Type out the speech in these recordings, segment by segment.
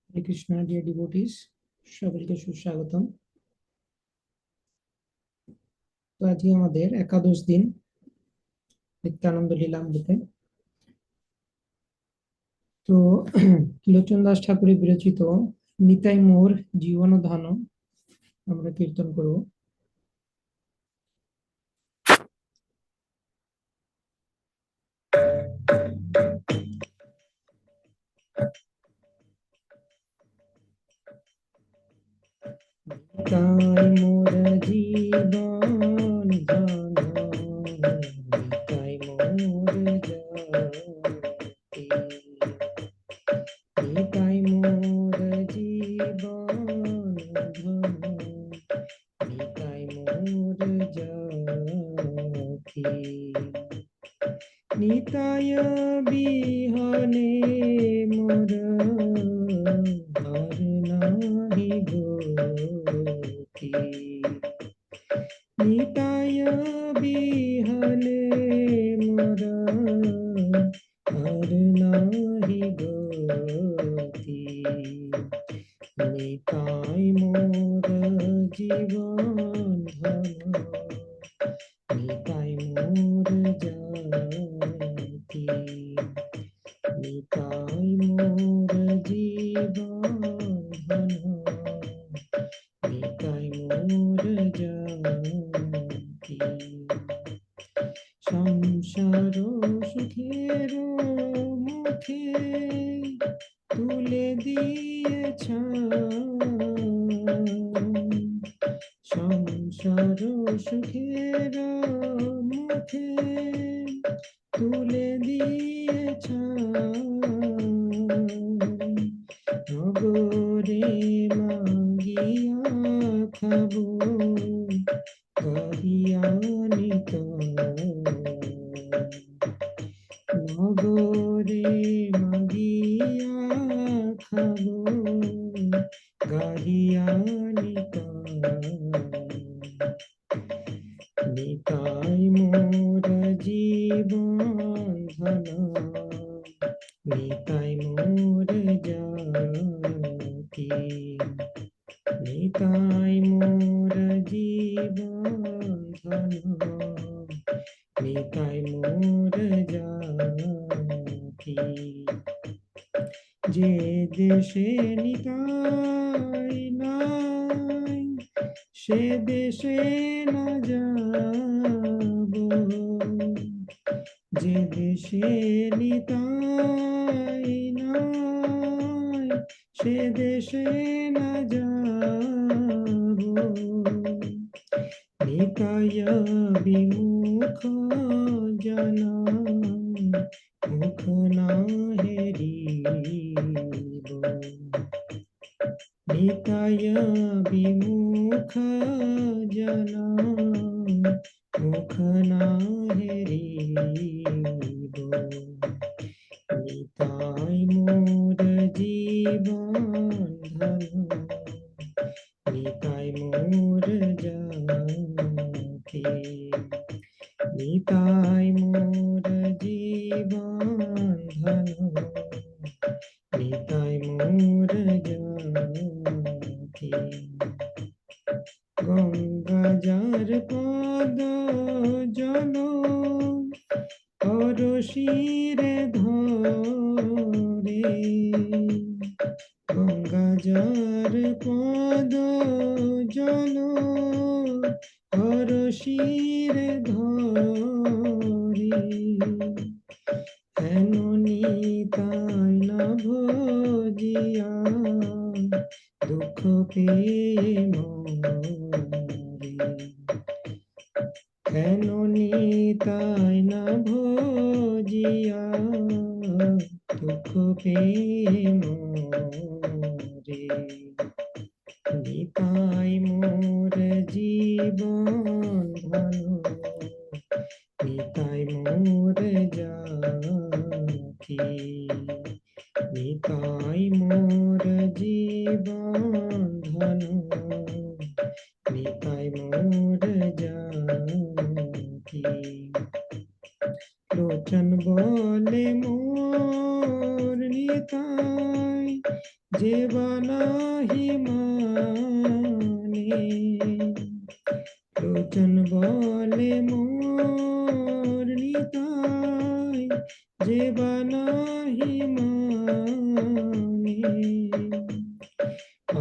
হরে Krishna deer devotees, সকলকে সুস্বাগতম। তো আজকে আমাদের একাদশ দিন নিত্যানন্দ লীলামৃতে। তো ত্রিলোচন দাস ঠাকুরের বিরচিত নিতাই মোর জীবন ধন আমরা কীর্তন করব। নিতাই মোর জীবন ধন, নিতাই মোর জাতি, নিতাই মোর জীবন ধন, নিতাই মোর জাতি। নিতায় বিহনে মোর আর নাহি গতি, নিতায় বিহনে মোর আর নাহি গতি। নিতাই মোর জীবন ধন, নিতাই মোর জাতি, নিতাই মোর জীবন ধন, নিতাই মোর জাতি। সংসার সুখের মুখে তুলে দিয়েছ, সংসার সুখের মুখে তুলে দিয়েছ, নগরে মাগিয়া খাবো গাহিয়া নিতাই, নগরে মাগিয়া খাবো গাহিয়া নিতাই। নিতাই মোর জীবন ধন, নিতাই মোর জাতি, নিতাই মোর জীবন ধন, নিতাই মোর জাতি। যে দেশে নিতাই নাই, সে দেশে না যাব, যে দেশে নিতাই নাই, সে দেশে না যাব। নিতাই বিমুখ জানা, মুখ না হেরিব, নিতাই বিমুখ জানা, মুখ না হেরিব। নিতাই মোর জীবন ধন, নিতাই মোর জাতি, নিতাই মোর জীবন ধন, নিতাই মোর জাতি। গঙ্গা যার পদ জল পরশিরে ধরে, গঙ্গা যার পদ জল পরশিরে ধরে, হেন নিতাই না ভজিয়া দুঃখ পেয়ে মরে, হেন নিতাই না ভজিয়া দুঃখ পেয়ে মরে। নিতাই মোর জীবন ধন, নিতাই মোর জাতি, নিতাই মোর জীবন ধন, নিতাই মোর জাতি। লোচন বলে মোর নিতাই জীবনাহি মানে লোচন বলে মোর নিতাই জীবনাহি মানে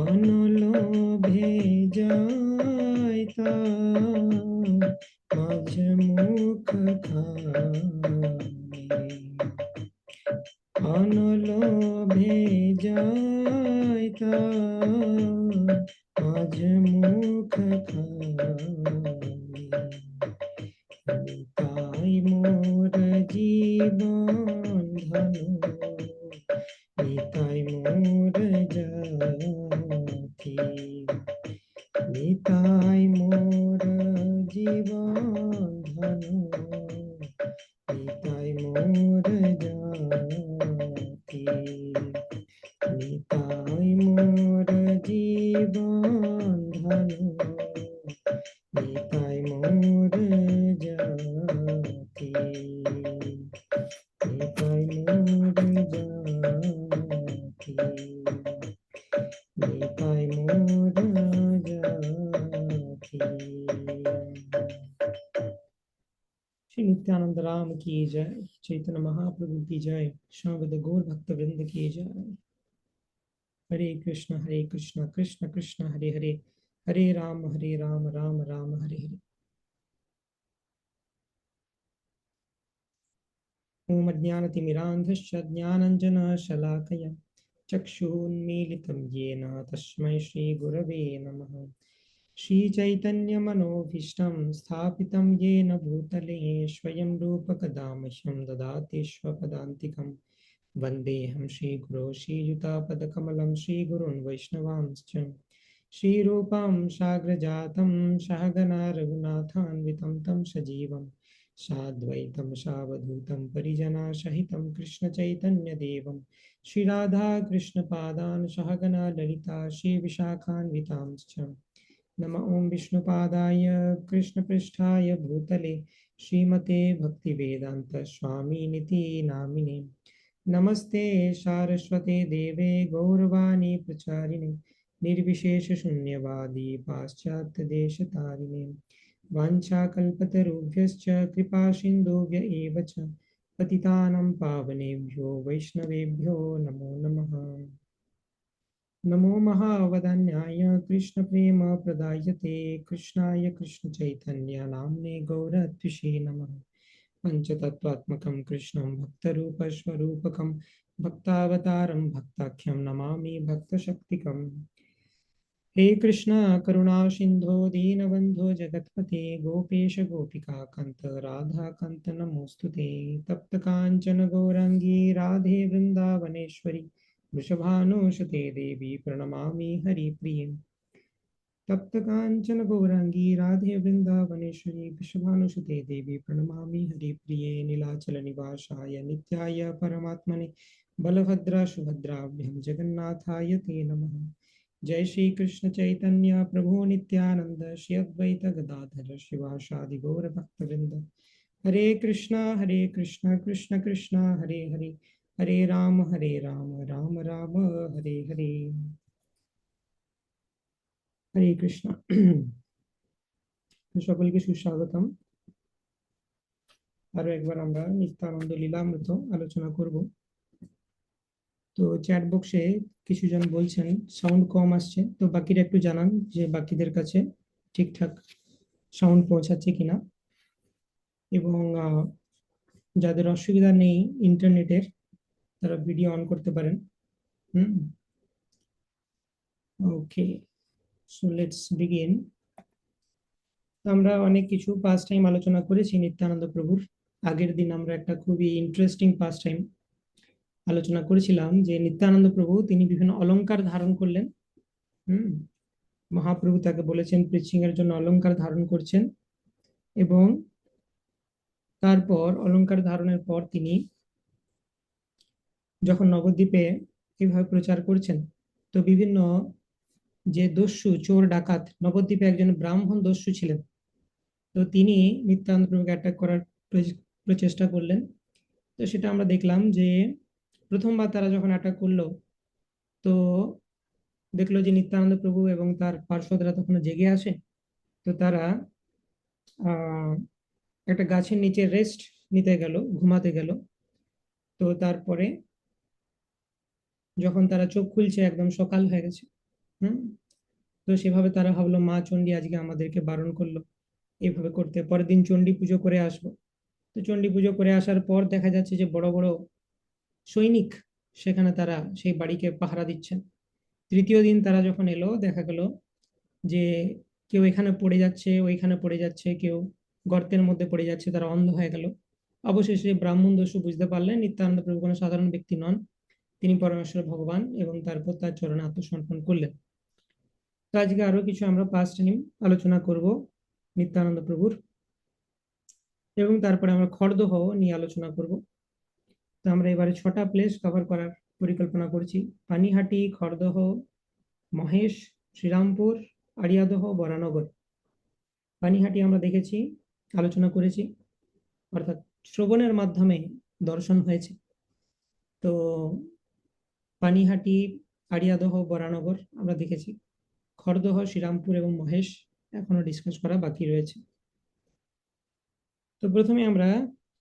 অনলোভে যায় তার মাঝ মুখ খানি অনলোভে যায় তার মাঝ মুখ খানি তাই মোর জীবন ধন নিতাই মোর জাতি নিতাই মোর জীবন ধন নিতাই মোর জাতি নিতাই মোর জীবন ধন নিতাই মোর জাতি নিতাই মোর জাতি নিতাই মোর জাতি। श्री नित्यानंद राम की जय, चैतन्य महाप्रभु की जय, श्यामद गौर भक्त वृंद की जय। हरे कृष्ण कृष्ण कृष्ण हरे हरे, हरे राम राम राम हरे हरे। ओम अज्ञानतिमिरान्धश्च ज्ञानाञ्जनशलाकया चक्षुरुन्मीलितं येन तस्मै श्रीगुरवे नमः। श्रीचैतन्यमनोभीष्टं स्थापितं येन भूतले स्वयं रूपकदा मह्यं ददाति स्वपदान्तिकं। वन्देऽहं श्रीगुरो श्रीयुतापदकमलं श्रीगुरून् वैष्णवांश्च श्रीरूपं साग्रजातं सहगना रघुनाथान्वितं तं सजीवं साद्वैतं सावधूतं परिजनसहितं कृष्णचैतन्यदेवं श्रीराधाकृष्णपादान् सहगना ललिता श्रीविशाखान्वितांश्च। नमः ओं विष्णुपादाय कृष्णपृष्ठाय भूतले श्रीमते भक्तिवेदांत स्वामिनिति नामिने। नमस्ते सारस्वते देवे गौरवाणी प्रचारिणे निर्विशेष शून्यवादी पाश्चात्य देशतारिणे। वाञ्छाकल्पतरुभ्यश्च कृपा सिन्धुभ्य एव च पतितानां पावनेभ्यो वैष्णवेभ्यो नमो नमः। नमो महावदन्याय कृष्ण प्रेम प्रदायते कृष्णाय कृष्ण चैतन्य नाम्ने गौरत्विषे नमः। पंचतत्वात्मकं कृष्णं भक्तरूपस्वरूपकं भक्तावतारं भक्ताख्यं नमामि भक्तशक्तिकम्। हे कृष्ण करुणा सिंधो दीनबंधो जगत्पते गोपेश गोपिका कांत राधा कांत नमोस्तुते। तप्त कांचन गौरांगी राधे वृंदावनेश्वरी वृषभानुसुते देवी प्रणमामि हरिप्रिये। तप्त कांचन गौरांगी राधे वृंदावनेश्वरी वृषभानुसुते देवी प्रणमामि हरिप्रिये। नीलाचल निवासाय नित्याय परमात्मने बलभद्र सुभद्राभ्यां जगन्नाथाय ते नमः। जय श्री कृष्ण चैतन्य प्रभु नित्यानंद श्री अद्वैत गदाधर शिवासादि गौर भक्तवृंद। हरे कृष्ण कृष्ण कृष्ण हरे हरे, हरे राम राम राम हरे हरे। हरे कृष्ण। तो সকলকে সুস্বাগতম। আরো একবার আমরা নিত্যানন্দ লীলামৃত আলোচনা করব। তো চ্যাট বক্সে কিছু জন বলছেন সাউন্ড কম আসছে, তো বাকিরা একটু জানান যে বাকিদের কাছে ঠিকঠাক সাউন্ড পৌঁছাচ্ছে কিনা। এবং যাদের অসুবিধা নেই ইন্টারনেটের তারা ভিডিও অন করতে পারেন। ওকে, সো লেটস বিগিন। আমরা অনেক কিছু পাস্ট টাইম আলোচনা করেছি নিত্যানন্দ প্রভুর। আগের দিন আমরা একটা খুবই ইন্টারেস্টিং পাস্ট টাইম আলোচনা করেছিলাম যে নিত্যানন্দ প্রভু তিনি বিভিন্ন অলংকার ধারণ করলেন। মহাপ্রভু তাকে বলেছেন প্রিচিং এর জন্য অলংকার ধারণ করছেন, এবং তারপর অলংকার ধারণের পর তিনি যখন নবদ্বীপে এইভাবে প্রচার করছেন, তো বিভিন্ন যে দস্যু চোর ডাকাত, নবদ্বীপে একজন ব্রাহ্মণ দস্যু ছিলেন, তো তিনি নিত্যানন্দ প্রভুকে অ্যাটাক করার প্রচেষ্টা করলেন। তো সেটা আমরা দেখলাম যে প্রথমবার তারা যখন অ্যাটাক করলো, তো দেখলো যে নিত্যানন্দ প্রভু এবং তার পার্শ্বদরা তখন জেগে আসে। তো তারা আহ একটা গাছের নিচে রেস্ট নিতে গেল, ঘুমাতে গেল। তো তারপরে যখন তারা চোখ খুলছে, একদম সকাল হয়ে গেছে। হুম। তো সেভাবে তারা ভাবলো মা চণ্ডী আজকে আমাদেরকে বারণ করলো এইভাবে করতে, পরের দিন চণ্ডী পুজো করে আসবো। তো চণ্ডী পুজো করে আসার পর দেখা যাচ্ছে যে বড় বড় সৈনিক সেখানে তারা সেই বাড়িকে পাহারা দিচ্ছেন। তৃতীয় দিন তারা যখন এলো, দেখা গেল যে কেউ এখানে পড়ে যাচ্ছে, ওইখানে পড়ে যাচ্ছে, কেউ গর্তের মধ্যে পড়ে যাচ্ছে, তারা অন্ধ হয়ে গেল। অবশেষে ব্রাহ্মণ দস্যু বুঝতে পারলেন নিত্যানন্দ প্রভু কোনো সাধারণ ব্যক্তি নন, তিনি পরমেশ্বর ভগবান, এবং তারপর তার চরণে আত্মসমর্পণ করলেন। তো আজকে আরো কিছু আমরা পাস্ট নিয়ে আলোচনা করব নিত্যানন্দ প্রভুর, এবং তারপরে আমরা খড়দহ নিয়ে আলোচনা করব। তো আমরা এবারে 6টা প্লেস কভার করার পরিকল্পনা করছি: পানিহাটি, খড়দহ, মহেশ, শ্রীরামপুর, আড়িয়াদহ, বরানগর। পানিহাটি আমরা দেখেছি, আলোচনা করেছি, অর্থাৎ শ্রবণের মাধ্যমে দর্শন হয়েছে। তো পানিহাটি, আড়িয়াদহ, বরানগর আমরা দেখেছি। খড়দহ, শ্রীরামপুর এবং মহেশ এখনো ডিসকাস করা বাকি রয়েছে। তো প্রথমে আমরা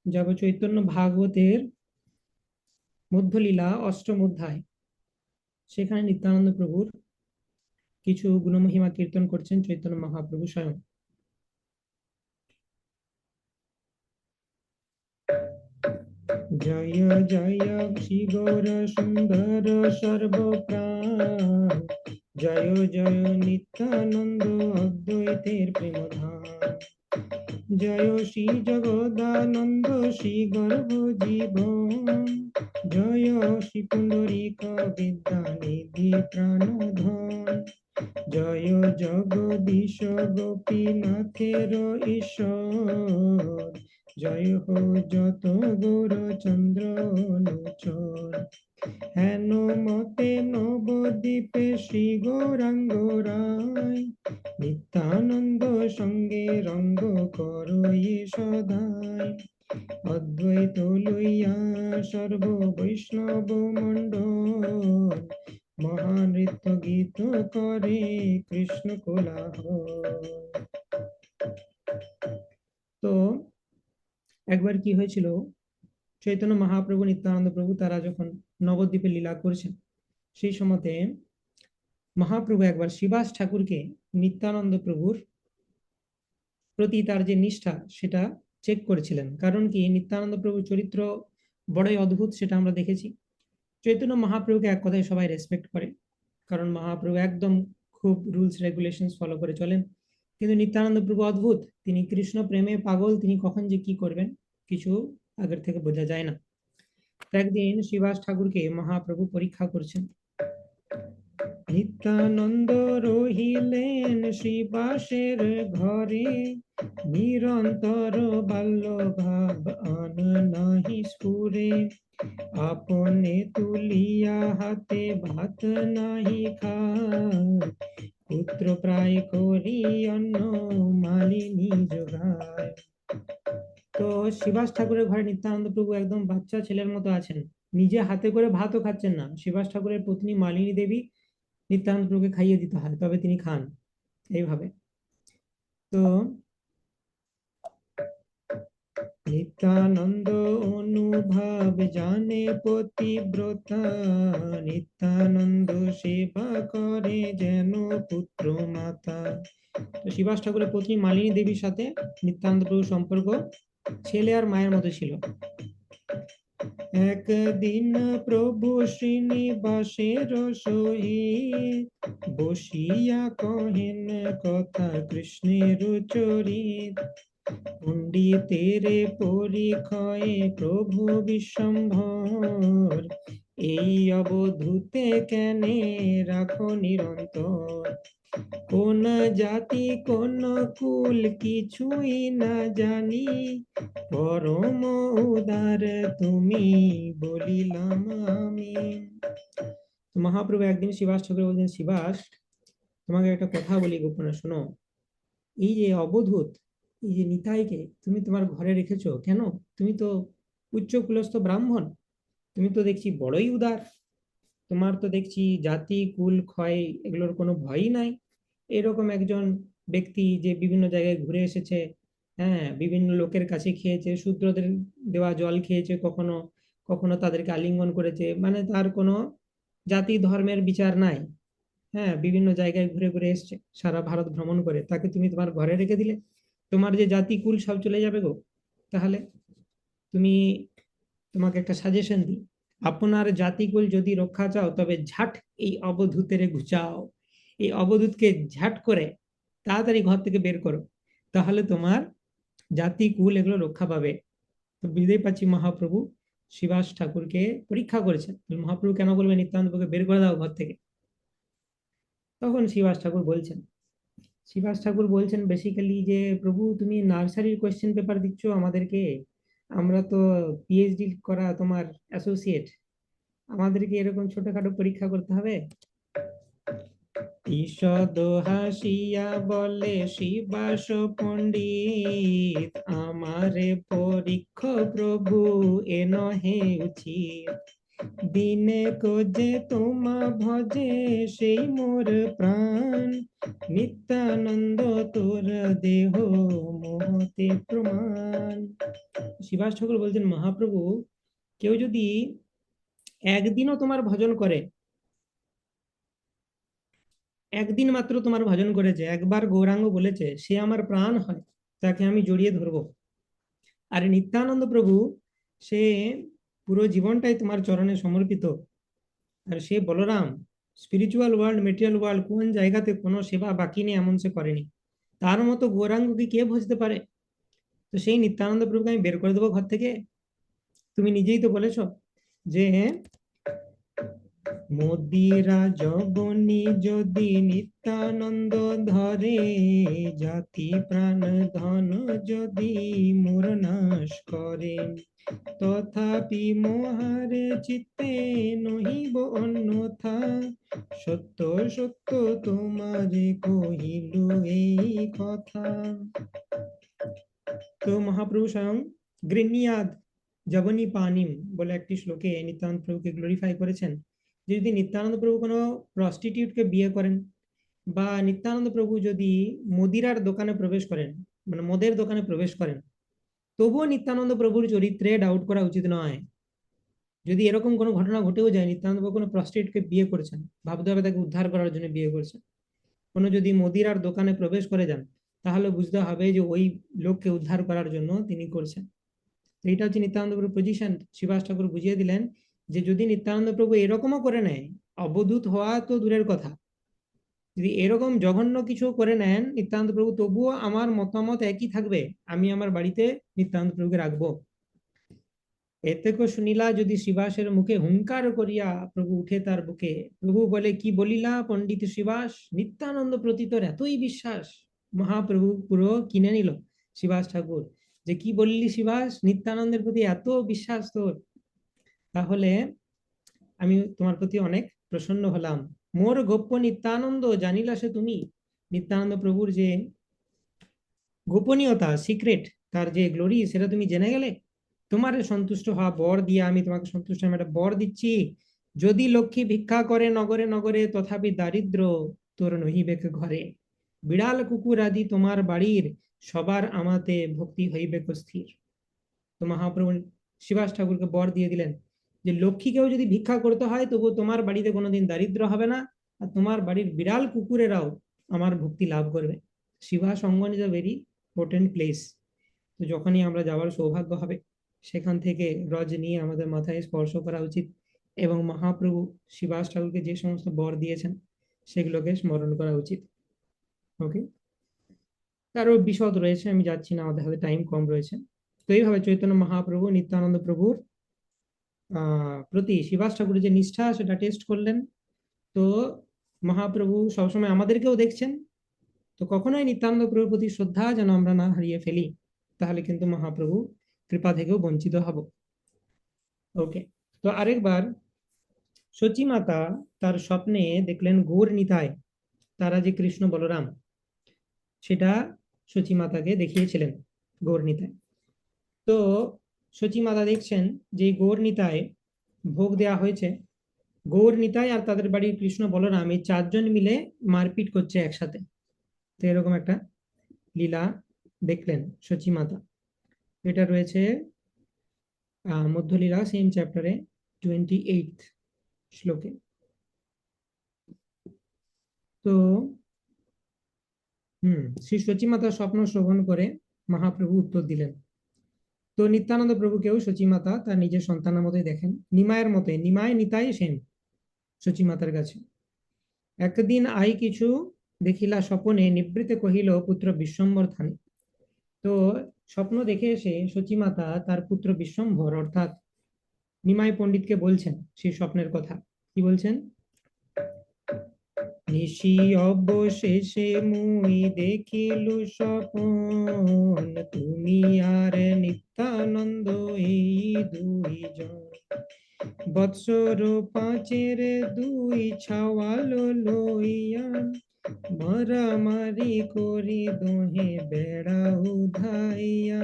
যাব চৈতন্য ভাগবতের মধ্যলীলা অষ্টম অধ্যায়। সেখানে নিত্যানন্দ প্রভুর কিছু গুণমহিমা কীর্তন করছেন চৈতন্য মহাপ্রভু স্বয়ং। জয় জয় শ্রী গৌর সুন্দর সর্বপ্রাণ, জয় জয় নিত্যানন্দ অদ্বৈতের প্রেম ধাম। জয় শ্রী জগদানন্দ শ্রী গর্ভ জীবন, জয় শ্রী পুণ্ডরীক বিদ্যানিধি প্রাণধন, জয় জগদীশ গোপীনাথের ঈশ্বর, জয় হো যত গৌরচন্দ্র অনুচর। হেন মতে নবদ্বীপে শ্রী গৌরাঙ্গ রায়, নিত্যানন্দ সঙ্গে রঙ্গ করই সদাই। অদ্বৈত লইয়া সর্ব বৈষ্ণব মণ্ডল, মহানৃত্য গীত করে কৃষ্ণ কোলাহল। তো একবার কি হয়েছিল, চৈতন্য মহাপ্রভু নিত্যানন্দ প্রভু তারা যখন নবদ্বীপে লীলা করছেন, সেই সময়তে মহাপ্রভু একবার শিবাস ঠাকুরকে নিত্যানন্দ প্রভুর প্রতি তার যে নিষ্ঠা সেটা চেক করেছিলেন। কারণ কি, নিত্যানন্দ প্রভুর চরিত্র বড়ই অদ্ভুত, সেটা আমরা দেখেছি। চৈতন্য মহাপ্রভুকে এক কথায় সবাই রেসপেক্ট করে, কারণ মহাপ্রভু একদম খুব রুলস রেগুলেশন ফলো করে চলেন। কিন্তু নিত্যানন্দ প্রভু অদ্ভুত, তিনি কৃষ্ণ প্রেমে পাগল, তিনি কখন যে কি করবেন কিছু আগের থেকে বোঝা যায় না। একদিন শিবাস ঠাকুরকে মহাপ্রভু পরীক্ষা করছেন। নিত্যানন্দ রহিলেন শ্রীবাসের ঘরে, নিরন্তর বাল্য ভাব আন নাহি স্ফুরে, আপনে তুলিয়া হাতে ভাত নাহি খায়, পুত্র প্রায় করি অন্ন মালিনী যোগায়। তো শিবাস ঠাকুরের ঘরে নিত্যানন্দ প্রভু একদম বাচ্চা ছেলের মতো আছেন, নিজে হাতে করে ভাতও খাচ্ছেন না। শিবাস ঠাকুরের পত্নী মালিনী দেবী নিত্যানন্দ প্রভুকে খাইয়ে দিতে হয়, তবে তিনি খান, এইভাবে। তো নিত্যানন্দ অনুভব জানে পতিব্রতা, নিত্যানন্দ সেবা করে যেন পুত্র মাতা। তো শিবাস ঠাকুরের পত্নী মালিনী দেবীর সাথে নিত্যানন্দ প্রভুর সম্পর্ক ছেলে আর মায়ের মতো ছিল। একদিন প্রভু শ্রীনিবাসের সহিত, বসিয়া কহেন কথা কৃষ্ণের চরিত, পণ্ডিতের পরিক্ষয়ে প্রভু বিশ্বম্ভর, এই অবধূতে কেনে রাখো নিরন্তর। কোন জাতি কোন কুল কিছুই না জানি, পরম উদার তুমি বলিলাম আমি। মহাপ্রভু একদিন শিবাস ঠাকুর বলছেন, শিবাস, তোমাকে একটা কথা বলি গোপনে শোনো। এই যে অবধূত, এই যে নিতাইকে তুমি তোমার ঘরে রেখেছো কেন? তুমি তো উচ্চ কুলস্থ ব্রাহ্মণ, তুমি তো দেখছি বড়ই উদার, তোমার তো দেখছি জাতি কুল ক্ষয় এগুলোর কোনো ভয়ই নাই। এরকম একজন ব্যক্তি যে বিভিন্ন জায়গায় ঘুরে এসেছে, হ্যাঁ, বিভিন্ন লোকের কাছে খেয়েছে, শূদ্রদের দেওয়া জল খেয়েছে, কখনো কখনো তাদেরকে আলিঙ্গন করেছে, মানে তার কোনো জাতি ধর্মের বিচার নাই। হ্যাঁ, বিভিন্ন জায়গায় ঘুরে ঘুরে এসছে, সারা ভারত ভ্রমণ করে, তাকে তুমি তোমার ঘরে রেখে দিলে, তোমার যে জাতি কুল সব চলে যাবে গো। তাহলে তুমি, তোমাকে একটা সাজেশন দিই, আপনার জাতিকুল যদি রক্ষা চাও তবে ঝাট এই অবধূতের ঘুচাও, এই অবধূতকে ঝাট করে তাড়াতাড়ি ঘর থেকে বের করো, তাহলে তোমার জাতি কুল এগুলো রক্ষা পাবে। তো বুঝতেই পাচ্ছি মহাপ্রভু শিবাস ঠাকুরকে পরীক্ষা করেছেন, মহাপ্রভু কেন বলবে নিত্যানন্দকে বের করে দাও ঘর থেকে। তখন শিবাস ঠাকুর বলছেন, শিবাস ঠাকুর বলছেন বেসিক্যালি যে প্রভু তুমি নার্সারির কোয়েশ্চেন পেপার দিচ্ছ আমাদেরকে, আমরা তো পিএইচডি করা তোমার অ্যাসোসিয়েট, আমাদেরকে এরকম ছোটখাটো পরীক্ষা করতে হবে? ঈষদ হাসিয়া বলে শিবাস পণ্ডিত, আমারে পরীক্ষ প্রভু এ নহে উচিত, দিনে কোজে তোমা ভজে সেই মোর প্রাণ, নিত্যানন্দ তোর দেহ মোহতে প্রমাণ। শিবাস ঠাকুর বলছেন মহাপ্রভু, কেউ যদি একদিনও তোমার ভজন করে, একদিন মাত্র তোমার ভজন করেছে, একবার গৌরাঙ্গ বলেছে, সে আমার প্রাণ হয়, তাকে আমি জড়িয়ে ধরবো। আর নিত্যানন্দ প্রভু, সে পুরো জীবনটাই তোমার চরণে সমর্পিত, আর সে Balaram, spiritual world material world কোন জায়গাতে কোনো সেবা বাকি নেই এমন সে করেনি, তার মতো গৌরাঙ্গকে কে বুঝতে পারে? তো সেই নিত্যানন্দ প্রভুকে আমি বের করে দেবো ঘর থেকে? তুমি নিজেই তো বলেছো যে মদিরা জবনি যদি নিত্যানন্দ ধরে, জাতি প্রাণ ধন যদি মোর নাশ করে, তথাপি মোহারে চিত্তে নহিব অন্যথা, সত্য সত্য তোমারে কহিল এই কথা। তো মহাপ্রভু স্বয়ং গৃহ্ণীয়াদ জবনী পানিম বলে একটি শ্লোকে নিত্যানন্দ প্রভুকে গ্লোরিফাই করেছেন, যে যদি নিত্যানন্দ প্রভু কোনো প্রস্টিটিউটকে বিয়ে করেন, বা নিত্যানন্দ প্রভু যদি মদিরার দোকানে প্রবেশ করেন, মানে মদের দোকানে প্রবেশ করেন, তবুও নিত্যানন্দ প্রভুর চরিত্রে ডাউট করা উচিত নয়। যদি এরকম কোনো ঘটনা ঘটেও যায়, নিত্যানন্দ প্রভু কোনো প্রস্টিটিউটকে বিয়ে করেছেন, ভাবতে হবে তাকে উদ্ধার করার জন্য বিয়ে করেছেন, কোনো যদি মদিরার দোকানে প্রবেশ করে যান, তাহলে বুঝতে হবে যে ওই লোককে উদ্ধার করার জন্য তিনি করছেন। তো এটা হচ্ছে নিত্যানন্দ প্রভুর পজিশন। শিবাস ঠাকুর বুঝিয়ে দিলেন যে যদি নিত্যানন্দ প্রভু এরকমও করে নেয়, অবধূত হওয়া তো দূরের কথা, যদি এরকম জঘন্য কিছু করে নেন নিত্যানন্দ প্রভু, তবুও আমার মতামত একই থাকবে, আমি আমার বাড়িতে নিত্যানন্দ প্রভুকে রাখবো। এতেক শুনিলা যদি শিবাসের মুখে হুঙ্কার করিয়া প্রভু উঠে তার বুকে, প্রভু বলে কি বলিলা পণ্ডিত শিবাস, নিত্যানন্দ প্রতি তোর এতই বিশ্বাস। মহাপ্রভু পুরো কিনে নিল শিবাস ঠাকুর, যে কি বললি শিবাস, নিত্যানন্দের প্রতি এত বিশ্বাস তোর, তাহলে আমি তোমার প্রতি অনেক প্রসন্ন হলাম। মোর গোপ্য নিত্যানন্দ জানিলা সে তুমি, নিত্যানন্দ প্রভুর যে গোপনীয়তা, সিক্রেট, তার যে গ্লোরি, সেটা তুমি জেনে গেলে, তোমার সন্তুষ্ট হওয়া বর দিয়ে আমি তোমাকে সন্তুষ্ট, আমি একটা বর দিচ্ছি, যদি লক্ষ্মী ভিক্ষা করে নগরে নগরে, তথাপি দারিদ্র তোর নহিবে ঘরে, বিড়াল কুকুর আদি তোমার বাড়ির, সবার আমাতে ভক্তি হইবে স্থির। তো মহাপ্রভু শিবাস ঠাকুরকে বর দিয়ে দিলেন যে লক্ষ্মীকেও যদি ভিক্ষা করতে হয় তবু তোমার বাড়িতে কোনোদিন দারিদ্র হবে না, আর তোমার বাড়ির বিড়াল কুকুরেরাও আমার ভক্তি লাভ করবে। Shrivas Angan is a very important place. তো যখনই আমরা যাওয়ার সৌভাগ্য হবে, সেখান থেকে রজ নিয়ে আমাদের মাথায় স্পর্শ করা উচিত, এবং মহাপ্রভু শিবাস ঠাকুরকে যে সমস্ত বর দিয়েছেন সেগুলোকে স্মরণ করা উচিত। ওকে, তারও বিশদ রয়েছে, আমি যাচ্ছি না, আমাদের হাতে টাইম কম রয়েছে। তো এইভাবে চৈতন্য মহাপ্রভু নিত্যানন্দ প্রভুর প্রতি শিবাস ঠাকুরের যে নিষ্ঠা সেটা টেস্ট করলেন। তো মহাপ্রভু সবসময় আমাদেরকেও দেখছেন, তো কখনোই নিত্যানন্দ প্রভুর প্রতি শ্রদ্ধা যেন আমরা না হারিয়ে ফেলি, তাহলে কিন্তু মহাপ্রভু কৃপা থেকেও বঞ্চিত হব। ওকে, তো আরেকবার সচী মাতা তার স্বপ্নে দেখলেন গৌর নিতাই, তারা যে কৃষ্ণ বলরাম, সেটা সচী মাতাকে দেখিয়েছিলেন গৌর নিতাই। তো সচী মাতা দেখছেন যে গৌর নিতাই ভোগ দেওয়া হয়েছে, গৌর নিতাই আর তাদের বাড়ির কৃষ্ণ বলরাম এই চারজন মিলে মারপিট করছে একসাথে। তো এরকম একটা লীলা দেখলেন সচী মাতা। এটা রয়েছে মধ্যলীলা সেম চ্যাপ্টারে 28 শ্লোকে। তো শ্রী সচী মাতার স্বপ্ন শ্রবণ করে মহাপ্রভু উত্তর দিলেন। তো নিত্যানন্দ প্রভুকেও সচী মাতা তার নিজের সন্তানের মতোই দেখেন, নিমায়ের মতোই, নিমায় নিতাই সেম সচী মাতার কাছে। একদিন আই কিছু দেখিলা স্বপনে, নিবৃতে কহিল পুত্র বিশ্বম্বর থানে। তো স্বপ্ন দেখে এসে সচী মাতা তার পুত্র বিশ্বম্ভর অর্থাৎ নিমাই পণ্ডিতকে বলছেন সেই স্বপ্নের কথা। কি বলছেন? নিশি অবশেষে মুই দেখিলু স্বপন, তুমি আর নিত্যানন্দ এই দুইজন। বৎসর পাঁচের দুই ছাওয়াল লইয়া, মারামারি করি দোহে বেড়া উধাইয়া।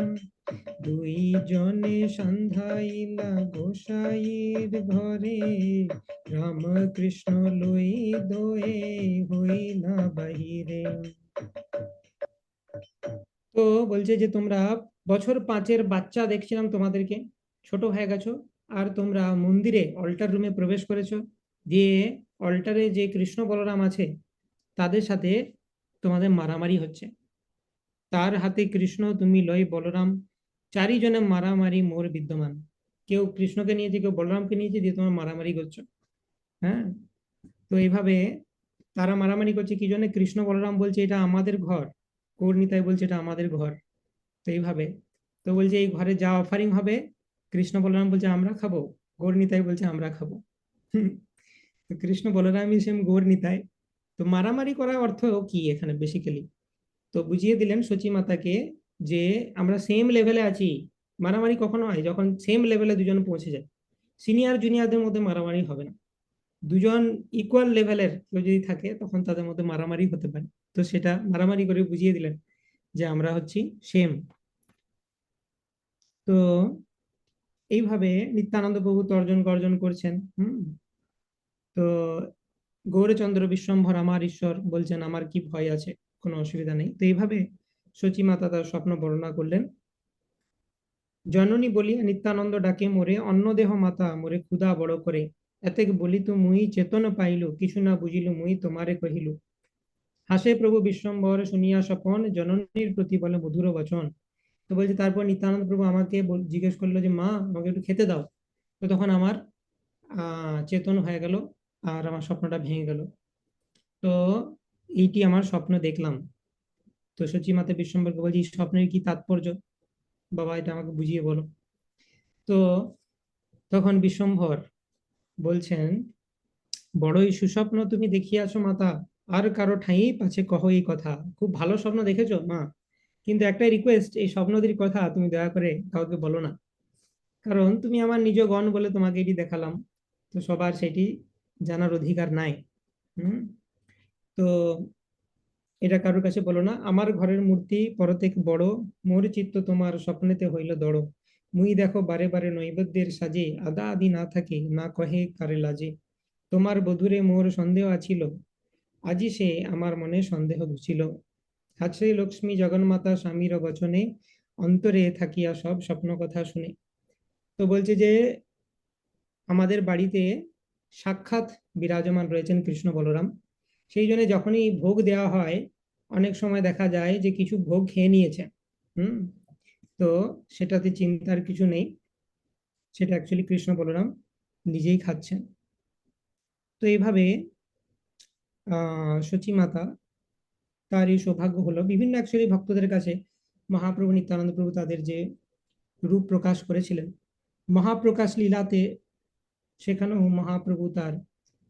দুইজনে সন্ধ্যাইলা গোসাইর ঘরে, রামকৃষ্ণ লই দোয়ে হইলা বাহিরে। তো বলছে যে তোমরা বছর পাঁচের বাচ্চা দেখছিলাম তোমাদেরকে, ছোট হয়ে গেছো, আর তোমরা মন্দিরে অল্টার রুমে প্রবেশ করেছো, দিয়ে অল্টারে যে কৃষ্ণ বলরাম আছে তাদের সাথে তোমাদের মারামারি হচ্ছে। তার হাতে কৃষ্ণ, তুমি লয় বলরাম, চারিজনে মারামারি মোর বিদ্যমান। কেউ কৃষ্ণকে নিয়েছে, কেউ বলরামকে নিয়েছে, দিয়ে তোমার মারামারি করছো। হ্যাঁ, তো এইভাবে তারা মারামারি করছে কি জন্য? কৃষ্ণ বলরাম বলছে এটা আমাদের ঘর, কর্ণিতাই বলছে এটা আমাদের ঘর। তো এইভাবে, তো বলছে এই ঘরে যা অফারিং হবে কৃষ্ণ বলরাম বলছে আমরা খাবো, গৌরনিতাই বলছে আমরা খাবো। তো কৃষ্ণ বলরামই সেম গৌরনিতাই। তো মারামারি করার অর্থ কি এখানে বেসিক্যালি? তো বুঝিয়ে দিলেন সচী মাতাকে যে আমরা সেম লেভেলে আছি। মারামারি কখনো হয় যখন সেম লেভেলে দুজন পৌঁছে যায়। সিনিয়র জুনিয়রদের মধ্যে মারামারি হবে না। দুজন ইকুয়াল লেভেলের কেউ যদি থাকে তখন তাদের মধ্যে মারামারি হতে পারে। তো সেটা মারামারি করে বুঝিয়ে দিলেন যে আমরা হচ্ছি সেম। তো এইভাবে নিত্যানন্দ প্রভু তর্জন গর্জন করছেন। তো গৌরচন্দ্র বিশ্বম্ভর আমার ঈশ্বর বলছেন আমার কি ভয় আছে, কোনো অসুবিধা নেই। তো এইভাবে সচী মাতা তার স্বপ্ন বর্ণনা করলেন। জননী বলিয়া নিত্যানন্দ ডাকে মোরে, অন্য দেহ মাতা মোরে ক্ষুধা বড় করে। এতেক বলিতু মুই চেতন পাইলু, কিছু না বুঝিলু মুই তোমারে কহিলু। হাসে প্রভু বিশ্বম্ভর শুনিয়া স্বপন, জননীর প্রতি বলে মধুর বচন। তো বলছে তারপর নিত্যানন্দ প্রভু আমাকে জিজ্ঞেস করলো যে মা আমাকে একটু খেতে দাও। তো তখন আমার চেতন হয়ে গেল, আর আমার স্বপ্নটা ভেঙে গেল। তো এইটি আমার স্বপ্ন দেখলাম। তো সচী মাতা বিশ্বম্বরকে বলছি স্বপ্নের কি তাৎপর্য, বাবা এটা আমাকে বুঝিয়ে বলো। তো তখন বিশ্বম্ভর বলছেন বড়ই সুস্বপ্ন তুমি দেখিয়াছো মাতা, আর কারো ঠাঁই পাছে কহ এই কথা। খুব ভালো স্বপ্ন দেখেছো মা, কিন্তু একটাই রিকোয়েস্ট, এই স্বপ্নদের কথা তুমি দয়া করে কাউকে বলো না, কারণ তুমি আমার নিজ গণ বলে তোমাকে এটি দেখালাম, তো সবার সেটি জানার অধিকার নাই। হুম তো এটা কারোর কাছে বলো না। আমার ঘরের মূর্তি পরতেক বড়, মোর চিত্ত তোমার স্বপ্নেতে হইল দড়। মুই দেখো বারে বারে নৈবেদ্যের সাজে, আদা আদি না থাকে না কহে কারে লাজে। তোমার বধুরে মোর সন্দেহ আছিল, আজি সে আমার মনে সন্দেহ ঘুচিল। আছে লক্ষ্মী জগন্মাতা স্বামীর বচনে, অন্তরে থাকিয়া সব স্বপ্ন কথা শুনে। তো বলছে যে আমাদের বাড়িতে সাক্ষাৎ বিরাজমান রয়েছেন কৃষ্ণ বলরাম। সেই জন্য যখনই ভোগ দেওয়া হয় অনেক সময় দেখা যায় যে কিছু ভোগ খেয়ে নিয়েছে। হুম তো সেটাতে চিন্তার কিছু নেই, সেটা অ্যাকচুয়ালি কৃষ্ণ বলরাম নিজেই খাচ্ছেন। তো এইভাবে সচী মাতা তার এই সৌভাগ্য হলো। বিভিন্ন অ্যাকচুয়ালি ভক্তদের কাছে মহাপ্রভু নিত্যানন্দ প্রভু তাদের যে রূপ প্রকাশ করেছিলেন মহাপ্রকাশ লীলাতে, সেখানেও মহাপ্রভু তার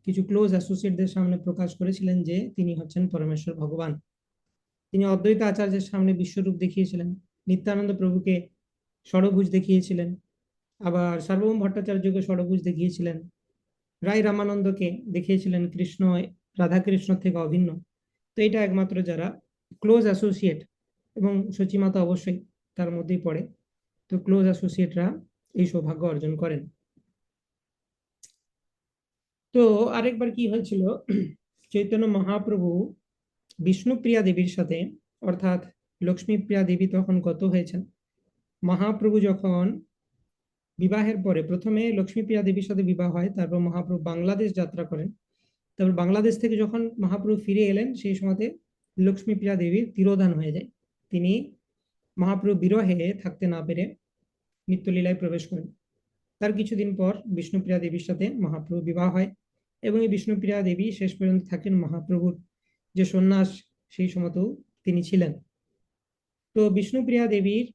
কিছু ক্লোজ অ্যাসোসিয়েটদের সামনে প্রকাশ করেছিলেন যে তিনি হচ্ছেন পরমেশ্বর ভগবান। তিনি অদ্বৈত আচার্যের সামনে বিশ্বরূপ দেখিয়েছিলেন, নিত্যানন্দ প্রভুকে ষড়ভুজ দেখিয়েছিলেন, আবার সার্বভৌম ভট্টাচার্যকে ষড়ভুজ দেখিয়েছিলেন, রায় রামানন্দকে দেখিয়েছিলেন কৃষ্ণ রাধাকৃষ্ণ থেকে অভিন্ন। তো এটা একমাত্র যারা ক্লোজ অ্যাসোসিয়েট, এবং সচিমাতা অবশ্যই তার মধ্যেই পড়ে, তো ক্লোজ অ্যাসোসিয়েটরা এই সৌভাগ্য অর্জন করেন। তো আরেকবার কি হয়েছিল, চৈতন্য মহাপ্রভু বিষ্ণুপ্রিয়া দেবীর সাথে, অর্থাৎ লক্ষ্মীপ্রিয়া দেবী তখন গত হয়েছেন। মহাপ্রভু যখন বিবাহের পরে প্রথমে লক্ষ্মীপ্রিয়া দেবীর সাথে বিবাহ হয়, তারপর মহাপ্রভু বাংলাদেশ যাত্রা করেন। তারপর বাংলাদেশ থেকে যখন মহাপ্রভু ফিরে এলেন, সেই সময়তে লক্ষ্মীপ্রিয়া দেবীর তিরোধান হয়ে যায়। তিনি মহাপ্রভু বিরহে থাকতে না পেরে নিত্যলীলায় প্রবেশ করেন। তার কিছুদিন পর বিষ্ণুপ্রিয়া দেবীর সাথে মহাপ্রভু বিবাহ হয়, এবং এই বিষ্ণুপ্রিয়া দেবী শেষ পর্যন্ত থাকেন মহাপ্রভুর যে সন্ন্যাস সেই সময়তেও তিনি ছিলেন। তো বিষ্ণুপ্রিয়া দেবীর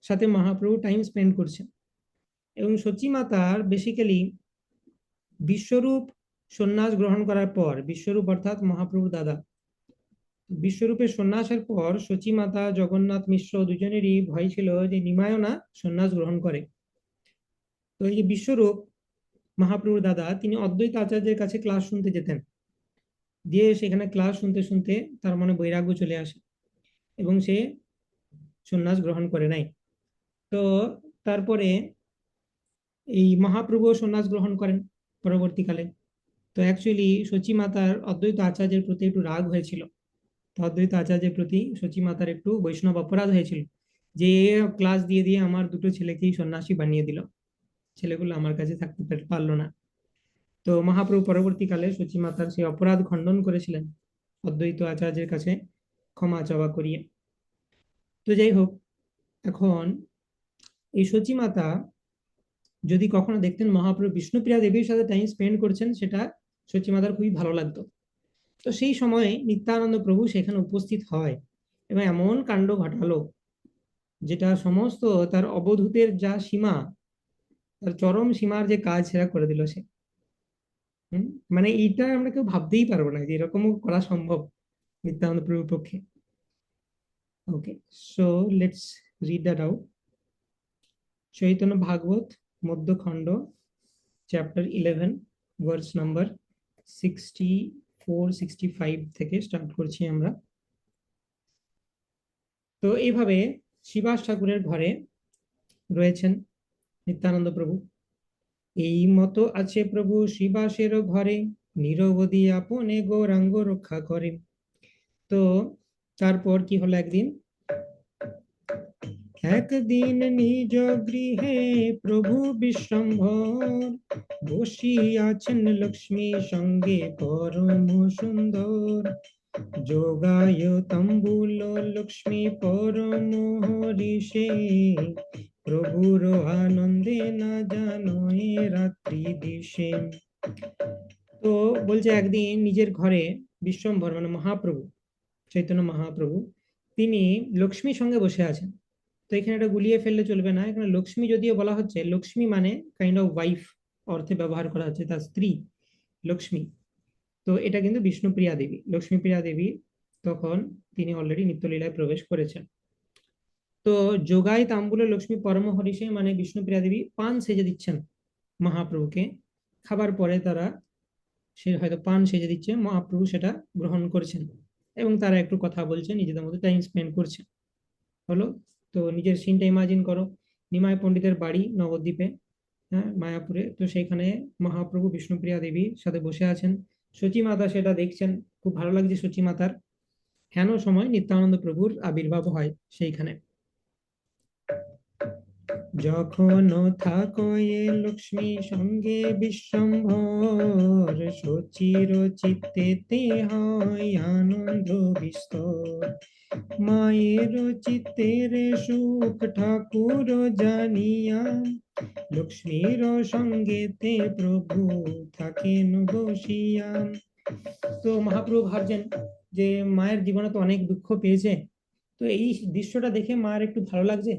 সাথে মহাপ্রভু টাইম স্পেন্ড করছেন। এবং সচী মাতার বেসিক্যালি বিশ্বরূপ সন্ন্যাস গ্রহণ করার পর, বিশ্বরূপ অর্থাৎ মহাপ্রভুর দাদা, বিশ্বরূপের সন্ন্যাসের পর সচী মাতা, জগন্নাথ মিশ্র দুজনেরই ভয় ছিল যে নিমায়ও না সন্ন্যাস গ্রহণ করে। তো এই যে বিশ্বরূপ মহাপ্রভুর দাদা, তিনি অদ্বৈত আচার্যের কাছে ক্লাস শুনতে যেতেন। দিয়ে সেখানে ক্লাস শুনতে শুনতে তার মনে বৈরাগ্য চলে আসে, এবং সে সন্ন্যাস গ্রহণ করে নাই। তো তারপরে এই মহাপ্রভু সন্ন্যাস গ্রহণ করেন পরবর্তীকালে। তো অ্যাকচুয়ালি সচী মাতার অদ্বৈত আচার্যের প্রতি একটু রাগ হয়েছিল। তো অদ্বৈত আচার্যের প্রতি সচী মাতার একটু বৈষ্ণব অপরাধ হয়েছিল, যে ক্লাস দিয়ে দিয়ে আমার দুটো ছেলেকেই সন্ন্যাসী বানিয়ে দিল, ছেলেগুলো আমার কাছে থাকতে পারলো না। তো মহাপ্রভু পরবর্তীকালে সচী মাতার সেই অপরাধ খণ্ডন করেছিলেন অদ্বৈত আচার্যের কাছে ক্ষমা চাওয়া করিয়ে। তো যাই হোক, এখন এই সচী মাতা যদি কখনো দেখতেন মহাপ্রভু বিষ্ণুপ্রিয়া দেবীর সাথে টাইম স্পেন্ড করছেন, সেটা সচী মাতার খুবই ভালো লাগতো। তো সেই সময়ে নিত্যানন্দ প্রভু সেখানে উপস্থিত হয়, এবং এমন কাণ্ড ঘটালো যেটা সমস্ত তার অবধূতের যা সীমা, তার চরম সীমার যে কাজ, সেটা করে দিল সে। মানে এইটা আমরা কেউ ভাবতেই পারবো না যে এরকমও করা সম্ভব নিত্যানন্দ প্রভুর পক্ষে। Okay, so let's read that out. Chaitanya Bhagavata Madhyakhanda, chapter 11, verse number 64-65 থেকে স্টার্ট করছি আমরা। তো এইভাবে শিবাস ঠাকুরের ঘরে রয়েছেন নিত্যানন্দ প্রভু। এই মতো আছে প্রভু শিবাসের ঘরে, নিরবধি আপনে গৌরাঙ্গ রক্ষা করে। তো তারপর কি হলো, একদিন নিজ গৃহে প্রভু বিশ্বম্ভর, বসিয়াছেন লক্ষ্মী সঙ্গে পরম সুন্দর। যোগায় তাম্বুল লক্ষ্মী পরম হরিষে, প্রভুর আনন্দে না জানো এ রাত্রি দিশে। তো বলছে একদিন নিজের ঘরে বিশ্বম্ভর মানে মহাপ্রভু, চৈতন্য মহাপ্রভু, তিনি লক্ষ্মীর সঙ্গে বসে আছেন। তো এখানে এটা গুলিয়ে ফেললে চলবে না, এখানে লক্ষ্মী যদিও বলা হচ্ছে, লক্ষ্মী মানে কাইন্ড অফ ওয়াইফ অর্থে ব্যবহার করা হচ্ছে, তার স্ত্রী লক্ষ্মী। তো এটা কিন্তু বিষ্ণুপ্রিয়া দেবী, লক্ষ্মীপ্রিয়া দেবী তখন তিনি অলরেডি নিত্যলীলায় প্রবেশ করেছেন। তো যোগাই তাম্বুলে লক্ষ্মী পরম হরিষে মানে বিষ্ণুপ্রিয়া দেবী পান সেজে দিচ্ছেন মহাপ্রভুকে। খাবার পরে তারা, সে হয়তো পান সেজে দিচ্ছে, মহাপ্রভু সেটা গ্রহণ করছেন, এবং তারা একটু কথা বলছেন, নিজেদের মধ্যে টাইম স্পেন্ড করছেন। হলো। তো নিজের সিনটা ইমাজিন করো, নিমাই পণ্ডিতের বাড়ি নবদ্বীপে, হ্যাঁ মায়াপুরে। তো সেইখানে মহাপ্রভু বিষ্ণুপ্রিয়া দেবীর সাথে বসে আছেন, সচী মাতা সেটা দেখছেন, খুব ভালো লাগছে সচী মাতার। হেন সময় নিত্যানন্দ প্রভুর আবির্ভাব হয় সেইখানে। যখন থাকো এ লক্ষ্মী সঙ্গে বিশ্বম্ভর, সচির চিত্তেতে হয় আনন্দ বিস্তর। মায়ের চিত্তের সুখ ঠাকুর জানিয়া, লক্ষ্মীর সঙ্গেতে প্রভু থাকেন বসিয়া। তো মহাপ্রভু ভাবছেন যে মায়ের জীবনে তো অনেক দুঃখ পেয়েছে, তো এই দৃশ্যটা দেখে মায়ের একটু ভালো লাগছে।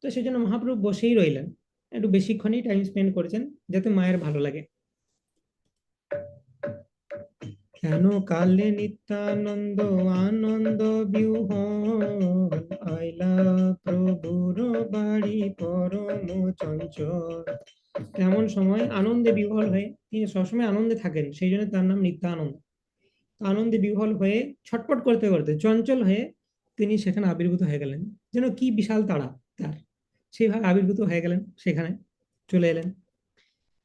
তো সেজন্য মহাপ্রভু বসেই রইলেন, একটু বেশিক্ষণই টাইম স্পেন্ড করেছেন যাতে মায়ের ভালো লাগে। কেন কালে নিত্যানন্দ আনন্দ বিহ্বল, আইলা প্রভুর বাড়ি পরম চঞ্চল। এমন সময় আনন্দে বিহ্বল হয়ে, তিনি সবসময় আনন্দে থাকেন, সেই জন্য তার নাম নিত্যানন্দ। আনন্দে বিহ্বল হয়ে ছটপট করতে করতে চঞ্চল হয়ে তিনি সেখানে আবির্ভূত হয়ে গেলেন, যেন কি বিশাল তাড়া তার, সেইভাবে আবির্ভূত হয়ে গেলেন, সেখানে চলে এলেন।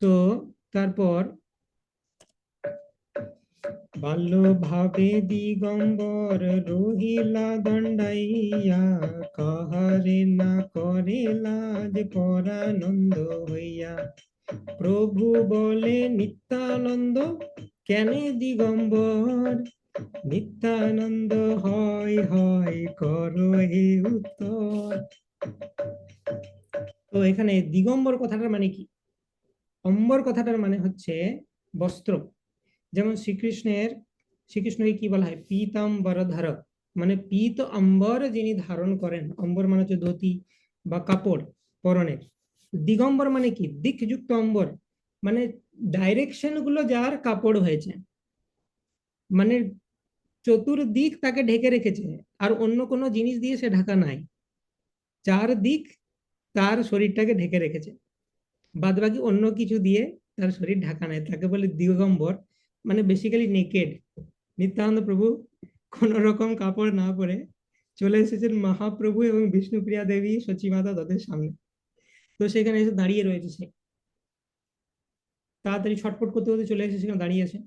তো তারপর বাল্য ভাবে দিগম্বর রহিলা দণ্ডাইয়া, কাহারে না করে লাজ পরানন্দ হইয়া। প্রভু বলে নিত্যানন্দ কেন দিগম্বর, নিত্যানন্দ হয় হয় করো হে উত্তর। তো এখানে দিগম্বর কথাটার মানে কি? অম্বর কথাটার মানে হচ্ছে বস্ত্র। যেমন শ্রীকৃষ্ণকে কি বলা হয়? পীতাম্বরধর, মানে পীত অম্বর যিনি ধারণ করেন। অম্বর মানে হচ্ছে ধুতি বা কাপড় পরনের। দিগম্বর মানে কি? দিকযুক্ত অম্বর, মানে ডাইরেকশন গুলো যার কাপড় হয়েছে, মানে চতুর্দিক তাকে ঢেকে রেখেছে, আর অন্য কোনো জিনিস দিয়ে সে ঢাকা নাই। চারদিক তার শরীরটাকে ঢেকে রেখেছে, বাদ বাকি অন্য কিছু দিয়ে তার শরীর ঢাকা নাই, তাকে বলে দিগম্বর, মানে বেসিক্যালি নেকেড। নিত্যানন্দ প্রভু কোন রকম কাপড় না পরে চলে এসেছেন মহাপ্রভু এবং বিষ্ণুপ্রিয়া দেবী সচিমাতা তাদের সামনে। তো সেখানে এসে দাঁড়িয়ে রয়েছে সে, তাড়াতাড়ি ছটফট করতে করতে চলে এসে সেখানে দাঁড়িয়ে আছে।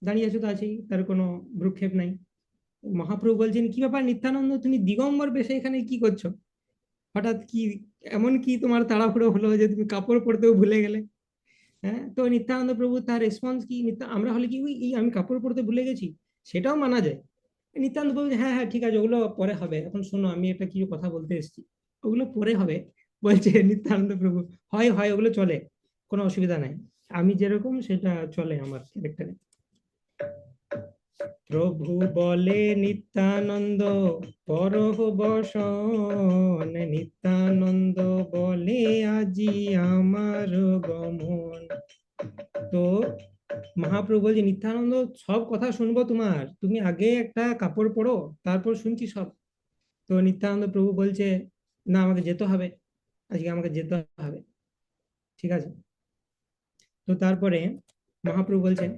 দাঁড়িয়ে আছে তো আছেই, তার কোনো ভ্রুক্ষেপ নাই। মহাপ্রভু বলছেন, কি ব্যাপার নিত্যানন্দ, তুমি দিগম্বর বেশে এখানে কি করছো? হঠাৎ কি, এমন কি তোমার তাড়াহুড়ো হলো যে তুমি কাপড় পরতেও ভুলে গেলে? হ্যাঁ, তো নিত্যানন্দ প্রভু তার রেসপন্স কি? আমরা হলে কি, "উই, আমি কাপড় পরতে ভুলে গেছি", সেটাও মানা যায়। নিত্যানন্দ প্রভু, হ্যাঁ হ্যাঁ ঠিক আছে, ওগুলো পরে হবে, এখন শোনো আমি একটা কিছু কথা বলতে এসেছি। ওগুলো পরে হবে বলছে নিত্যানন্দ প্রভু। হয় হয়, ওগুলো চলে, কোনো অসুবিধা নাই, আমি যেরকম সেটা চলে আমার ক্যারেক্টারে। প্রভু বলে নিত্যানন্দ পরহ বসন, নিত্যানন্দ বলে আজি আমার গমন। তো মহাপ্রভু বলছে, নিত্যানন্দ সব কথা শুনবো তোমার, তুমি আগে একটা কাপড় পরো, তারপর শুনছি সব। তো নিত্যানন্দ প্রভু বলছে, না আমাকে যেতে হবে, আজকে আমাকে যেতে হবে, ঠিক আছে। তো তারপরে মহাপ্রভু বলছেন,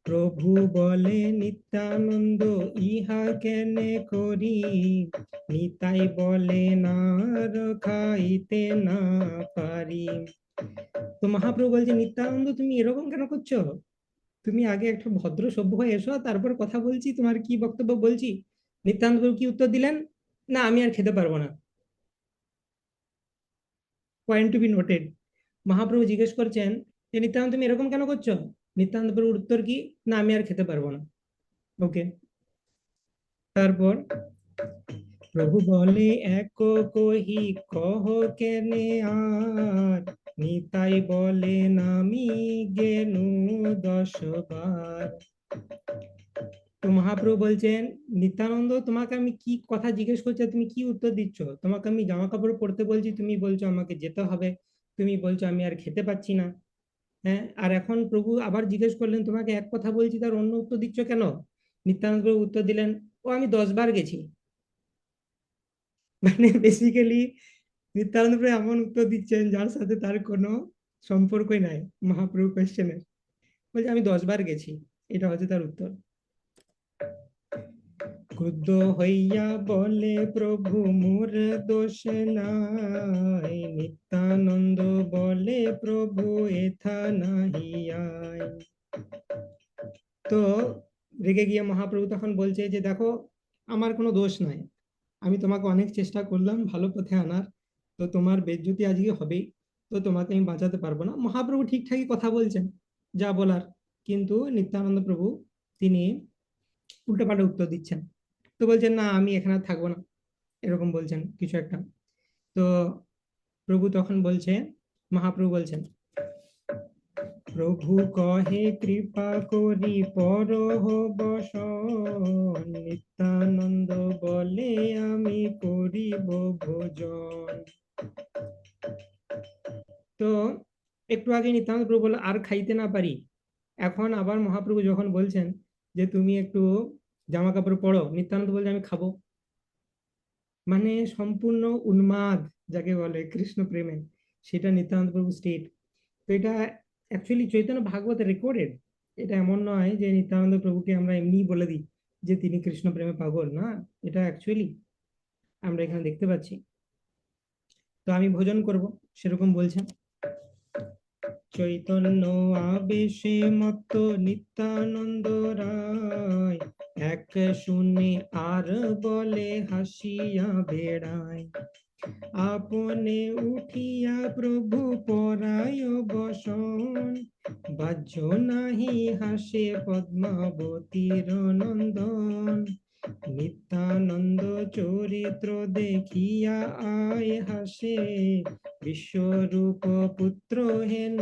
প্রভু বলে নিত্যানন্দ ইহা কেনে করি, নিতাই বলে না খাইতে না পারি। তো মহাপ্রভু বলছে, নিত্যানন্দ তুমি এরকম কেন করছো? তুমি আগে একটা ভদ্র সভ্য হয়ে এসো, তারপর কথা বলছি, তোমার কি বক্তব্য বলছি। নিত্যানন্দ প্রভু কি উত্তর দিলেন? না আমি আর খেতে পারবো না। Point to be noted. Mahaprabhu জিজ্ঞেস করছেন যে, নিত্যানন্দ তুমি এরকম কেন করছো? নিত্যানন্দ প্রভুর উত্তর কি? না আমি আর খেতে পারবো না। ওকে। তারপর প্রভু বলে, এক কহি কহ কেনে আর, নিতাই বলে নামি গেনু 10 বার। তো মহাপ্রভু বলছেন, নিত্যানন্দ তোমাকে আমি কি কথা জিজ্ঞেস করছি, তুমি কি উত্তর দিচ্ছ? তোমাকে আমি জামা কাপড় পরতে বলছি, তুমি বলছো আমাকে যেতে হবে, তুমি বলছো আমি আর খেতে পাচ্ছি না। হ্যাঁ, আর এখন প্রভু আবার জিজ্ঞেস করলেন, তোমাকে এক কথা বলছি তার অন্য উত্তর দিচ্ছ কেন? নিত্যানন্দ প্রভু উত্তর দিলেন, ও আমি 10 বার গেছি। মানে বেসিক্যালি নিত্যানন্দ প্রভু এমন উত্তর দিচ্ছেন যার সাথে তার কোনো সম্পর্কই নাই মহাপ্রভু কোয়েশ্চেনের। বলছে আমি 10 বার গেছি, এটা হচ্ছে তার উত্তর। ক্রুদ্ধ হইয়া বলে প্রভু মোর দোষ নাই, নিত্যানন্দ বলে প্রভু এথা নাহি আই। তো রেগে গিয়ে মহাপ্রভু তখন বলছে যে, দেখো আমার কোনো দোষ নাই, আমি তোমাকে অনেক চেষ্টা করলাম ভালো পথে আনার, তো তোমার বেজ্জতি আজকে হবেই, তো তোমাকে আমি বাঁচাতে পারবো না। মহাপ্রভু ঠিকঠাকই কথা বলছেন যা বলার, কিন্তু নিত্যানন্দ প্রভু তিনি উল্টোপাল্টা উত্তর দিচ্ছেন। তো বলছেন, না আমি এখানে আর থাকবো না, এরকম বলছেন কিছু একটা। তো প্রভু তখন বলছে, মহাপ্রভু বলছেন, প্রভু কহে কৃপা করি পরহ বসন, নিত্যানন্দ বলে আমি করিব ভোজন। তো একটু আগে নিত্যানন্দ প্রভু বলল আর খাইতে না পারি, এখন আবার মহাপ্রভু যখন বলছেন যে তুমি একটু জামা কাপড় পরো, নিত্যানন্দ বলছে আমি খাবো। মানে সম্পূর্ণ উন্মাদ যাকে বলে কৃষ্ণ প্রেমে, সেটা নিত্যানন্দ প্রভু স্টেট। তো এটা অ্যাকচুয়ালি চৈতন্য ভাগবত রেকর্ডেড। এটা এমন নয় যে নিত্যানন্দ প্রভুকে আমরা এমনি বলে দিই যে তিনি কৃষ্ণ প্রেমে পাগল, না, এটা অ্যাকচুয়ালি আমরা এখানে দেখতে পাচ্ছি। তো আমি ভোজন করব সেরকম বলছেন। চৈতন্য আবেশে মত্ত নিত্যানন্দ রায়, এক শুনে আর বলে হাসিয়া বেড়ায়। আপনে উঠিয়া প্রভু পরায় বসন, বাহ্য নাহি হাসে পদ্মাবতীর নন্দন। নিত্যানন্দ চরিত্র দেখিয়া আয় হাসে, বিশ্বরূপ পুত্র হেন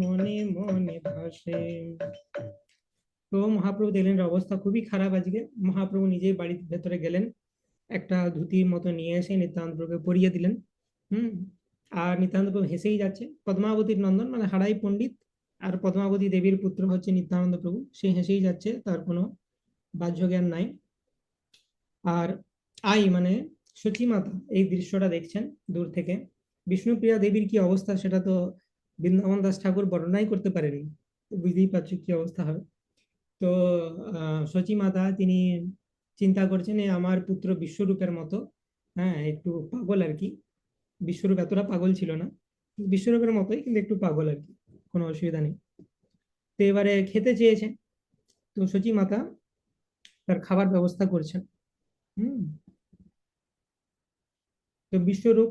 মনে মনে ভাসে। তো মহাপ্রভু দেখলেন এর অবস্থা খুবই খারাপ আজকে। মহাপ্রভু নিজেই বাড়ির ভেতরে গেলেন, একটা ধুতির মতো নিয়ে এসে নিত্যানন্দ প্রভুকে পরিয়ে দিলেন। হুম। আর নিত্যানন্দ প্রভু হেসেই যাচ্ছে। পদ্মাবতীর নন্দন মানে হাড়াই পণ্ডিত, আর পদ্মাবতী দেবীর পুত্র হচ্ছে নিত্যানন্দ প্রভু, সে হেসেই যাচ্ছে, তার কোনো বাহ্য জ্ঞান নাই। আর আই মানে সচী মাতা এই দৃশ্যটা দেখছেন দূর থেকে। বিষ্ণুপ্রিয়া দেবীর কি অবস্থা সেটা তো বৃন্দাবন দাস ঠাকুর বর্ণনাই করতে পারেনি, তো বুঝতেই পারছো কি অবস্থা হবে। তো সচী মাতা তিনি চিন্তা করছেন এ আমার পুত্র বিশ্বরূপের মতো, হ্যাঁ একটু পাগল আর কি। বিশ্বরূপ এতটা পাগল ছিল না, বিশ্বরূপের মতোই কিন্তু একটু পাগল আর কি, কোনো অসুবিধা নেই। তো এবারে খেতে চেয়েছেন, তো সচী মাতা তার খাবার ব্যবস্থা করছেন। হুম। তো বিশ্বরূপ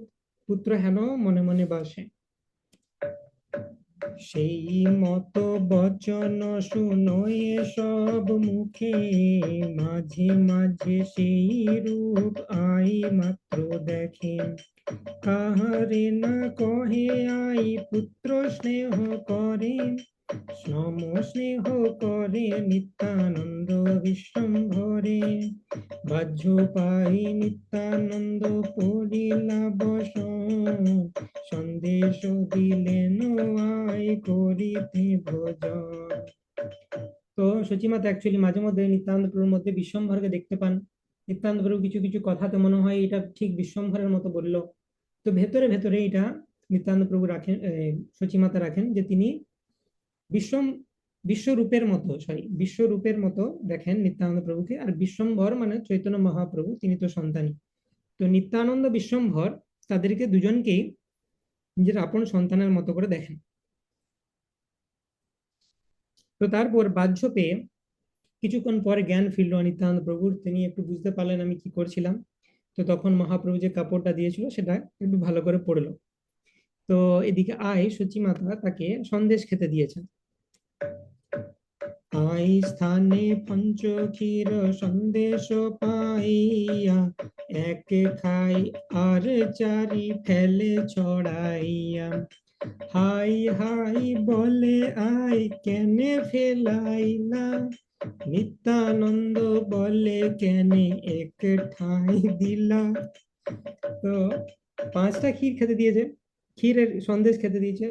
পুত্র হেন মনে মনে বাসে, সেই মতো বচন শুনো সব মুখে, মাঝে মাঝে সেই রূপ আই মাত্র দেখে। কাহারে না কহে আই পুত্র স্নেহ করে, সম স্নেহ করে নিত্যানন্দ বিশ্বম্ভরে। বাহ্য পাই নিত্যানন্দ পড়িলা বসন, সন্দেশ দিলেন আই করিতে ভোজন। তো সচিমাতা অ্যাকচুয়ালি মাঝে মধ্যে নিত্যানন্দ প্রভুর মধ্যে বিশ্বম্ভরকে দেখতে পান। নিত্যানন্দ প্রভু কিছু কিছু কথাতে মনে হয় এটা ঠিক বিশ্বম্ভরের মতো বললো। তো ভেতরে ভেতরে এটা নিত্যানন্দ প্রভু রাখেন, সচিমাতা রাখেন যে তিনি বিশ্বম বিশ্বরূপের মতো, বিশ্বরূপের মতো দেখেন নিত্যানন্দ প্রভুকে। আর বিশ্বম্ভর মানে চৈতন্য মহাপ্রভু, তিনি তো সন্তানই। তো নিত্যানন্দ বিশ্বম্ভর তাদেরকে দুজনকেই নিজের আপন সন্তানের মতো করে দেখেন। তো তারপর বাহ্য পেয়ে কিছুক্ষণ পরে জ্ঞান ফিরল নিত্যানন্দ প্রভুর, তিনি একটু বুঝতে পারলেন আমি কি করছিলাম। তো তখন মহাপ্রভু যে কাপড়টা দিয়েছিল সেটা একটু ভালো করে পড়লো। তো এদিকে আয় সচী মাতা তাকে সন্দেশ খেতে দিয়েছেন। আই স্থানে পঞ্চ ক্ষীর সন্দেশ পাইয়া, এক খাই আর চারি ফেলে ছড়াইয়া। হাই হাই বলে আই কেনে ফেলাইলা, নিত্যানন্দ বলে কেনে এক ঠাই দিলা। তো পাঁচটা ক্ষীর খেতে দিয়েছে, ক্ষীরের সন্দেশ খেতে দিয়েছে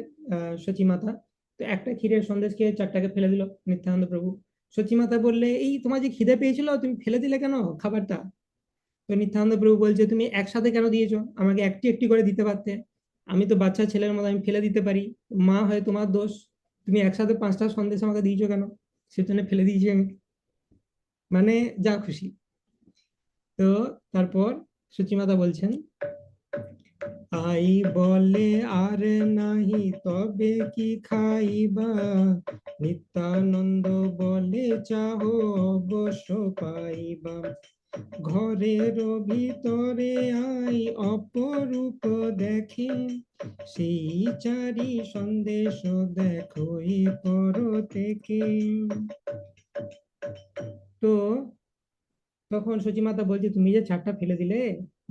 সচী মাতা। তো একটা ক্ষীরের সন্দেশ খেয়ে চারটাকে ফেলে দিল নিত্যানন্দ প্রভু। সচী মাতা বললে এই তোমার যে খিদে পেয়েছিল তুমি ফেলে দিলে কেন খাবারটা? তো নিত্যানন্দ প্রভু বলছে তুমি একসাথে কেন দিয়েছো, আমাকে একটি একটি করে দিতে পারতে। আমি তো বাচ্চা ছেলের মতো, আমি ফেলে দিতে পারি, মা হয় তোমার দোষ। তুমি একসাথে পাঁচটা সন্দেশ আমাকে দিয়েছো কেন? সেজন্য ফেলে দিয়েছি আমি। মানে যা খুশি। তো তারপর সচিমাতা বলছেন আই বলে আর নাহি তবে কি খাইবা, নিত্যানন্দ বলে চাহ অবশ্য পাইবা। ঘরের ভিতরে আই অপরূপ দেখে, সেই চারি সন্দেশ দেখো পর থেকে। তো তখন সচিমাতা বলছে তুমি যে চারটা ফেলে দিলে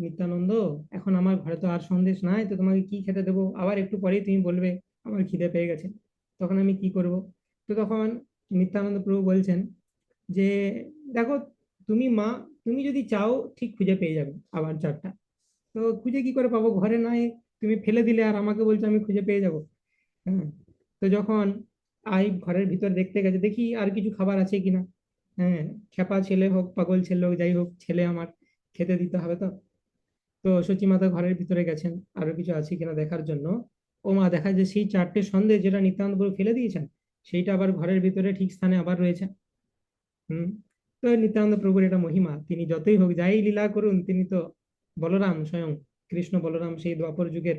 নিত্যানন্দ, এখন আমার ঘরে তো আর সন্দেশ নাই, তো তোমাকে কি খেতে দেবো? আবার একটু পরেই তুমি বলবে আমার খিদে পেয়ে গেছে, তখন আমি কি করব? তো তখন নিত্যানন্দ প্রভু বলছেন যে দেখো তুমি মা, তুমি যদি চাও ঠিক খুঁজে পেয়ে যাবে আবার চারটা। তো খুঁজে কি করে পাবো, ঘরে নাই, তুমি ফেলে দিলে আর আমাকে বলছো আমি খুঁজে পেয়ে যাবো? হ্যাঁ। তো যখন আই ঘরের ভিতর দেখতে গেছে দেখি আর কিছু খাবার আছে কিনা। হ্যাঁ, খেপা ছেলে হোক পাগল ছেলে হোক যাই হোক, ছেলে আমার, খেতে দিতে হবে তো। তো সচী মাতা ঘরের ভিতরে গেছেন আরো কিছু আছে কিনা দেখার জন্য। ও মা, দেখা যায় সেই চারটে সন্দেশ যেটা নিত্যানন্দ প্রভু ফেলে দিয়েছেন সেইটা আবার ঘরের ভিতরে ঠিক স্থানে আবার রয়েছে। হম। তো নিত্যানন্দ প্রভুর এটা মহিমা, তিনি যতই হোক যাই লীলা করুন তিনি তো বলরাম স্বয়ং, কৃষ্ণ বলরাম সেই দ্বাপর যুগের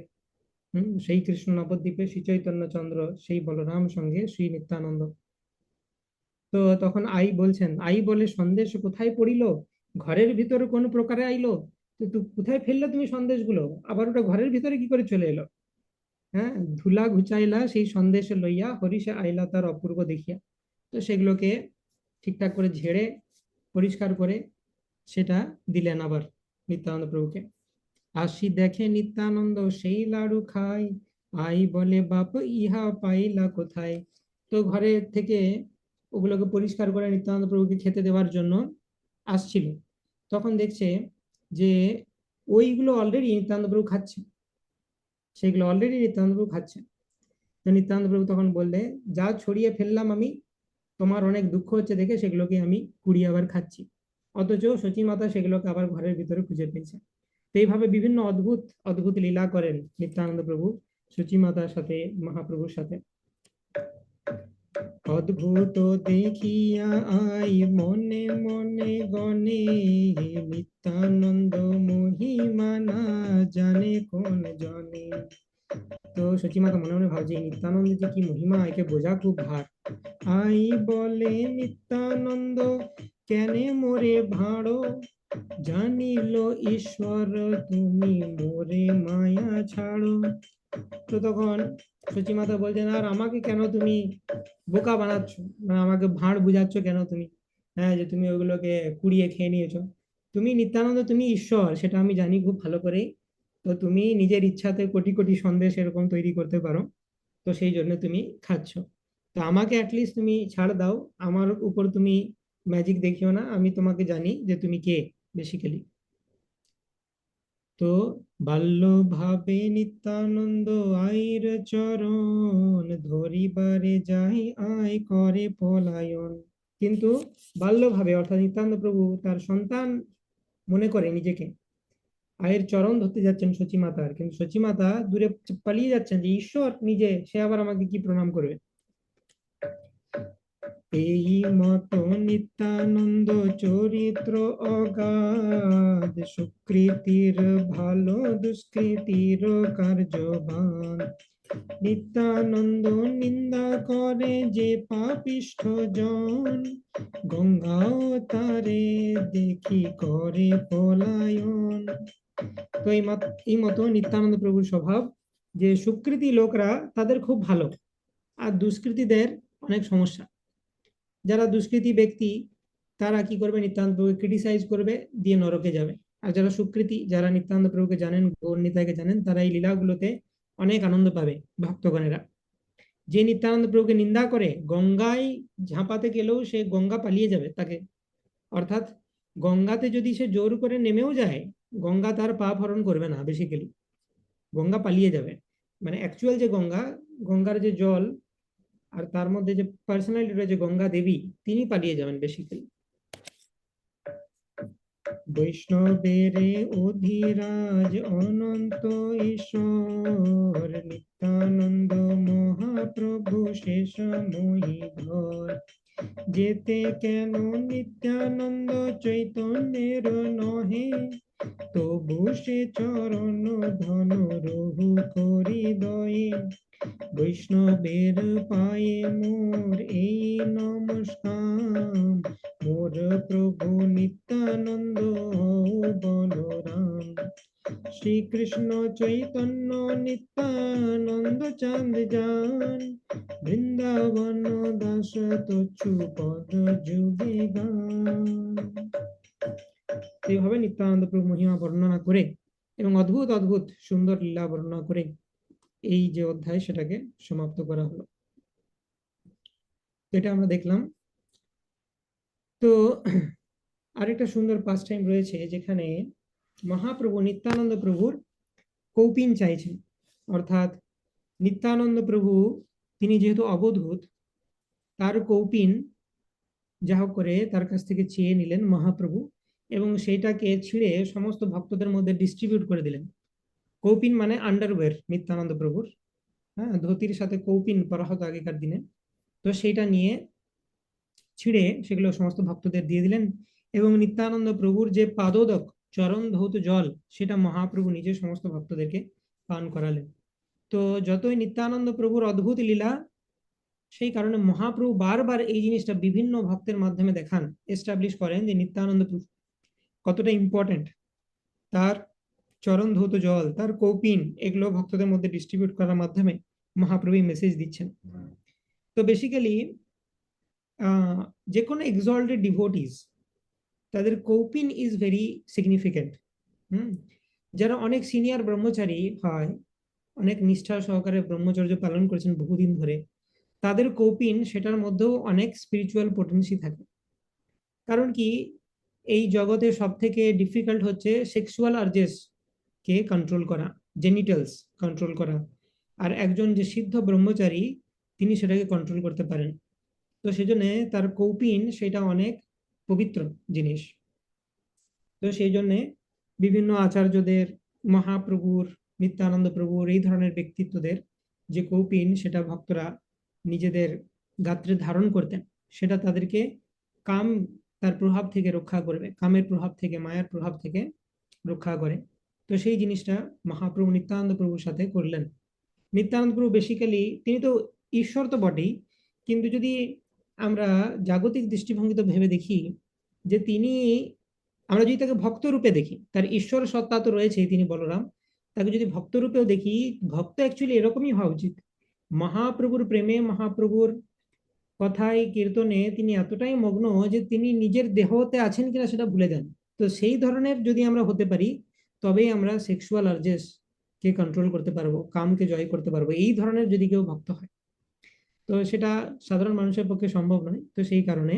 সেই কৃষ্ণ নবদ্বীপে শ্রী চৈতন্য চন্দ্র, সেই বলরাম সঙ্গে শ্রী নিত্যানন্দ। তো তখন আই বলে সন্দেশ কোথায় পড়িল, ঘরের ভিতরে কোন প্রকারে আইলো। তো কোথায় ফেললে তুমি সন্দেশগুলো, আবার ওটা ঘরের ভিতরে কি করে চলে এলো? হ্যাঁ, ধুলা ঘুচাইলা সেই সন্দেশ লইয়া, হরিষে আইলা তার অপূর্ব দেখিয়া। তো সেগুলোকে ঠিকঠাক করে ঝেড়ে পরিষ্কার করে সেটা দিলেন আবার নিত্যানন্দ প্রভুকে। আসি দেখে নিত্যানন্দ সেই লাড়ু খাই, আই বলে বাপ ইহা পাইলা কোথায়। তো ঘরে থেকে ওগুলোকে পরিষ্কার করে নিত্যানন্দ প্রভুকে খেতে দেওয়ার জন্য আসছিল, তখন দেখছে যে ওইগুলো অলরেডি নিত্যানন্দ প্রভু খাচ্ছে, সেগুলো অলরেডি নিত্যানন্দ প্রভু খাচ্ছে। তো নিত্যানন্দ প্রভু তখন বললে, যা ছড়িয়ে ফেললাম আমি, তোমার অনেক দুঃখ হচ্ছে দেখে সেগুলোকে আমি কুড়িয়ে আবার খাচ্ছি। অথচ সচী মাতা সেগুলোকে আবার ঘরের ভিতরে খুঁজে পেয়েছে। তো এইভাবে বিভিন্ন অদ্ভুত অদ্ভুত লীলা করেন নিত্যানন্দ প্রভু সচী মাতার সাথে, মহাপ্রভুর সাথে। অদ্ভুত দেখিয়া আই মনে মনে গনে, নিত্যানন্দ মহিমা না জানে কোন জনে। তো সচী মাতা মনে মনে ভাবছে, নিত্যানন্দ যে কি মহিমা, একে বোঝা খুব ভার। আই বলে নিত্যানন্দ কেনে মোরে ভাড়ো, জানিল ঈশ্বর তুমি মোরে মায়া ছাড়ো। তো তখন সচী মাতা বলছেন, আর আমাকে কেন তুমি বোকা বানাচ্ছ, মানে আমাকে ভাঁড় বুঝাচ্ছ কেন তুমি? হ্যাঁ, যে তুমি ওইগুলোকে কুড়িয়ে খেয়ে নিয়েছো। তুমি নিত্যানন্দ, তুমি ঈশ্বর, সেটা আমি জানি খুব ভালো করেই। তো তুমি নিজের ইচ্ছাতে কোটি কোটি সন্দেশ এরকম তৈরি করতে পারো, তো সেই জন্য তুমি খাচ্ছ। তো আমাকে অ্যাটলিস্ট তুমি ছাড় দাও, আমার উপর তুমি ম্যাজিক দেখিও না, আমি তোমাকে জানি যে তুমি কে বেসিক্যালি। তো বাল্য ভাবে নিত্যানন্দ আইর চরণ, ধরিবারে যাই আয় করে পলায়ন। কিন্তু বাল্যভাবে, অর্থাৎ নিত্যানন্দ প্রভু তার সন্তান মনে করে নিজেকে, আয়ের চরণ ধরতে যাচ্ছেন সচী মাতার, কিন্তু সচী মাতা দূরে পালিয়ে যাচ্ছেন, যে ঈশ্বর নিজে, সে আবার আমাকে কি প্রণাম করবে। এই মত নিত্যানন্দ চরিত্র অগাধ, সুকৃতির ভালো দুষ্কৃতির কার্যবান। নিত্যানন্দ নিন্দা করে যে পাপিষ্ঠ জন, গঙ্গাও তারে দেখি করে পলায়ন। তো এই মতো নিত্যানন্দ প্রভুর স্বভাব, যে সুকৃতি লোকরা তাদের খুব ভালো, আর দুষ্কৃতীদের অনেক সমস্যা। যারা দুষ্কৃতী ব্যক্তি তারা কি করবে, নিত্যানন্দ প্রভুকে ক্রিটিসাইজ করবে, দিয়ে নরকে যাবে। আর যারা সুকৃতি, যারা নিত্যানন্দ প্রভুকে জানেন, গৌর নিতাইকে জানেন, তারা এই লীলাগুলোতে অনেক আনন্দ পাবে, ভক্তগণেরা। যে নিত্যানন্দ প্রভুকে নিন্দা করে, গঙ্গায় ঝাঁপাতে গেলেও সে গঙ্গা পালিয়ে যাবে তাকে, অর্থাৎ গঙ্গাতে যদি সে জোর করে নেমেও যায়, গঙ্গা তার পাপ হরণ করবে না বেসিক্যালি, গঙ্গা পালিয়ে যাবে। মানে অ্যাকচুয়াল যে গঙ্গা, গঙ্গার যে জল, আর তার মধ্যে যে পার্সোনালিটি রয়েছে গঙ্গা দেবী, তিনি পালিয়ে যাবেন বেসিক্যালি। বৈষ্ণবেরে অধিরাজ অনন্ত ঈশ্বর, নিত্যানন্দ মহাপ্রভু শেষ মহিধর। যেতে কেন নিত্যানন্দ চৈতন্যের নহে, তবু সে চরণ ধন রহু করি দয়ে। বৈষ্ণবের পায়ে মোর এই নমস্কার, মোর প্রভু নিত্যানন্দ বলরাম। শ্রীকৃষ্ণ চৈতন্য নিত্যানন্দ চাঁদ যান, বৃন্দাবন দাস তচ্ছু পদ যুগে গান। এইভাবে নিত্যানন্দ প্রভু মহিমা বর্ণনা করে এবং অদ্ভুত অদ্ভুত সুন্দর লীলা বর্ণনা করে এই যে অধ্যায়, সেটাকে সমাপ্ত করা হলো। এটা আমরা দেখলাম। তো আরেকটা সুন্দর পাস টাইম রয়েছে, যেখানে মহাপ্রভু নিত্যানন্দ প্রভুর কৌপিন চাইছেন। অর্থাৎ নিত্যানন্দ প্রভু তিনি যেহেতু অবধূত, তার কৌপিন যা হোক করে তার কাছ থেকে চেয়ে নিলেন মহাপ্রভু, এবং সেইটাকে ছিঁড়ে সমস্ত ভক্তদের মধ্যে ডিস্ট্রিবিউট করে দিলেন। কৌপিন মানে আন্ডারওয়্যার নিত্যানন্দ প্রভুর, হ্যাঁ, ধুতির সাথে কৌপিন পরা হতো আগেকার দিনে। তো সেইটা নিয়ে ছিঁড়ে সেগুলো সমস্ত ভক্তদের দিয়ে দিলেন, এবং নিত্যানন্দ প্রভুর যে পাদোদক চরণ ধৌত জল, সেটা মহাপ্রভু নিজে সমস্ত ভক্তদেরকে পান করালেন। তো যতই নিত্যানন্দ প্রভুর অদ্ভুত লীলা, সেই কারণে মহাপ্রভু বারবার এই জিনিসটা বিভিন্ন ভক্তের মাধ্যমে দেখান, এস্টাবলিশ করেন যে নিত্যানন্দ প্রভু কতটা ইম্পর্টেন্ট। তার চরণ ধৌত জল, তার কৌপিন, এগুলো ভক্তদের মধ্যে ডিস্ট্রিবিউট করার মাধ্যমে মহাপ্রভু মেসেজ দিচ্ছেন। তো বেসিক্যালি যে কোনো এক্সল্টেড ডিভোটিস, তাদের কৌপিন ইজ ভেরি সিগনিফিকেন্ট। যারা অনেক সিনিয়র ব্রহ্মচারী হয়, অনেক নিষ্ঠা সহকারে ব্রহ্মচর্য পালন করেছেন বহুদিন ধরে, তাদের কৌপিন সেটার মধ্যেও অনেক স্পিরিচুয়াল পোটেন্সি থাকে। কারণ কি, এই জগতে সব থেকে ডিফিকাল্ট হচ্ছে সেক্সুয়াল আর্জেস কে কন্ট্রোল করা, জেনিটালস কন্ট্রোল করা। আর একজন যে সিদ্ধ ব্রহ্মচারী, তিনি সেটাকে কন্ট্রোল করতে পারেন। তো সেজন্য তার কৌপিন সেটা অনেক পবিত্র জিনিস। তো সেই জন্য বিভিন্ন আচার্যদের, মহাপ্রভুর, নিত্যানন্দ প্রভুর এই ধরনের ব্যক্তিত্বদের যে কৌপিন সেটা ভক্তরা নিজেদের গাত্রে ধারণ করতেন, সেটা তাদেরকে কাম, তার প্রভাব থেকে রক্ষা করবে, কামের প্রভাব থেকে, মায়ার প্রভাব থেকে রক্ষা করে। তো সেই জিনিসটা মহাপ্রভু নিত্যানন্দ প্রভুর সাথে করলেন। নিত্যানন্দ প্রভু বেসিক্যালি তিনি তো ঈশ্বর তো বটেই, কিন্তু যদি আমরা জাগতিক দৃষ্টিভঙ্গিতে ভেবে দেখি যে তিনি, আমরা যদি তাকে ভক্ত রূপে দেখি, তার ঈশ্বর সত্তা তো রয়েছে, তিনি বলরাম, তাকে যদি ভক্ত রূপেও দেখি, ভক্ত অ্যাকচুয়ালি এরকমই হওয়া উচিত। মহাপ্রভুর প্রেমে, মহাপ্রভুর কথায় কীর্তনে তিনি এতটাই মগ্ন যে তিনি নিজের দেহতে আছেন কিনা সেটা ভুলে যান। তো সেই ধরনের যদি আমরা হতে পারি, তবেই আমরা সেক্সুয়াল আর্জেস কে কন্ট্রোল করতে পারবো, কামকে জয় করতে পারবো, এই ধরনের যদি কেউ ভক্ত হয়। তো সেটা সাধারণ মানুষের পক্ষে সম্ভব নয়। তো সেই কারণে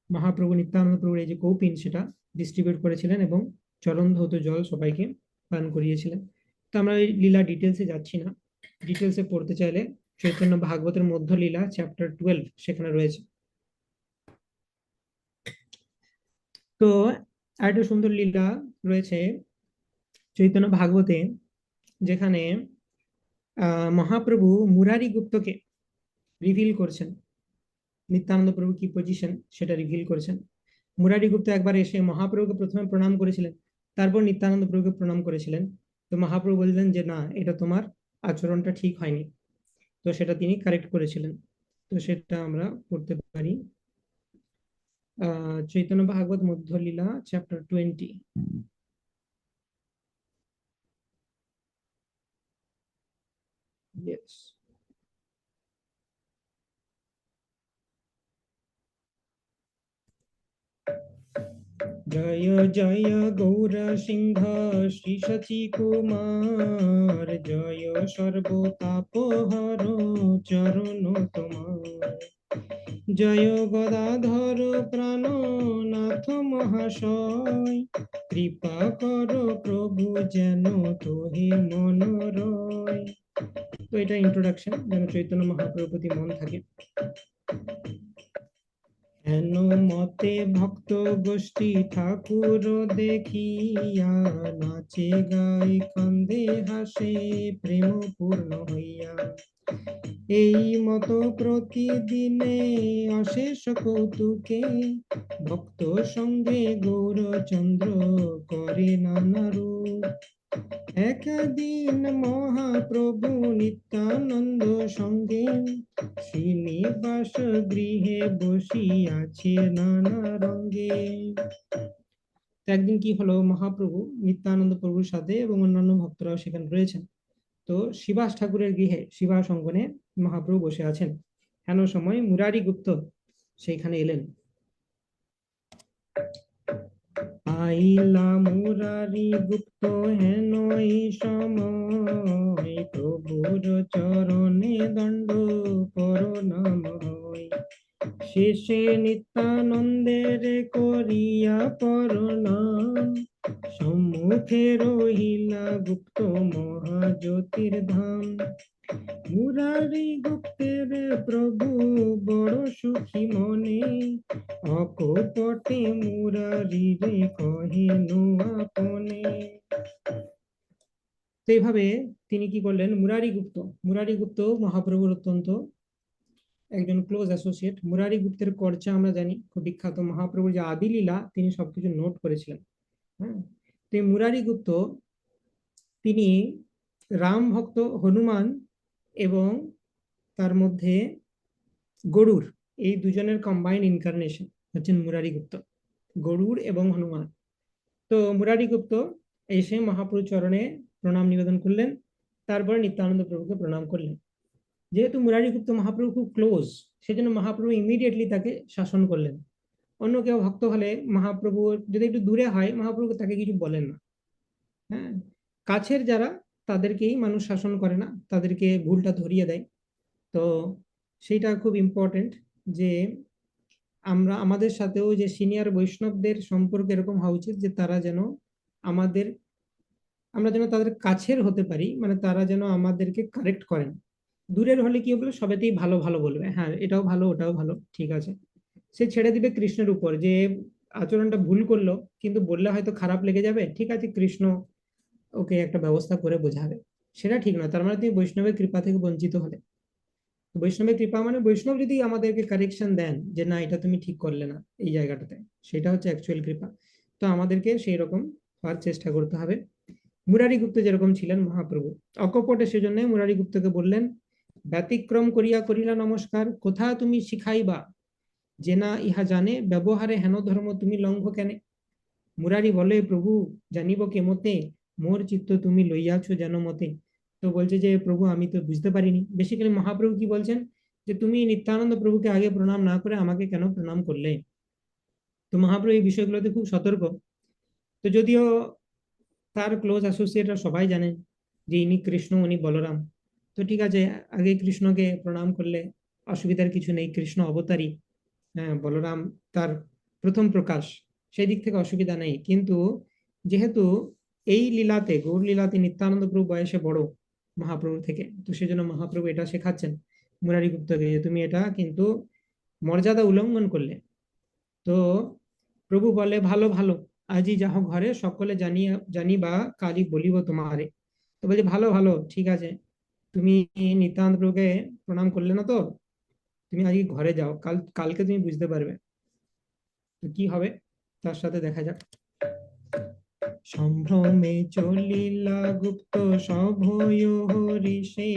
মহাপ্রভু নিত্যানন্দ প্রভুর এই যে কৌপিন সেটা ডিস্ট্রিবিউট করেছিলেন এবং চরণ ধৌত জল সবাইকে পান করিয়েছিলেন। তো আমরা এই লীলা ডিটেলসে যাচ্ছি না, ডিটেলসে পড়তে চাইলে চৈতন্য ভাগবতের মধ্য লীলা চ্যাপ্টার 12 সেখানে রয়েছে। তো আরেকটা সুন্দর লীলা রয়েছে চৈতন্য ভাগবতে, যেখানে মহাপ্রভু মুরারি গুপ্তকে রিভিল করছেন, নিত্যানন্দ প্রভু কি পজিশন সেটা রিভিল করেছেন। মুরারি গুপ্ত একবার এসে মহাপ্রভুকে প্রথমে প্রণাম করেছিলেন, তারপর নিত্যানন্দ প্রভুকে প্রণাম করেছিলেন। তো মহাপ্রভু বললেন যে না, এটা তোমার আচরণটা ঠিক হয়নি। তো সেটা তিনি কারেক্ট করেছিলেন। তো সেটা আমরা পড়তে পারি চৈতন্য ভাগবত মধ্য লীলা চ্যাপ্টার 20। Yes. জয় জয় গৌর সিংহ শ্রী শচী কুমার, জয় সর্বতাপহর চরণ তোমার। জয় গদাধর প্রাণনাথ মহাশয়, কৃপা কর প্রভু যেন তোহে মন রয়। তো এটা ইন্ট্রোডাকশন, যেন চৈতন্য মহাপ্রভুর প্রতি মন থাকে। হেন মতে ভক্ত গোষ্ঠী ঠাকুর দেখিয়া, নাচে গায় কান্দে হাসে প্রেম পূর্ণ হইয়া। এই মতো প্রতিদিনে অশেষ কৌতুকে, ভক্ত সঙ্গে গৌরচন্দ্র করে নানা রূপ। একদিন মহাপ্রভু নিত্যানন্দ সঙ্গে, শ্রীনিবাস গৃহে বসিয়াছে নানা রঙ্গে। একদিন কি হলো, মহাপ্রভু নিত্যানন্দ প্রভুর সাথে এবং অন্যান্য ভক্তরাও সেখানে রয়েছেন। তো শিবাস ঠাকুরের গৃহে, শিবাস অঙ্গনে মহাপ্রভু বসে আছেন। হেন সময় মুরারি গুপ্ত সেইখানে এলেন। আইলা মুরারি গুপ্ত হেন এই সময়, প্রভুর চরণে দণ্ড প্রণাম হয়। শেষে নিত্যানন্দের করিয়া প্রণাম, সম্মুখে রহিলা গুপ্ত মহাজ্যোতির ধাম। মুরারি গুপ্তের প্রভু বড় সুখী মনে, অকপটে মুরারি রে কহেন আপনে। তো এইভাবে তিনি কি করলেন, মুরারি গুপ্ত মহাপ্রভুর অত্যন্ত একজন ক্লোজ অ্যাসোসিয়েট। মুরারি গুপ্তের চর্চা আমরা জানি খুব বিখ্যাত, মহাপ্রভুর যে আদি লীলা তিনি সবকিছু নোট করেছিলেন। হ্যাঁ, তো মুরারি গুপ্ত তিনি রাম ভক্ত হনুমান এবং তার মধ্যে গরুর, এই দুজনের কম্বাইন্ড ইনকারনেশন হচ্ছেন মুরারি গুপ্ত, গরুর এবং হনুমান। তো মুরারি গুপ্ত এসে মহাপ্রভুর চরণে প্রণাম নিবেদন করলেন, তারপরে নিত্যানন্দ প্রভুকে প্রণাম করলেন। যেহেতু মুরারি গুপ্ত মহাপ্রভু খুব ক্লোজ, সেজন্য মহাপ্রভু ইমিডিয়েটলি তাকে শাসন করলেন। অন্য কেউ ভক্ত হলে মহাপ্রভু যদি একটু দূরে হয়, মহাপ্রভু তাকে কিছু বলেন না। হ্যাঁ, কাছের যারা, তাদেরকেই মানুষ শাসন করে না, তাদেরকে ভুলটা ধরিয়ে দেয়। তো সেইটা খুব ইম্পর্টেন্ট যে আমরা আমাদের সাথেও যে সিনিয়র বৈষ্ণবদের সম্পর্ক এরকম হওয়া উচিত যে তারা যেন আমাদের, আমরা যেন তাদের কাছের হতে পারি, মানে তারা যেন আমাদেরকে কারেক্ট করেন। দূরের হলে কি হবে, সবেতেই ভালো ভালো বলবে, হ্যাঁ এটাও ভালো ওটাও ভালো ঠিক আছে, সে ছেড়ে দিবে কৃষ্ণের উপর যে আচরণটা ভুল করলো, কিন্তু বললে হয়তো খারাপ লেগে যাবে, ঠিক আছে কৃষ্ণ ওকে একটা ব্যবস্থা করে বোঝাবে। সেটা ঠিক নয়, তার মানে তুমি বৈষ্ণবের কৃপা থেকে বঞ্চিত হলে। বৈষ্ণবের কৃপা মানে বৈষ্ণব যদি আমাদেরকে কারেকশন দেন যে না এটা তুমি ঠিক করলে না এই জায়গাটাতে, সেটা হচ্ছে অ্যাকচুয়াল কৃপা। তো আমাদেরকে সেই রকম হওয়ার চেষ্টা করতে হবে। মুরারি গুপ্ত যেরকম ছিলেন মহাপ্রভু অকপটে, সেজন্য মুরারি গুপ্তকে বললেন, ব্যতিক্রম করিয়া করিলা নমস্কার, কোথা তুমি শিখাইবা, যে না ইহা জানে ব্যবহারে হেন ধর্ম তুমি লঙ্ঘ কেনে। মুরারি বলে, প্রভু জানিব কে মতে, মোর চিত্ত তুমি লইয়াছো যেন মতে। তো বলছে যে প্রভু আমি তো বুঝতে পারিনি। বেসিক্যালি মহাপ্রভু কি বলছেন, যে তুমি নিত্যানন্দ প্রভুকে আগে প্রণাম না করে আমাকে কেন প্রণাম করলে। তো মহাপ্রভু এই বিষয়গুলোতে খুব সতর্ক। তো যদিও তার ক্লোজ অ্যাসোসিয়েটরা সবাই জানেন যে ইনি কৃষ্ণ উনি বলরাম, তো ঠিক আছে আগে কৃষ্ণকে প্রণাম করলে অসুবিধার কিছু নেই, কৃষ্ণ অবতারী, হ্যাঁ বলরাম তার প্রথম প্রকাশ, সেই দিক থেকে অসুবিধা নেই। কিন্তু যেহেতু এই লীলাতে, গৌর লীলাতে নিত্যানন্দ প্রভু বয়সে বড় মহাপ্রভু থেকে, তো সেজন্য মহাপ্রভু এটা শেখাচ্ছেন মুরারি গুপ্তকে যে তুমি এটা কিন্তু মর্যাদা উল্লঙ্ঘন করলে। তো প্রভু বলে, ভালো ভালো, আজি যাহ ঘরে সকলে জানিয়া জানিবা কালি বলিব তোমারে। তো বলছে ভালো ভালো ঠিক আছে, তুমি নিত্যানন্দ প্রভুকে প্রণাম করলে না, তো তুমি আজকে ঘরে যাও, কালকে তুমি বুঝতে পারবে তো কি হবে। তার সাথে দেখা যাক। সম্ভ্রমে চলিলা গুপ্ত সভয় হরিষে,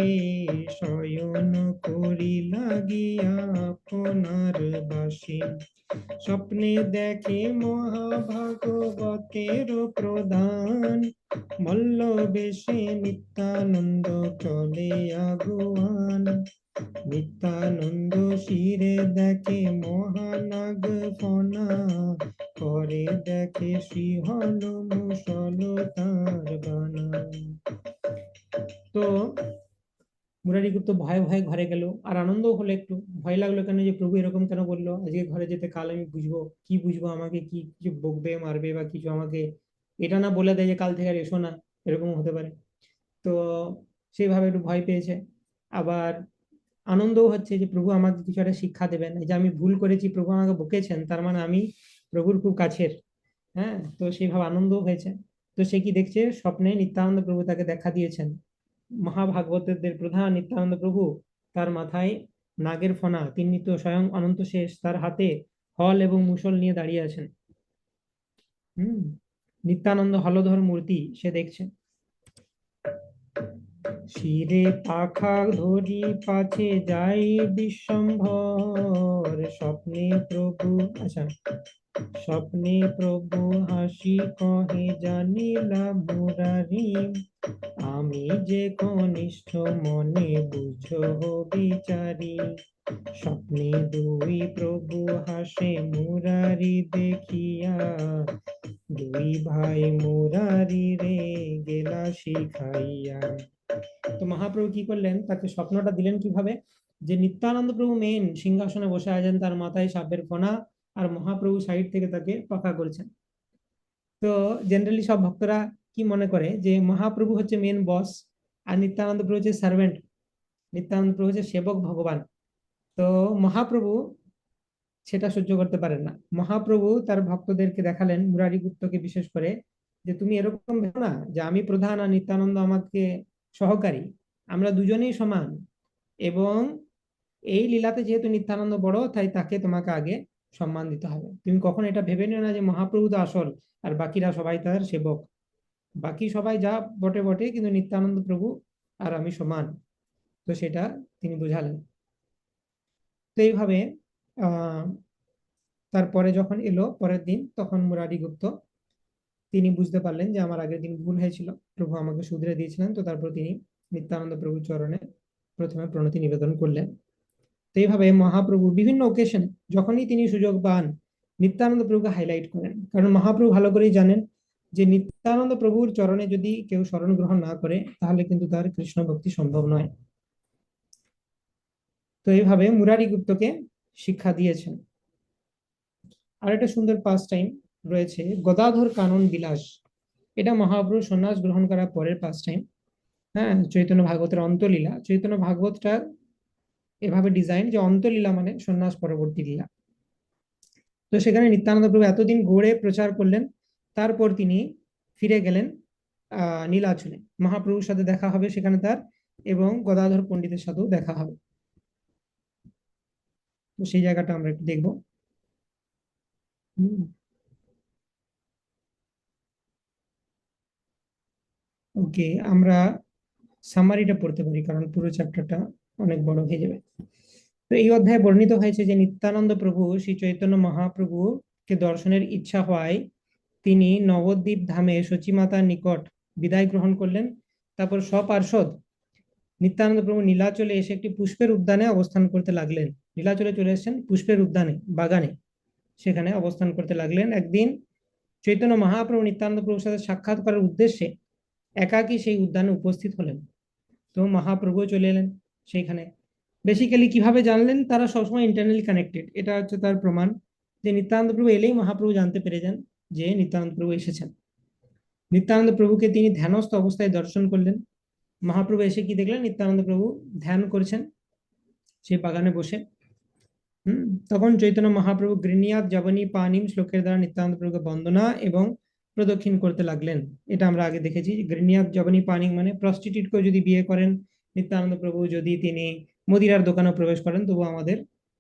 শয়ন করিলা গিয়া আপনার বাসে। স্বপ্নে দেখে মহাভাগবতের প্রদান, মল্ল বেশে নিত্যানন্দ চলে আগুয়ান। নিত্যানন্দ শিরে দেখে মহানাগ ফনা, করে দেখে শ্রীহল মুসল তার বানা। তো মুরারি গুপ্ত ভয়ে ভয়ে ঘরে গেল, আর আনন্দও হলো, একটু ভয় লাগলো কেন, যে প্রভু এরকম কেন বললো, আজকে ঘরে যেতে কাল আমি বুঝবো, কি বুঝবো, আমাকে কি কিছু বকবে মারবে বা কিছু, আমাকে এটা না বলে দেয় যে কাল থেকে আর এসো না, এরকম হতে পারে। তো সেইভাবে একটু ভয় পেয়েছে। আবার আনন্দও হচ্ছে যে প্রভু আমাকে কিছু একটা শিক্ষা দেবেন, এই যে আমি ভুল করেছি প্রভু আমাকে বকেছেন, তার মানে আমি প্রভুর খুব কাছের। হ্যাঁ, তো সেইভাবে আনন্দও হয়েছে। তো সে কি দেখছে, স্বপ্নে নিত্যানন্দ প্রভু তাকে দেখা দিয়েছেন, মহাভাগবতদের প্রধান নিত্যানন্দ প্রভু, তার মাথায় নাগের ফণা, তিনি তো স্বয়ং অনন্ত শেষ, তার হাতে হল এবং মুষল নিয়ে দাঁড়িয়ে আছেন। হম, নিত্যানন্দ হলধর মূর্তি সে দেখছে। শিরে পাখা ধরি পাছে যাই বিশ্বম্ভর, স্বপ্নে প্রভু, আচ্ছা, স্বপ্নে প্রভু হাসি কহে জানিলা মুরারি, আমি যে কনিষ্ঠ মনে বুঝো বিচারি। স্বপ্নে দুই প্রভু হাসে মুরারি দেখিয়া, দুই ভাই মুরারি রে গেলা শিখাইয়া। তো মহাপ্রভু কি করলেন, তাকে স্বপ্নটা দিলেন কিভাবে, যে নিত্যানন্দ প্রভু মেন সিংহাসনে বসে আছেন, তার মাথায় সাপের ফণা, আর মহাপ্রভু সাইড থেকে তাকে পাখা করছেন। তো জেনারেলি সব ভক্তরা কি মনে করে যে মহাপ্রভু হচ্ছে মেন বস, আর নিত্যানন্দ প্রভু হচ্ছে সার্ভেন্ট, নিত্যানন্দ প্রভু হচ্ছে সেবক ভগবান। তো মহাপ্রভু সেটা সহ্য করতে পারেন না। মহাপ্রভু তার ভক্তদেরকে দেখালেন, মুরারি গুপ্তকে বিশেষ করে, যে তুমি এরকম ভেবো না যে আমি প্রধান আর নিত্যানন্দ আমাকে সহকারী, আমরা দুজনেই সমান। এবং এই লীলাতে যেহেতু নিত্যানন্দ বড়, তাই তাকে তোমাকে আগে সম্মান দিতে হবে। তুমি কখন এটা ভেবে নিও না যে মহাপ্রভু তো আসল আর বাকিরা সবাই তার সেবক। বাকি সবাই যা বটে বটে, কিন্তু নিত্যানন্দ প্রভু আর আমি সমান। তো সেটা তিনি বুঝালেন। তো এইভাবে আহ তারপরে যখন এলো পরের দিন, তখন মুরারি গুপ্ত তিনি বুঝতে পারলেন যে আমার আগের দিন ভুল হয়েছিল, প্রভু আমাকে শুধরে দিয়েছিলেন। তো তারপর তিনি নিত্যানন্দ প্রভুর চরণে প্রথমে প্রণতি নিবেদন করলেন। তো এইভাবে মহাপ্রভু বিভিন্ন ওকেশন যখনই তিনি সুযোগ পান নিত্যানন্দ প্রভুকে হাইলাইট করেন, কারণ মহাপ্রভু ভালো করেই জানেন যে নিত্যানন্দ প্রভুর চরণে যদি কেউ শরণ গ্রহণ না করে তাহলে কিন্তু তার কৃষ্ণ ভক্তি সম্ভব নয়। তো এইভাবে মুরারি গুপ্তকে শিক্ষা দিয়েছেন। আর একটা সুন্দর পাস টাইম রয়েছে, গদাধর কানন বিলাস। এটা মহাপ্রভু সন্ন্যাস গ্রহণ করার পরের পাস টাইম। হ্যাঁ, চৈতন্য ভাগবতের অন্তলীলা। চৈতন্য ভাগবতটা এভাবে ডিজাইন যে অন্তলীলা মানে সন্ন্যাস পরবর্তী লীলা। তো সেখানে নিত্যানন্দ প্রভু এতদিন গৌড়ে প্রচার করলেন, তারপর তিনি ফিরে গেলেন নীলাচলে। মহাপ্রভুর সাথে দেখা হবে সেখানে তার, এবং গদাধর পণ্ডিতের সাথেও দেখা হবে। তো সেই জায়গাটা আমরা একটু দেখবো। ওকে, আমরা সামারিটা পড়তে পারি কারণ পুরো চ্যাপ্টারটা অনেক বড় হয়ে যাবে। তো এই অধ্যায়ে বর্ণিত হয়েছে যে নিত্যানন্দ প্রভু শ্রী চৈতন্য মহাপ্রভুকে দর্শনের ইচ্ছা হওয়ায় তিনি নবদ্বীপ ধামে সচিমাতার নিকট বিদায় গ্রহণ করলেন। তারপর সপার্ষদ নিত্যানন্দ প্রভু নীলাচলে এসে একটি পুষ্পের উদ্যানে অবস্থান করতে লাগলেন। নীলাচলে চলে এসেছেন পুষ্পের উদ্যানে, বাগানে, সেখানে অবস্থান করতে লাগলেন। একদিন চৈতন্য মহাপ্রভু নিত্যানন্দ প্রভুর সাথে সাক্ষাৎ করার উদ্দেশ্যে একাকী সেই উদ্যানে উপস্থিত হলেন। তো মহাপ্রভু চলে এলেন সেইখানে। বেসিক্যালি কিভাবে জানলেন? তারা সবসময় ইন্টারনালি কানেক্টেড, এটা হচ্ছে তার প্রমাণ যে নিত্যানন্দ প্রভু এলেই মহাপ্রভু জানতে পেরে যান যে নিত্যানন্দ প্রভু এসেছেন। নিত্যানন্দ প্রভুকে তিনি ধ্যানস্থ অবস্থায় দর্শন করলেন। মহাপ্রভু এসে কি দেখলেন? নিত্যানন্দ প্রভু ধ্যান করছেন সেই বাগানে বসে। তখন চৈতন্য মহাপ্রভু গৃহ্ণীয়াত জবনী পানিম শ্লোকের দ্বারা নিত্যানন্দ প্রভুকে বন্দনা এবং প্রদক্ষিণ করতে লাগলেন। এটা আমরা আগে দেখেছি। গৃহ্ণীয়াত জবনী পানিম মানে প্রস্টিটিউটকেও যদি বিয়ে করেন নিত্যানন্দ প্রভু, যদি তিনি মদিরার দোকানে প্রবেশ করেন, তবু আমাদের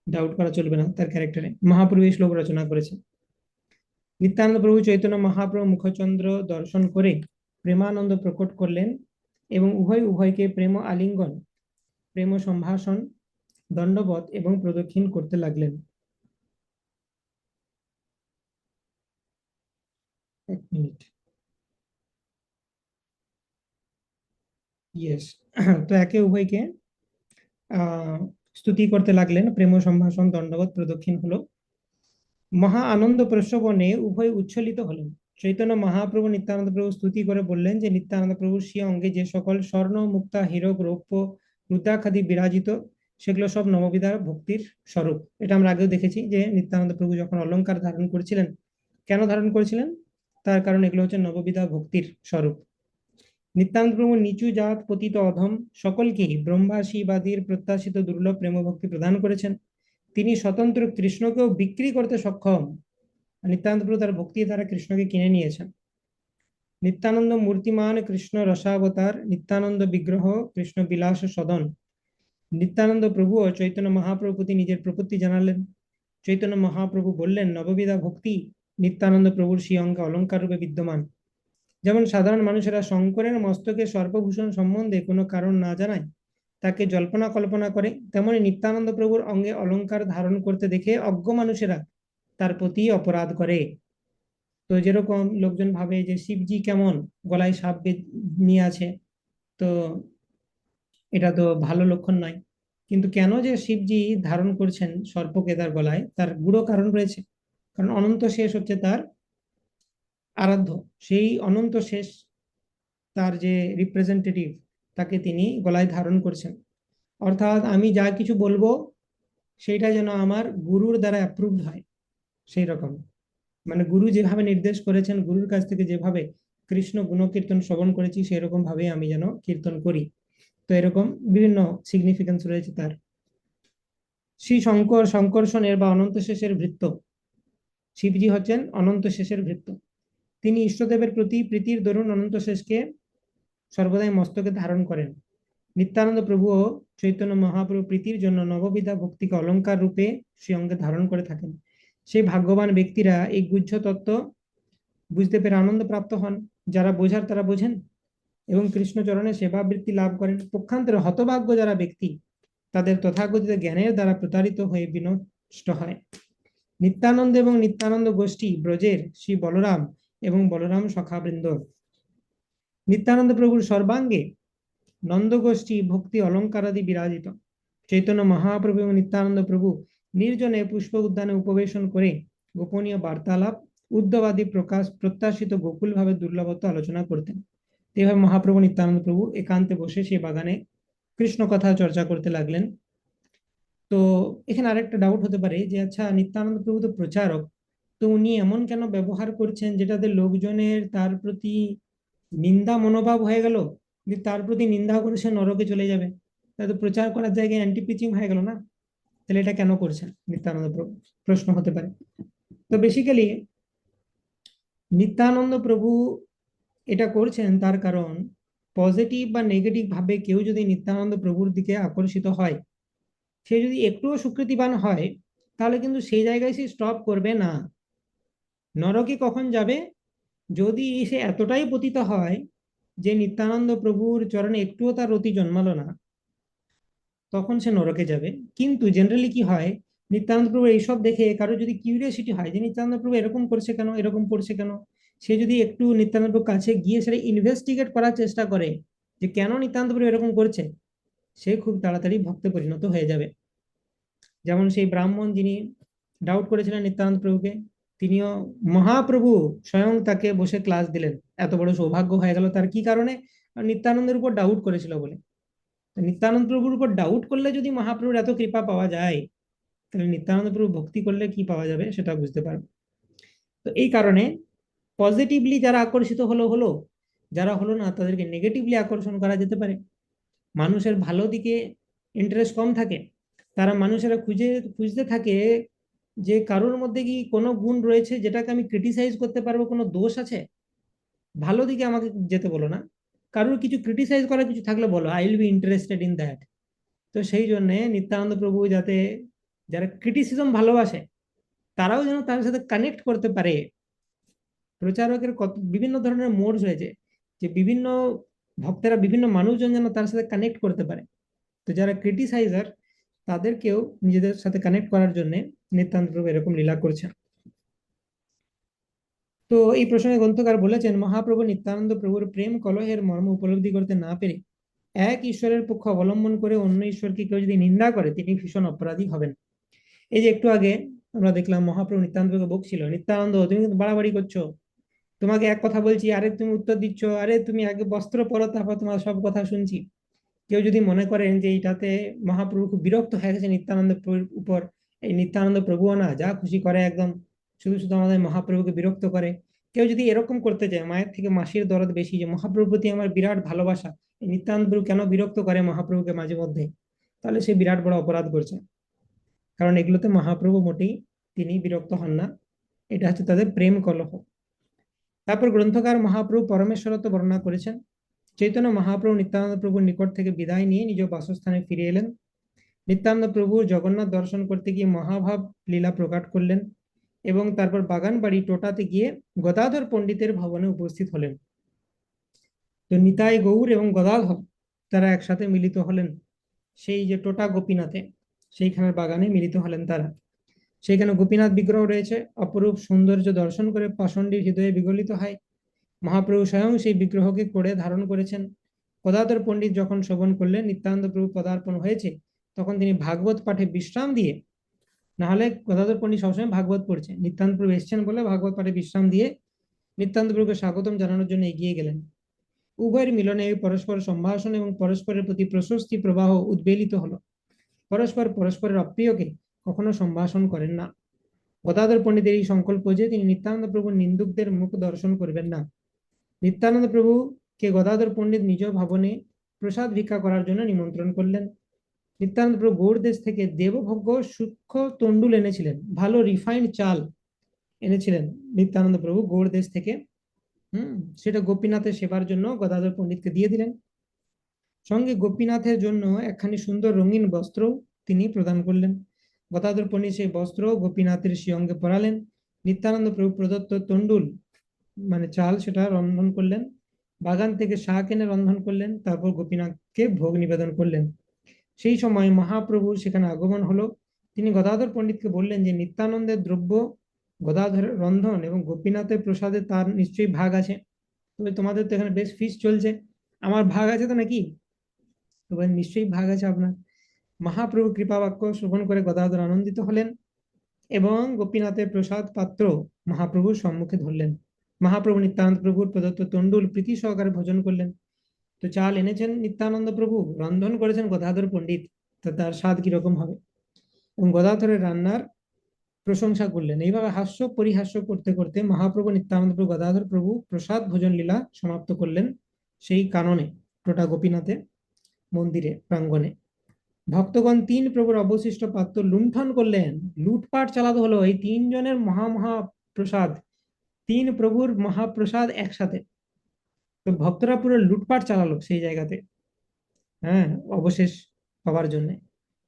ডাউট করা চলবে না তার ক্যারেক্টারে। মহাপ্রভু এই শ্লোক রচনা করেছেন। নিত্যানন্দ প্রভু চৈতন্য মহাপ্রভু মুখচন্দ্র দর্শন করে প্রেমানন্দ প্রকট করলেন এবং উভয়কে প্রেম আলিঙ্গন, প্রেম সম্ভাষণ, দণ্ডবত এবং প্রদক্ষিণ করতে লাগলেন। এক মিনিট। ইয়েস। তো একে উভয়কে স্তুতি করতে লাগলেন, প্রেম সম্ভাষণ, দণ্ডবত, প্রদক্ষিণ হলো। মহা আনন্দ প্রসবনে উভয় উচ্ছ্বলিত হলেন। চৈতন্য মহাপ্রভু নিত্যানন্দ প্রভু স্তুতি করে বললেন যে নিত্যানন্দ প্রভুর সে অঙ্গে যে সকল স্বর্ণ, মুক্তা, হীরক, রৌপ্য, রুদ্রাক্ষাদি বিরাজিত, সেগুলো সব নববিধা ভক্তির স্বরূপ। এটা আমরা আগেও দেখেছি যে নিত্যানন্দ প্রভু যখন অলংকার ধারণ করেছিলেন, কেন ধারণ করেছিলেন? তার কারণ এগুলো হচ্ছে নববিধা ভক্তির স্বরূপ। নিত্যানন্দ প্রভু নিচু জাত, পতিত, অধম সকলকেই ব্রহ্মাশীবাদীর প্রত্যাশিত দুর্লভ প্রেম ভক্তি প্রদান করেছেন। তিনি স্বতন্ত্র কৃষ্ণকেও বিক্রি করতে সক্ষম। নিত্যানন্দ প্রভু তার ভক্তি দ্বারা কৃষ্ণকে কিনে নিয়েছেন। নিত্যানন্দ মূর্তিমান কৃষ্ণ রসাবতার, নিত্যানন্দ বিগ্রহ কৃষ্ণ বিলাস সদন। নিত্যানন্দ প্রভু ও চৈতন্য মহাপ্রভু প্রতি নিজের প্রপত্তি জানালেন। চৈতন্য মহাপ্রভু বললেন নববিধা ভক্তি নিত্যানন্দ প্রভুর সেই অঙ্গে অলঙ্কার রূপে বিদ্যমান। যেমন সাধারণ মানুষেরা শঙ্করের মস্তকে সর্পভূষণ সম্বন্ধে কোনো কারণ না জানায় তাকে জল্পনা কল্পনা করে, তেমনি নিত্যানন্দ প্রভুর অঙ্গে অলঙ্কার ধারণ করতে দেখে অজ্ঞ মানুষেরা তার প্রতি অপরাধ করে। তো যেরকম লোকজন ভাবে যে শিবজি কেমন গলায় সাপ নিয়ে আছে, তো এটা তো ভালো লক্ষণ নয়। কিন্তু কেন যে শিবজি ধারণ করছেন সর্পকে তার গলায়, তার গূঢ় কারণ রয়েছে। কারণ অনন্ত শেষ হচ্ছে তার আরাধ্য। সেই অনন্ত শেষ তার যে রিপ্রেজেন্টেটিভ, তাকে তিনি গলায় ধারণ করছেন। অর্থাৎ আমি যা কিছু বলবো সেইটা যেন আমার গুরুর দ্বারা অ্যাপ্রুভড হয়, সেই রকম। মানে গুরু যেভাবে নির্দেশ করেছেন, গুরুর কাছ থেকে যেভাবে কৃষ্ণ গুণকীর্তন শ্রবণ করেছি সেরকম ভাবে আমি যেন কীর্তন করি। তো এরকম বিভিন্ন সিগনিফিকেন্স রয়েছে তার। শ্রী শঙ্কর শঙ্কর্ষণের বা অনন্ত শেষের ভৃত্য। শিবজি হচ্ছেন অনন্ত শেষের ভৃত্য। তিনি ইষ্টদেবের প্রতি প্রীতির দরুন অনন্ত শেষকে সর্বদাই মস্তকে ধারণ করেন। নিত্যানন্দ প্রভু ও চৈতন্য মহাপ্রভু প্রীতির জন্য নববিধা ভক্তিকে অলঙ্কার রূপে সে অঙ্গে ধারণ করে থাকেন। সেই ভাগ্যবান ব্যক্তিরা এই গুহ্য তত্ত্ব বুঝতে পেরে আনন্দ প্রাপ্ত হন। যারা বোঝার তারা বোঝেন, এবং কৃষ্ণচরণে সেবাবৃত্তি লাভ করেন। পক্ষান্তরে হতভাগ্য যারা ব্যক্তি, তাদের তথাকথিত জ্ঞানের দ্বারা প্রতারিত হয়ে বিনষ্ট হয়। নিত্যানন্দ এবং নিত্যানন্দ গোষ্ঠী ব্রজের শ্রী বলরাম এবং বলরাম সখাবৃন্দ। নিত্যানন্দ প্রভুর সর্বাঙ্গে নন্দগোষ্ঠী ভক্তি অলঙ্কারাদি বিরাজিত। চৈতন্য মহাপ্রভু এবং নিত্যানন্দ প্রভু নির্জনে পুষ্প উদ্যানে উপবেশন করে গোপনীয় বার্তালাপ, উদ্ধবাদী প্রকাশ, প্রত্যাশিত গোকুল ভাবে দুর্লভত্ব আলোচনা করতেন। এভাবে মহাপ্রভু নিত্যানন্দ প্রভু একান্তে বসে সেই বাগানে কৃষ্ণ কথা চর্চা করতে লাগলেন। তো এখানে আরেকটা ডাউট হতে পারে যে আচ্ছা, নিত্যানন্দ প্রভু তো প্রচারক, তো উনি এমন কেন ব্যবহার করছেন যেটাতে লোকজনের তার প্রতি নিন্দা মনোভাব হয়ে গেল, যে তার প্রতি নিন্দা করে সে নরকে চলে যাবে? তাহলে তো প্রচার করার জায়গায় অ্যান্টি পিচিং হয়ে গেল না? তাহলে এটা কেন করছেন নিত্যানন্দ প্রভু, প্রশ্ন হতে পারে। তো বেসিক্যালি নিত্যানন্দ প্রভু এটা করছেন তার কারণ, পজিটিভ বা নেগেটিভ ভাবে কেউ যদি নিত্যানন্দ প্রভুর দিকে আকর্ষিত হয়, সে যদি একটুও সুকৃতিবান হয়, তাহলে কিন্তু সেই জায়গায় সে স্টপ করবে না। নরকে কখন যাবে? যদি সে এতটাই পতিত হয় যে নিত্যানন্দ প্রভুর চরণে একটুও তার রতি জন্মালো না, তখন সে নরকে যাবে। কিন্তু জেনারেলি কি হয়, নিত্যানন্দ প্রভু এইসব দেখে কারো যদি কিউরিয়াসিটি হয় যে নিত্যানন্দ প্রভু এরকম করছে কেন, এরকম করছে কেন, সে যদি একটু নিত্যানন্দ প্রভুর কাছে গিয়ে সেটা ইনভেস্টিগেট করার চেষ্টা করে যে কেন নিত্যানন্দ প্রভু এরকম করছে, সে খুব তাড়াতাড়ি ভক্তে পরিণত হয়ে যাবে। যেমন সেই ব্রাহ্মণ যিনি ডাউট করেছিলেন নিত্যানন্দ প্রভুকে, তিনিও মহাপ্রভু স্বয়ং তাকে বসে ক্লাস দিলেন। এত বড় সৌভাগ্য হয়ে গেল তার কি কারণে? নিত্যানন্দের উপর ডাউট করেছিল বলে। নিত্যানন্দ প্রভুর উপর ডাউট করলে যদি মহাপ্রভুর এত কৃপা পাওয়া যায়, তাহলে নিত্যানন্দ প্রভু ভক্তি করলে কি পাওয়া যাবে সেটা বুঝতে পারবে। তো এই কারণে পজিটিভলি যারা আকর্ষিত হলো হলো, যারা হলো না তাদেরকে নেগেটিভলি আকর্ষণ করা যেতে পারে। মানুষের ভালো দিকে ইন্টারেস্ট কম থাকে, তারা মানুষেরা খুঁজতে থাকে যে কারোর মধ্যে কি কোনো গুণ রয়েছে যেটাকে আমি ক্রিটিসাইজ করতে পারবো, কোনো দোষ আছে। ভালো দিকে আমাকে যেতে বলো না, কারোর কিছু ক্রিটিসাইজ করার কিছু থাকলে বলো, I will be interested in that. তো সেই জন্য নিত্যানন্দ প্রভু যাতে যারা ক্রিটিসিজম ভালোবাসে তারাও যেন তার সাথে কানেক্ট করতে পারে। প্রচারকের কত বিভিন্ন ধরনের মোডস হয়েছে, যে বিভিন্ন ভক্তেরা বিভিন্ন মানুষজন যেন তার সাথে কানেক্ট করতে পারে। তো যারা ক্রিটিসাইজার তাদেরকেও নিজেদের সাথে কানেক্ট করার জন্য নিত্যানন্দ প্রভু এরকম লীলা করছেন। তো এই প্রসঙ্গে গ্রন্থকার বলেছেন, মহাপ্রভু নিত্যানন্দ প্রভুর প্রেম কলহের মর্ম উপলব্ধি করতে না পেরে এক ঈশ্বরের পক্ষ অবলম্বন করে অন্য ঈশ্বরকে কেউ যদি নিন্দা করে তিনি ভীষণ অপরাধী হবেন। এই যে একটু আগে আমরা দেখলাম মহাপ্রভু নিত্যানন্দকে বকছিল, নিত্যানন্দ তুমি কিন্তু বাড়াবাড়ি করছো, তোমাকে এক কথা বলছি আরে তুমি উত্তর দিচ্ছ, আরে তুমি আগে বস্ত্র পরো তারপর তোমার সব কথা শুনছি। কেউ যদি মনে করেন যে এইটাতে মহাপ্রভু খুব বিরক্ত হয়ে গেছে নিত্যানন্দ প্রভুর উপর, এই নিত্যানন্দ প্রভুও না যা খুশি করে একদম, শুধু শুধু আমাদের মহাপ্রভুকে বিরক্ত করে, কেউ যদি এরকম করতে চায়, মায়ের থেকে মাসির দরদ বেশি, যে মহাপ্রভুর প্রতি আমার বিরাট ভালোবাসা, এই নিত্যানন্দ প্রভু কেন বিরক্ত করে মহাপ্রভুকে মাঝে মধ্যে, তাহলে সে বিরাট বড় অপরাধ করছে। কারণ এগুলোতে মহাপ্রভু মোটেই তিনি বিরক্ত হন না, এটা হচ্ছে তাদের প্রেম কলহ। তারপর গ্রন্থকার মহাপ্রভু পরমেশ্বরত্ব বর্ণনা করেছেন। চৈতন্য মহাপ্রভু নিত্যানন্দ প্রভুর নিকট থেকে বিদায় নিয়ে নিজ বাসস্থানে ফিরে এলেন। নিত্যানন্দ প্রভু জগন্নাথ দর্শন করতে গিয়ে মহাভাব লীলা প্রকাট করলেন এবং তারপর বাগান বাড়ি টোটাতে গিয়ে গদাধর পণ্ডিতের ভবনে উপস্থিত হলেন। তো নিতাই গৌর এবং গদাধর তারা একসাথে মিলিত হলেন সেই যে টোটা গোপীনাথে, সেইখানের বাগানে মিলিত হলেন তারা। সেখানে গোপীনাথ বিগ্রহ রয়েছে, অপরূপ সৌন্দর্য দর্শন করে পাষণ্ডীর হৃদয়ে বিগলিত হয়। মহাপ্রভু স্বয়ং সেই বিগ্রহকে করে ধারণ করেছেন। গদাধর পণ্ডিত যখন শ্রবণ করলেন নিত্যানন্দ প্রভু পদার্পণ হয়েছে, তখন তিনি ভাগবত পাঠে বিশ্রাম দিয়ে, না হলে গদাধর পণ্ডিত সবসময় ভাগবত পড়ছে, নিত্যানন্দ প্রভু এসছেন বলে ভাগবত পাঠে বিশ্রাম দিয়ে নিত্যানন্দ প্রভুকে স্বাগতম জানানোর জন্য এগিয়ে গেলেন। উভয়ের মিলনে পরস্পর সম্ভাষণ এবং পরস্পরের প্রতি প্রশস্তি প্রবাহ উদ্বেলিত হলো। পরস্পর পরস্পরের অপ্রিয়কে কখনো সম্ভাষণ করেন না। গদাধর পণ্ডিতের এই সংকল্প যে তিনি নিত্যানন্দ প্রভুর নিন্দুকদের মুখ দর্শন করবেন না। নিত্যানন্দ প্রভুকে গদাধর পণ্ডিত নিজ ভবনে প্রসাদ ভিক্ষা করার জন্য নিমন্ত্রণ করলেন। নিত্যানন্দ প্রভু গৌড় দেশ থেকে দেবভোগ্য সূক্ষ্ম তন্ডুল এনেছিলেন, ভালো রিফাইন্ড চাল এনেছিলেন নিত্যানন্দ প্রভু গৌড় দেশ থেকে। সেটা গোপীনাথের সেবার জন্য গদাধর পণ্ডিতকে দিয়ে দিলেন। সঙ্গে গোপীনাথের জন্য একখানি সুন্দর রঙিন বস্ত্র তিনি প্রদান করলেন। গদাধর পণ্ডিত সেই বস্ত্র গোপীনাথের শিয়ঙ্গে পরালেন। নিত্যানন্দ প্রভু প্রদত্ত তন্ডুল মানে চাল সেটা রন্ধন করলেন বাগান থেকে শাক এনে রন্ধন করলেন, তারপর গোপীনাথকে ভোগ নিবেদন করলেন। সেই সময় মহাপ্রভুর সেখানে আগমন হলো। তিনি গদাধর পণ্ডিতকে বললেন যে নিত্যানন্দের দ্রব্য, গদাধরের রন্ধন এবং গোপীনাথের প্রসাদে তার নিশ্চয়ই ভাগ আছে। তবে তোমাদের তো এখানে বেশ ফিস্ট চলছে, আমার ভাগ আছে তো নাকি? তবে নিশ্চয়ই ভাগ আছে আপনার। মহাপ্রভু কৃপা বাক্য শ্রবণ করে গদাধর আনন্দিত হলেন এবং গোপীনাথের প্রসাদ পাত্র মহাপ্রভুর সম্মুখে ধরলেন। মহাপ্রভু নিত্যানন্দ প্রভুর প্রদত্ত তণ্ডুল প্রীতি সহকারে ভোজন করলেন। তো চাল এনেছেন নিত্যানন্দ প্রভু, রন্ধন করেছেন গদাধর পণ্ডিত, তো তার স্বাদ কিরকম হবে। এবং গদাধরের রান্নার প্রশংসা করলেন। এইভাবে হাস্য পরিহাস্য করতে করতে মহাপ্রভু নিত্যানন্দ প্রভু গদাধর প্রভু প্রসাদ ভোজন লীলা সমাপ্ত করলেন সেই কাননে, টোটা গোপীনাথে মন্দিরে প্রাঙ্গণে। ভক্তগণ তিন প্রভুর অবশিষ্ট পাত্র লুণ্ঠন করলেন, লুটপাট চালাতে হলো এই তিনজনের প্রসাদ, তিন প্রভুর মহাপ্রসাদ একসাথে। তো ভক্তরা পুরো লুটপাট চালালো সেই জায়গাতে, হ্যাঁ, অবশেষ পাওয়ার জন্য।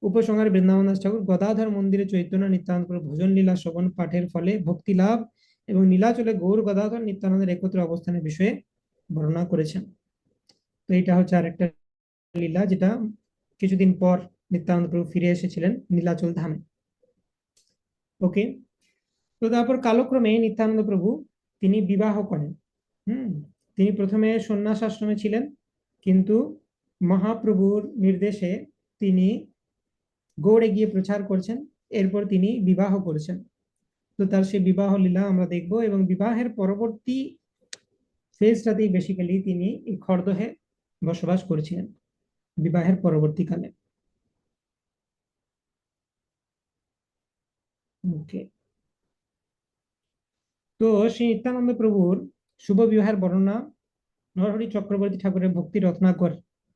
উপসংহারে বৃন্দাবন দাস ঠাকুর গদাধর মন্দিরে চৈতন্য নিত্যানন্দ প্রভু ভোজন লীলা শ্রবণ পাঠের ফলে ভক্তি লাভ এবং নীলাচলে গৌর গদাধর নিত্যানন্দের একত্র অবস্থানের বিষয়ে বর্ণনা করেছেন। তো এটা হচ্ছে আরেকটা লীলা যেটা কিছুদিন পর নিত্যানন্দ প্রভু ফিরে এসেছিলেন নীলাচল ধামে। ওকে, তো তারপর কালক্রমে নিত্যানন্দ প্রভু তিনি বিবাহ করেন। তিনি প্রথমে সন্ন্যাস আশ্রমে ছিলেন, কিন্তু মহাপ্রভুর নির্দেশে তিনি গৌড়ে গিয়ে প্রচার করছেন, এরপর তিনি বিবাহ করেছেন। তো তার সেই বিবাহ লীলা আমরা দেখব, এবং বিবাহের পরবর্তী ফেজটাতেই বেসিক্যালি তিনি এই খড়দহে বসবাস করেছিলেন বিবাহের পরবর্তীকালে। ওকে, তো শ্রী নিত্যানন্দ প্রভুর শুভ বিবাহের বর্ণনা নরহরি চক্রবর্তী ঠাকুরের ভক্তি রত্নাকর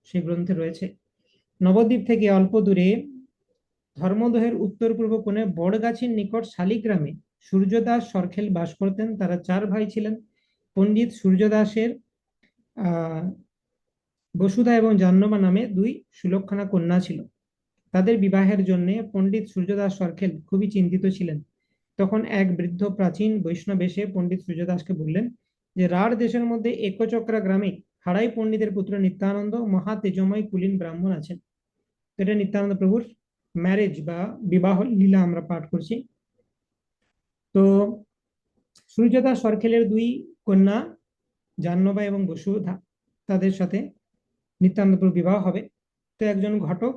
সেই গ্রন্থে রয়েছে। নবদ্বীপ থেকে অল্প দূরে ধর্মদহের উত্তর পূর্ব কোণে বড়গাছির নিকট শালিগ্রামে সূর্যদাস সরখেল বাস করতেন। তারা চার ভাই ছিলেন। পণ্ডিত সূর্যদাসের আহ বসুধা এবং জাহ্নবী নামে দুই সুলক্ষণা কন্যা ছিল। তাদের বিবাহের জন্য পণ্ডিত সূর্যদাস সরখেল খুবই চিন্তিত ছিলেন। তখন এক বৃদ্ধ প্রাচীন বৈষ্ণব এসে পণ্ডিত সূর্যদাসকে বললেন যে রাঢ় দেশের মধ্যে একচক্রা গ্রামে হারাই পণ্ডিতের পুত্র নিত্যানন্দ মহা তেজময় কুলীন ব্রাহ্মণ আছেন। এটা নিত্যানন্দ প্রভুর ম্যারেজ বা বিবাহ লীলা আমরা পাঠ করছি। তো সূর্যদাস সরখেলের দুই কন্যা জাহ্নবী এবং বসুধা, তাদের সাথে নিত্যানন্দ প্রভুর বিবাহ হবে। তো একজন ঘটক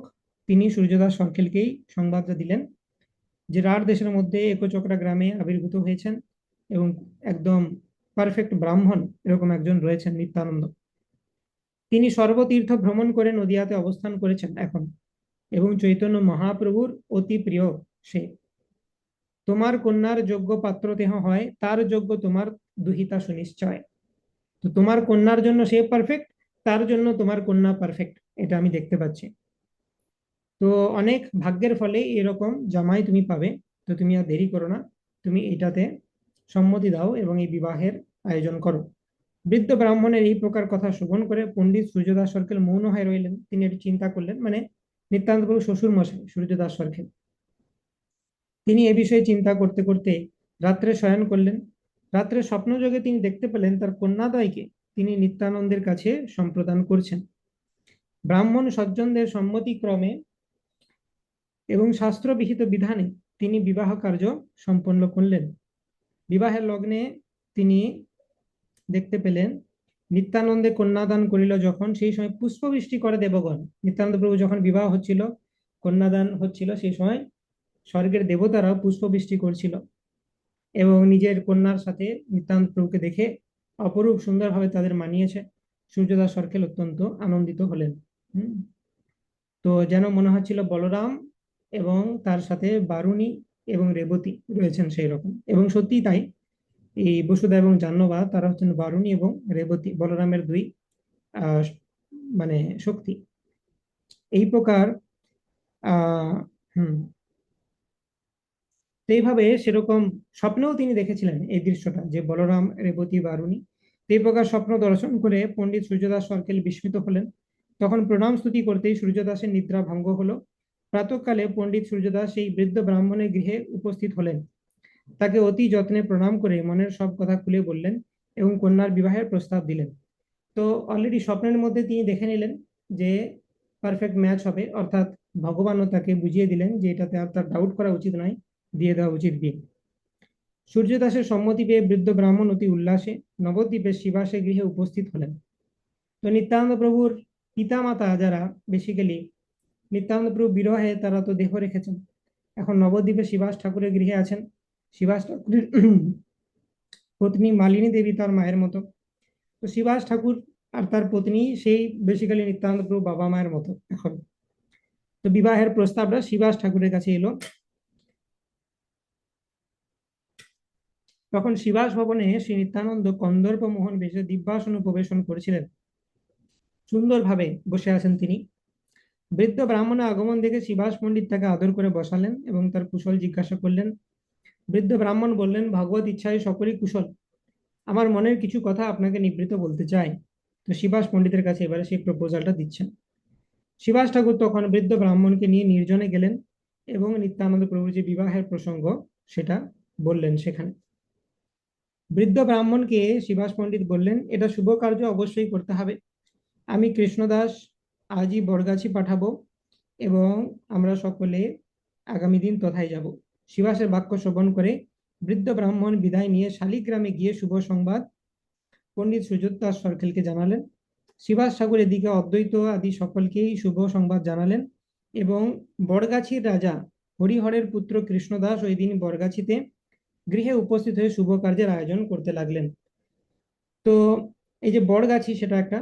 তিনি সূর্যদাস সরখেলকেই সংবাদটা দিলেন যে রাঢ় দেশের মধ্যে একচক্রা গ্রামে আবির্ভূত হয়েছেন এবং একদম পারফেক্ট ব্রাহ্মণ এরকম একজন রয়েছেন নিত্যানন্দ। তিনি সর্বতীর্থ ভ্রমণ করে নদিয়াতে অবস্থান করেছেন এখন, এবং চৈতন্য মহাপ্রভুর অতি প্রিয় সে। তোমার কন্যার যোগ্য পাত্র দেহ হয়, তার যোগ্য তোমার দুহিতা সুনিশ্চয়। তো তোমার কন্যার জন্য সে পারফেক্ট, তার জন্য তোমার কন্যা পারফেক্ট, এটা আমি দেখতে পাচ্ছি। তো অনেক ভাগ্যের ফলে এরকম জামাই তুমি পাবে। তো তুমি আর দেরি করো না, তুমি এটাতে সম্মতি দাও এবং এই বিবাহের আয়োজন করো। বৃদ্ধ ব্রাহ্মণের এই প্রকার কথা শ্রবণ করে পণ্ডিত সূর্যদাস সরকেল মৌন হয়ে রইলেন। তিনি একটু চিন্তা করলেন, মানে নিত্যান্ত প্রভু শ্বশুর মশাই সূর্যদাস সরকেল, তিনি এ বিষয়ে চিন্তা করতে করতে রাত্রে শয়ন করলেন। রাত্রে স্বপ্নযোগে তিনি দেখতে পেলেন তার কন্যাদ্বয়কে তিনি নিত্যানন্দের কাছে সম্প্রদান করছেন। ব্রাহ্মণ সজ্জনদের সম্মতিক্রমে এবং শাস্ত্রবিহিত বিধানে তিনি বিবাহ কার্য সম্পন্ন করলেন। বিবাহের লগ্নে তিনি দেখতে পেলেন নিত্যানন্দে কন্যাদান করিল যখন, সেই সময় পুষ্পবৃষ্টি করে দেবগণ। নিত্যানন্দ প্রভু যখন বিবাহ হচ্ছিল, কন্যাদান হচ্ছিল, সেই সময় স্বর্গের দেবতারাও পুষ্পবৃষ্টি করছিল এবং নিজের কন্যার সাথে নিত্যানন্দ প্রভুকে দেখে অপরূপ সুন্দরভাবে তাদের মানিয়েছে। সূর্যদাস সরকেল অত্যন্ত আনন্দিত হলেন। তো যেন মনে হচ্ছিল বলরাম এবং তার সাথে বারুণী এবং রেবতী রয়েছেন সেই রকম, এবং সত্যিই তাই। এই বসুধা এবং জাহ্নবী তারা হচ্ছেন বারুণী এবং রেবতী, বলরামের দুই আহ মানে শক্তি। এই প্রকার আহ হম এইভাবে সেরকম স্বপ্নেও তিনি দেখেছিলেন এই দৃশ্যটা, যে বলরাম রেবতী বারুণী। এই প্রকার স্বপ্ন দর্শন করে পণ্ডিত সূর্যদাস সরকেল বিস্মিত হলেন। তখন প্রণাম স্তুতি করতেই সূর্যদাসের নিদ্রা ভঙ্গ হলো। প্রাতঃকালে পণ্ডিত সূর্যদাস এই বৃদ্ধ ব্রাহ্মণের গৃহে উপস্থিত হলেন। তাকে অতি যত্নে প্রণাম করে মনের সব কথা খুলে বললেন এবং কন্যার বিবাহের প্রস্তাব দিলেন। তো অলরেডি স্বপ্নের মধ্যে তিনি দেখে নিলেন যে পারফেক্ট ম্যাচ হবে, অর্থাৎ ভগবানও তাকে বুঝিয়ে দিলেন যে এটাতে আর তার ডাউট করা উচিত নয়, দিয়ে দেওয়া উচিত বিয়ে। সূর্যদাসের সম্মতি পেয়ে বৃদ্ধ ব্রাহ্মণ অতি উল্লাসে নবদ্বীপের শিবাসে গৃহে উপস্থিত হলেন। তো নিত্যানন্দ প্রভুর পিতা মাতা যারা, বেসিক্যালি নিত্যানন্দ প্রভু বিরহে তারা তো দেহ রেখেছেন, এখন নবদ্বীপে শিবাস ঠাকুরের গৃহে আছেন। শিবাস ঠাকুরের পত্নী মালিনী দেবী তার মায়ের মতো। তো শিবাস ঠাকুর আর তার পত্নী সেই বেসিক্যালি নিত্যানন্দ প্রভু বাবা মায়ের মতো এখন। তো বিবাহের প্রস্তাবটা শিবাস ঠাকুরের কাছে এলো। তখন শিবাস ভবনে শ্রী নিত্যানন্দ কন্দর্প মোহন বেশে দিব্যাসন উপবেশন করেছিলেন। সুন্দরভাবে বসে আছেন তিনি। বৃদ্ধ ব্রাহ্মণের আগমন দেখে শিবাস পণ্ডিত তাকে আদর করে বসালেন এবং তার কুশল জিজ্ঞাসা করলেন। বৃদ্ধ ব্রাহ্মণ বললেন, ভগবত ইচ্ছায় সকলই কুশল। আমার মনের কিছু কথা আপনাকে নিবৃত্ত বলতে চাই। তো শিবাস পণ্ডিতের কাছে এবারে সেই প্রপোজালটা দিচ্ছেন। শিবাস ঠাকুর তখন বৃদ্ধ ব্রাহ্মণকে নিয়ে নির্জনে গেলেন এবং নিত্যানন্দ প্রভুর যে বিবাহের প্রসঙ্গ সেটা বললেন সেখানে। বৃদ্ধ ব্রাহ্মণকে শিবাস পণ্ডিত বললেন, এটা শুভ কার্য অবশ্যই করতে হবে। আমি কৃষ্ণদাস আজই বরগাছি পাঠাবো এবং আমরা সকলে আগামী দিন তথায় যাব। শিবাসের বাক্য শ্রবণ করে বৃদ্ধ ব্রাহ্মণ বিদায় নিয়ে শালিগ্রামে গিয়ে শুভ সংবাদ পণ্ডিত সুযোগ দাস সরকেলকে জানালেন। শিবাস ঠাকুর এদিকে অদ্বৈত আদি সকলকেই শুভ সংবাদ জানালেন এবং বরগাছির রাজা হরিহরের পুত্র কৃষ্ণদাস ওই দিন বরগাছিতে গৃহে উপস্থিত হয়ে শুভ কার্যের আয়োজন করতে লাগলেন। তো এই যে বরগাছি সেটা একটা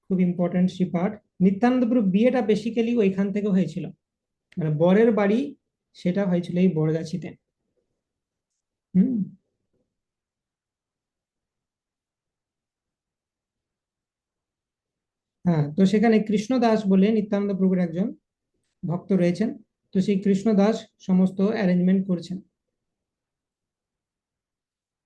খুব ইম্পর্টেন্ট সি পার্ট। নিত্যানন্দপুর বিয়েটা বেসিক্যালি ওইখান থেকে হয়েছিল, মানে বরের বাড়ি সেটা হয়েছিল এই বরগাছিতে। হুম। হ্যাঁ, তো সেখানে কৃষ্ণদাস বলে নিত্যানন্দ প্রভুর একজন ভক্ত রয়েছেন। তো সেই কৃষ্ণদাস সমস্ত অ্যারেঞ্জমেন্ট করছেন।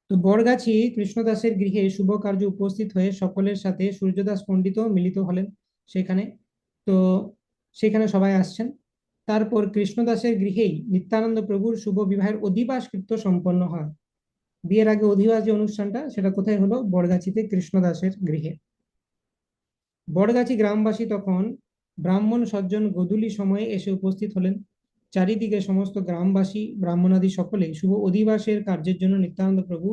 তো বরগাছি কৃষ্ণদাসের গৃহে শুভ কার্য উপস্থিত হয়ে সকলের সাথে সূর্যদাস পণ্ডিত মিলিত হলেন সেখানে। তো সেখানে সবাই আসছেন। তারপর কৃষ্ণদাসের গৃহেই নিত্যানন্দ প্রভুর শুভ বিবাহের অধিবাস কৃত্য সম্পন্ন হয়। বিয়ের আগে অধিবাস যে অনুষ্ঠানটা সেটা কোথায় হলো? বরগাছিতে কৃষ্ণদাসের গৃহে। বরগাছি গ্রামবাসী তখন ব্রাহ্মণ সজ্জন গোধূলি সময়ে এসে উপস্থিত হলেন। চারিদিকে সমস্ত গ্রামবাসী ব্রাহ্মণাদি সকলেই শুভ অধিবাসের কার্যের জন্য নিত্যানন্দ প্রভু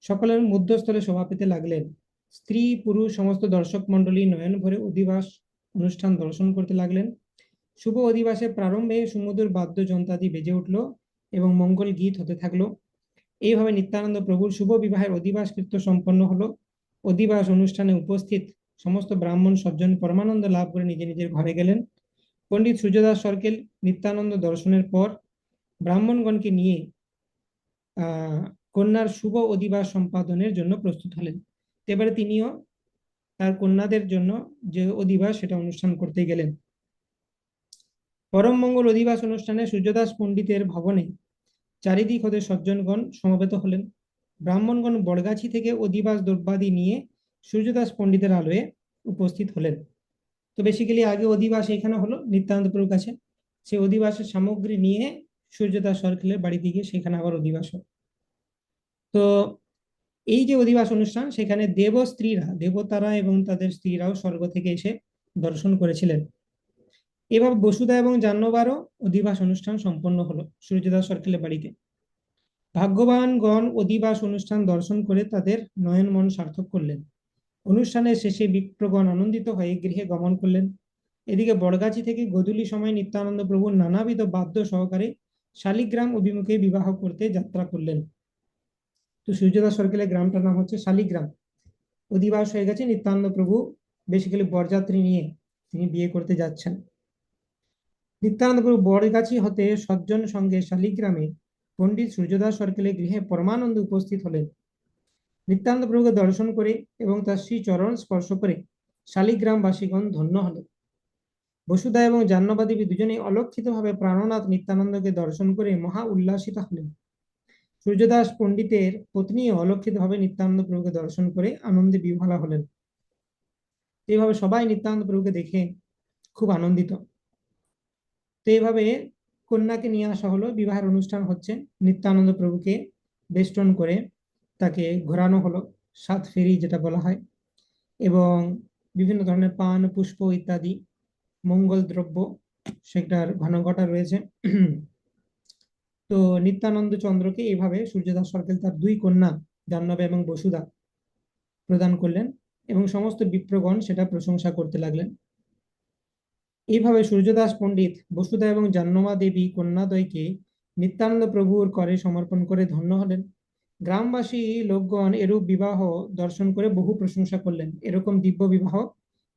সকলের মধ্যস্থলে শোভা পেতে লাগলেন। স্ত্রী পুরুষ সমস্ত দর্শক মন্ডলী নয়ন ভরে অধিবাস অনুষ্ঠান দর্শন করতে লাগলেন। শুভ অধিবাসের প্রারম্ভে সুমধুর বাদ্যযন্ত্রাদি বেজে উঠল এবং মঙ্গল গীত হতে থাকলো। এইভাবে নিত্যানন্দ প্রভুর শুভ বিবাহের অধিবাস কৃত্য সম্পন্ন হলো। অধিবাস অনুষ্ঠানে উপস্থিত সমস্ত ব্রাহ্মণ সজ্জন পরমানন্দ লাভ করে নিজে নিজের ঘরে গেলেন। পণ্ডিত সূর্যদাস সরকেল নিত্যানন্দ দর্শনের পর ব্রাহ্মণগণকে নিয়ে কন্যার শুভ অধিবাস সম্পাদনের জন্য প্রস্তুত হলেন। এবারে তিনিও তার কন্যাদের জন্য যে অধিবাস সেটা অনুষ্ঠান করতে গেলেন। পরম মঙ্গল অধিবাস অনুষ্ঠানে সূর্যদাস পণ্ডিতের ভবনে চারিদিক হতে সজ্জনগণ সমবেত হলেন। ব্রাহ্মণগণ বরগাছি থেকে অধিবাস দ্রব্যাদি নিয়ে সূর্যদাস পণ্ডিতের আলোয়ে উপস্থিত হলেন। তো বেসিক্যালি আগে অধিবাস এখানে হলো নিত্যানন্দপুরের কাছে, সেই অধিবাসের সামগ্রী নিয়ে সূর্যদাস সরকেলের বাড়িতে গিয়ে সেখানে আবার অধিবাস হয়। তো এই যে অধিবাস অনুষ্ঠান সেখানে দেব স্ত্রীরা, দেবতারা এবং তাদের স্ত্রীরাও স্বর্গ থেকে এসে দর্শন করেছিলেন। এভাবে বসুধা এবং জাহ্নবারও অধিবাস অনুষ্ঠান সম্পন্ন হলো সূর্যদাস সরকেলের বাড়িতে। ভাগ্যবানগণ অধিবাস অনুষ্ঠান দর্শন করে তাদের নয়ন মন সার্থক করলেন। অনুষ্ঠানের শেষে বিপ্রগণ আনন্দিত হয়ে গৃহে গমন করলেন। এদিকে বড়গাছি থেকে গোধূলি সময় নিত্যানন্দ প্রভু নানাবিধ বাদ্য সহকারে শালিগ্রাম অভিমুখে বিবাহ করতে যাত্রা করলেন। তো সূর্যদাস সরকারের গ্রামটার নাম হচ্ছে শালিগ্রাম। অধিবাস হয়ে গেছে, নিত্যানন্দ প্রভু বেসিক্যালি বরযাত্রী নিয়ে তিনি বিয়ে করতে যাচ্ছেন। নিত্যানন্দ প্রভু বরগাছি হতে সজ্জন সঙ্গে শালিগ্রামে পণ্ডিত সূর্যদাস সরকারের গৃহে পরমানন্দ উপস্থিত হলেন। নিত্যানন্দ প্রভুকে দর্শন করে এবং তার শ্রী চরণ স্পর্শ করে শালিগ্রামবাসীগণ ধন্য হলেন। বসুধা এবং জাহ্নবাদেবী দুজনেই অলক্ষিতভাবে প্রাণনাথ নিত্যানন্দকে দর্শন করে মহা উল্লাসিত হলেন। সূর্যদাস পণ্ডিতের পত্নী অলক্ষিতভাবে নিত্যানন্দ প্রভুকে দর্শন করে আনন্দে বিহ্বলা হলেন। এইভাবে সবাই নিত্যানন্দ প্রভুকে দেখে খুব আনন্দিত। তো এইভাবে কন্যাকে নিয়ে আসা হলো, বিবাহের অনুষ্ঠান হচ্ছে, নিত্যানন্দ প্রভুকে বেষ্টন করে তাকে ঘোরানো হলো, সাত ফেরি যেটা বলা হয়। এবং বিভিন্ন ধরনের পান পুষ্প ইত্যাদি মঙ্গল দ্রব্য সেটার ঘনঘটা রয়েছে। তো নিত্যানন্দ চন্দ্রকে এইভাবে সূর্যদাস সরকার তার দুই কন্যা জাহ্নবী এবং বসুধা প্রদান করলেন এবং সমস্ত বিপ্রগণ সেটা প্রশংসা করতে লাগলেন। এইভাবে সূর্যদাস পণ্ডিত বসুধা এবং জাহ্নবী দেবী কন্যাদ্বয়কে নিত্যানন্দ প্রভুর করে সমর্পণ করে ধন্য হলেন। গ্রামবাসী লোকগণ এরূপ বিবাহ দর্শন করে বহু প্রশংসা করলেন। এরকম দিব্য বিবাহ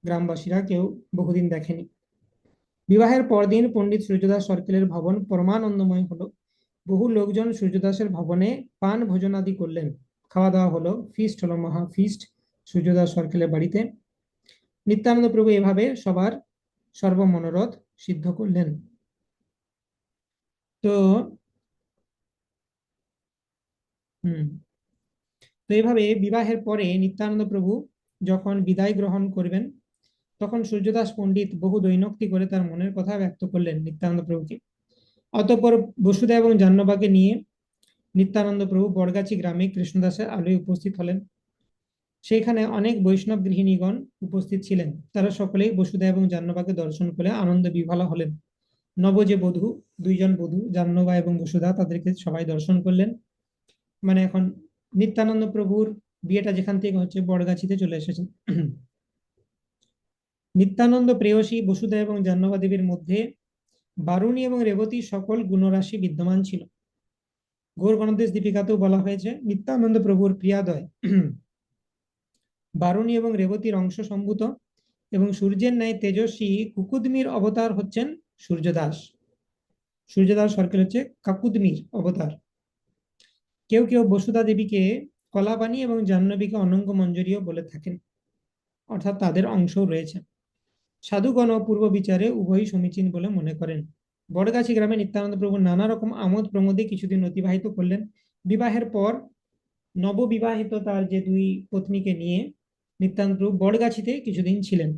গ্রামবাসীরা কেউ বহুদিন দেখেনি। বিবাহের পরদিন পণ্ডিত সূর্যদাস সরকারের ভবন পরমানন্দময় হলো। বহু লোকজন সূর্যদাসের ভবনে পান ভোজনাদি করলেন, খাওয়া দাওয়া হলো, ফিস্ট হলো, মহা ফিস্ট সূর্যদাস সরকারের বাড়িতে। নিত্যানন্দ প্রভু এভাবে সবার সর্বমনোরথ সিদ্ধ করলেন। তো হম তো এইভাবে বিবাহের পরে নিত্যানন্দ প্রভু যখন বিদায় গ্রহণ করবেন, তখন সূর্যদাস পণ্ডিত বহু দৈনক্তি করে তার মনের কথা ব্যক্ত করলেন নিত্যানন্দ প্রভুকে। অতঃপর বসুধা এবং জাহ্নবীকে নিয়ে নিত্যানন্দ প্রভু বড়গাছি গ্রামে কৃষ্ণদাসের আলয়ে উপস্থিত হলেন। সেখানে অনেক বৈষ্ণব গৃহিণীগণ উপস্থিত ছিলেন। তারা সকলেই বসুধা এবং জাহ্নবীকে দর্শন করে আনন্দ বিহ্বলা হলেন। নব যে বধূ, দুইজন বধূ জাহ্নবী এবং বসুধা, তাদেরকে সবাই দর্শন করলেন। মানে এখন নিত্যানন্দ প্রভুর বিয়েটা যেখান থেকে হচ্ছে বড়গাছিতে চলে এসেছে। নিত্যানন্দ প্রেয়সী বসুধা এবং জাহ্নবী দেবীর মধ্যে বারুণী এবং রেবতী সকল গুণরাশি বিদ্যমান ছিল। গৌর গণদেশ দীপিকাতেও বলা হয়েছে নিত্যানন্দ প্রভুর প্রিয়াদয় বারুণী এবং রেবতীর অংশ সম্ভূত এবং সূর্যের ন্যায় তেজস্বী কুকুদমির অবতার হচ্ছেন সূর্যদাস। সূর্যদাস সরকার হচ্ছে কাকুদমির অবতার। কেউ কেউ বসুধা দেবীকে কলাবাণী এবং জাহ্নবীকে অনঙ্গ মঞ্জরীও বলে থাকেন, অর্থাৎ তাদের অংশও রয়েছে। সাধুগণ ও পূর্ব বিচারে উভয়ই সমীচীন বলে মনে করেন। বড়গাছি গ্রামে নিত্যানন্দ প্রভু নানা রকম আমোদ প্রমোদে কিছুদিন অতিবাহিত করলেন। বিবাহের পর নববিবাহিত তার যে দুই পত্নীকে নিয়ে নিত্যানন্দ প্রভু বড়গাছিতে কিছুদিন ছিলেন।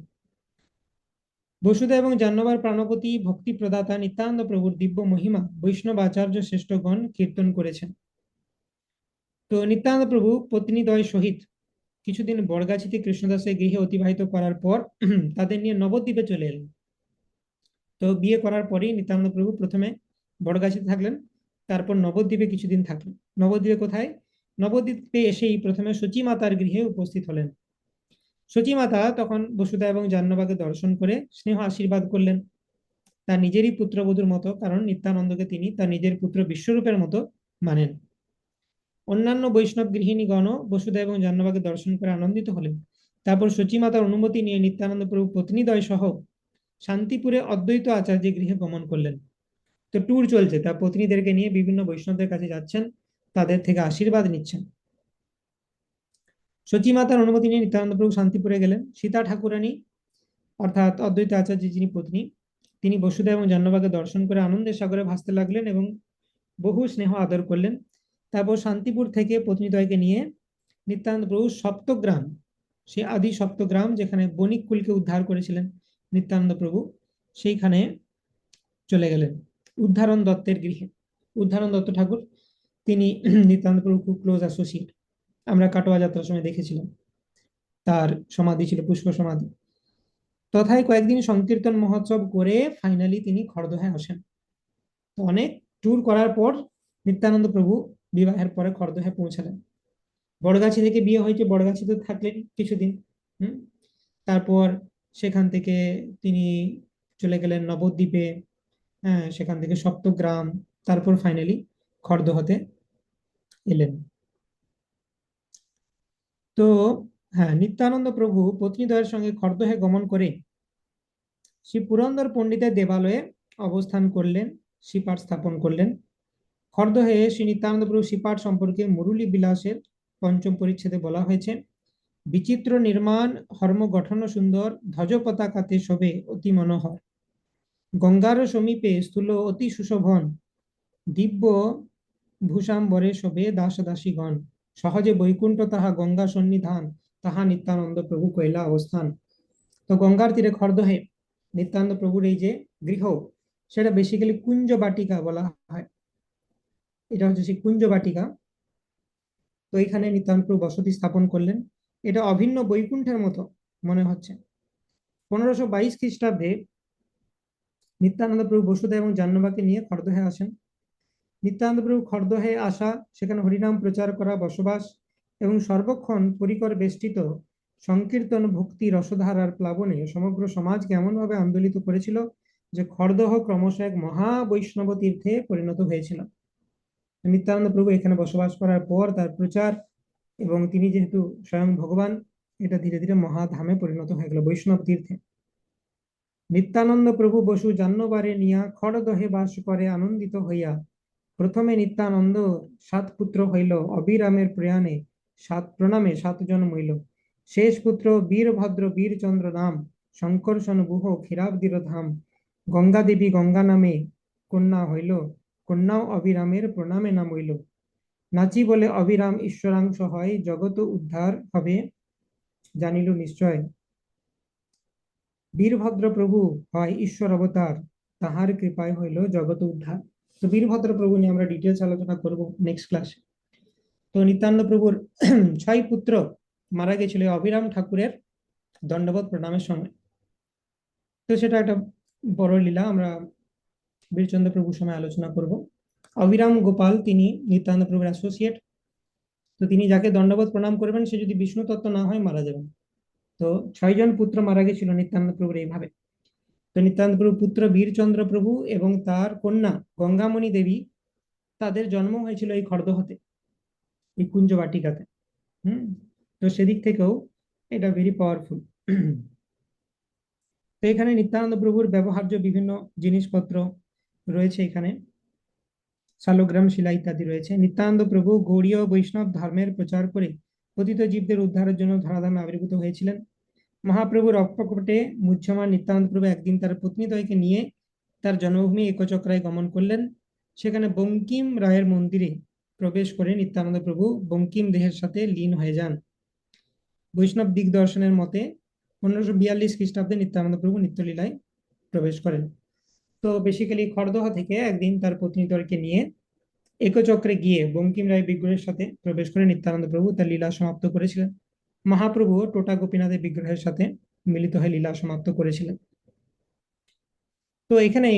বসুধা এবং জাহ্নবীর প্রাণপতি ভক্তি প্রদাতা নিত্যানন্দ প্রভুর দিব্য মহিমা বৈষ্ণব আচার্য শ্রেষ্ঠগণ কীর্তন করেছেন। তো নিত্যানন্দ প্রভু পত্নীদ্বয় সহিত কিছুদিন বড়গাছিতে কৃষ্ণদাসের গৃহে অতিবাহিত করার পর তাদের নিয়ে নবদ্বীপে চলে এলেন। তো বিয়ে করার পরেই নিত্যানন্দ প্রভু প্রথমে বড়গাছিতে থাকলেন, তারপর নবদ্বীপে কিছুদিন থাকলেন। নবদ্বীপে কোথায়? নবদ্বীপে এসেই প্রথমে সচী মাতার গৃহে উপস্থিত হলেন। সচী মাতা তখন বসুধা এবং জাহ্নবীকে দর্শন করে স্নেহ আশীর্বাদ করলেন তার নিজেরই পুত্রবধূর মতো, কারণ নিত্যানন্দকে তিনি তার নিজের পুত্র বিশ্বরূপের মতো মানেন। অন্যান্য বৈষ্ণব গৃহিণীগণও বসুধা এবং জাহ্নবীকে দর্শন করে আনন্দিত হলেন। তারপর সচী মাতার অনুমতি নিয়ে নিত্যানন্দ প্রভু পত্নীদ্বয় সহ শান্তিপুরে অদ্বৈত আচার্যের গৃহে গমন করলেন। তো ট্যুর চলছে, তার পত্নীদেরকে নিয়ে বিভিন্ন বৈষ্ণবদের কাছে যাচ্ছেন, তাদের থেকে আশীর্বাদ নিচ্ছেন। সচী মাতার অনুমতি নিয়ে নিত্যানন্দ প্রভু শান্তিপুরে গেলেন। সীতা ঠাকুরানী অর্থাৎ অদ্বৈত আচার্য যিনি পত্নী, তিনি বসুধা এবং জাহ্নবীকে দর্শন করে আনন্দের সাগরে ভাসতে লাগলেন এবং বহু স্নেহ আদর করলেন। তারপর শান্তিপুর থেকে পত্নীদ্বয়কে নিয়ে নিত্যানন্দ প্রভু সপ্তগ্রাম, সে আদি সপ্তগ্রাম যেখানে বণিক কুলকে উদ্ধার করেছিলেন নিত্যানন্দ প্রভু, সেইখানে চলে গেলেন উদ্ধারণ দত্তের গৃহে। উদ্ধারণ দত্ত ঠাকুর তিনি নিত্যানন্দ প্রভু খুব ক্লোজ অ্যাসোসিয়েট, আমরা কাটোয়া যাত্রার সময় দেখেছিলাম, তার সমাধি ছিল পুষ্প সমাধি। তথায় কয়েকদিন সংকীর্তন মহোৎসব করে ফাইনালি তিনি খড়দহে আসেন। তো অনেক ট্যুর করার পর নিত্যানন্দ প্রভু বিবাহের পরে খড়দহে পৌঁছালেন। বড়গাছি থেকে বিয়ে হয়েছে, বড়গাছিতে থাকলেন কিছুদিন। হুম তারপর সেখান থেকে তিনি চলে গেলেন নবদ্বীপে, হ্যাঁ সেখান থেকে সপ্তগ্রাম, তারপর ফাইনালি খড়দহতে এলেন। তো হ্যাঁ, নিত্যানন্দ প্রভু পত্নীদ্বয়ের সঙ্গে খড়দহে গমন করে শ্রী পুরন্দর পণ্ডিতের দেবালয়ে অবস্থান করলেন, শ্রীপাঠ স্থাপন করলেন। খড়দহে শ্রী নিত্যানন্দ প্রভু শ্রীপাঠ সম্পর্কে মুরলী বিলাসের পঞ্চম পরিচ্ছেদে বলা হয়েছে, বিচিত্র নির্মাণ হর্ম গঠন সুন্দর, ধ্বজ পতাকাতে শোভে অতি মনোহর, গঙ্গার সমীপে স্থূল অতি সুশোভন, দিব্য ভূষাম্বরে শোভে দাস দাসীগণ, সহজে বৈকুণ্ঠ তাহা গঙ্গা সন্নিধান, তাহা নিত্যানন্দ প্রভু কৈলা অবস্থান। তো গঙ্গার তীরে খড়দহে নিত্যানন্দ প্রভুর এই যে গৃহ, সেটা বেসিক্যালি কুঞ্জ বাটিকা বলা হয়। এটা হচ্ছে সেই কুঞ্জ বাটিকা। তো এখানে নিত্যানন্দ প্রভু বসতি স্থাপন করলেন। এটা অভিন্ন বৈকুণ্ঠের মতো মনে হচ্ছে। 1522 খ্রিস্টাব্দে নিত্যানন্দ প্রভু বসুদেব এবং জাহ্নবীকে নিয়ে খড়দহে আসেন। নিত্যানন্দ প্রভু খড়দহে আসা, সেখানে হরিনাম প্রচার করা, বসবাস এবং সর্বক্ষণ পরিকর বেষ্টিত সংকীর্তন ভক্তি রসধারার প্লাবনে সমগ্র সমাজকে এমনভাবে আন্দোলিত করেছিল যে খড়দহ ক্রমশ এক মহা বৈষ্ণব তীর্থে পরিণত হয়েছিল। নিত্যানন্দ প্রভু এখানে বসবাস করার পর তার প্রচার এবং তিনি যেহেতু স্বয়ং ভগবান, এটা ধীরে ধীরে মহাধামে পরিণত হয়ে গেল, বৈষ্ণব তীর্থে। নিত্যানন্দ প্রভু বসু জাহ্নবারে নিয়া খড়দহে বাস করে আনন্দিত হইয়া প্রথমে নিত্যানন্দ 7 পুত্র হইল, অবিরামের প্রয়াণে 7 প্রণামে 7 জন্ম হইল। শেষ পুত্র বীরভদ্র বীরচন্দ্র নাম, শঙ্কর্ষণ গুহ ক্ষীরাব্দির ধাম। গঙ্গা দেবী গঙ্গা নামে কন্যা হইল, কন্যাও অবিরামের প্রণামে নাম হইল। নাচি বলে অবিরাম ঈশ্বরাংশ হয়, জগত উদ্ধার হবে জানিল নিশ্চয়। বীরভদ্র প্রভু হয় ঈশ্বর অবতার, তাহার কৃপায় হইল জগত উদ্ধার। তো বীরভদ্র প্রভু নিয়ে আমরা ডিটেলস আলোচনা করব নেক্সট ক্লাসে। তো নিত্যানন্দ প্রভুর 6 পুত্র মারা গেছিল অবিরাম ঠাকুরের দণ্ডবোধ প্রণামের সময়। তো সেটা একটা বড় লীলা, আমরা বীরচন্দ্র প্রভুর সময় আলোচনা করব। অবিরাম গোপাল তিনি নিত্যানন্দ প্রভুর অ্যাসোসিয়েট। তো তিনি যাকে দণ্ডবোধ প্রণাম করবেন সে যদি বিষ্ণু তত্ত্ব না হয় মারা যাবেন। তো 6 জন পুত্র মারা গেছিল নিত্যানন্দ প্রভুর এইভাবে। তো নিত্যানন্দ প্রভু পুত্র বীরচন্দ্র প্রভু এবং তার কন্যা গঙ্গামণি দেবী, তাদের জন্ম হয়েছিল এই খড়দহতে, এই কুঞ্জ বাটিকাতে। তো সেদিক থেকেও এটা ভেরি পাওয়ারফুল। তো এখানে নিত্যানন্দ প্রভুর ব্যবহার্য বিভিন্ন জিনিসপত্র রয়েছে, এখানে শালগ্রাম শিলা ইত্যাদি রয়েছে। নিত্যানন্দ প্রভু গৌড়ীয় বৈষ্ণব ধর্মের প্রচার করে পতিত জীবদের উদ্ধারের জন্য ধরাধামে আবির্ভূত হয়েছিলেন। মহাপ্রভুর অকপটে মুহ্যমান নিত্যানন্দ প্রভু একদিন তার পত্নীদ্বয়কে নিয়ে তার জন্মভূমি একচক্রায় গমন করলেন। সেখানে বঙ্কিম রায়ের মন্দিরে প্রবেশ করে নিত্যানন্দ প্রভু বঙ্কিম দেহের সাথে লীন হয়ে যান। বৈষ্ণব দিগদর্শনের মতে 1542 খ্রিস্টাব্দে নিত্যানন্দ প্রভু নিত্যলীলায় প্রবেশ করেন। তো বেসিক্যালি খড়দহ থেকে একদিন তার পত্নীদ্বয়কে নিয়ে একচক্রে গিয়ে বঙ্কিম রায় বিগ্রহের সাথে প্রবেশ করে নিত্যানন্দ প্রভু তার লীলা সমাপ্ত করেছিলেন। মহাপ্রভু টোটা গোপীনাথের বিগ্রহের সাথে মিলিত হয়ে লীলা সমাপ্ত করেছিলেন। তো এখানে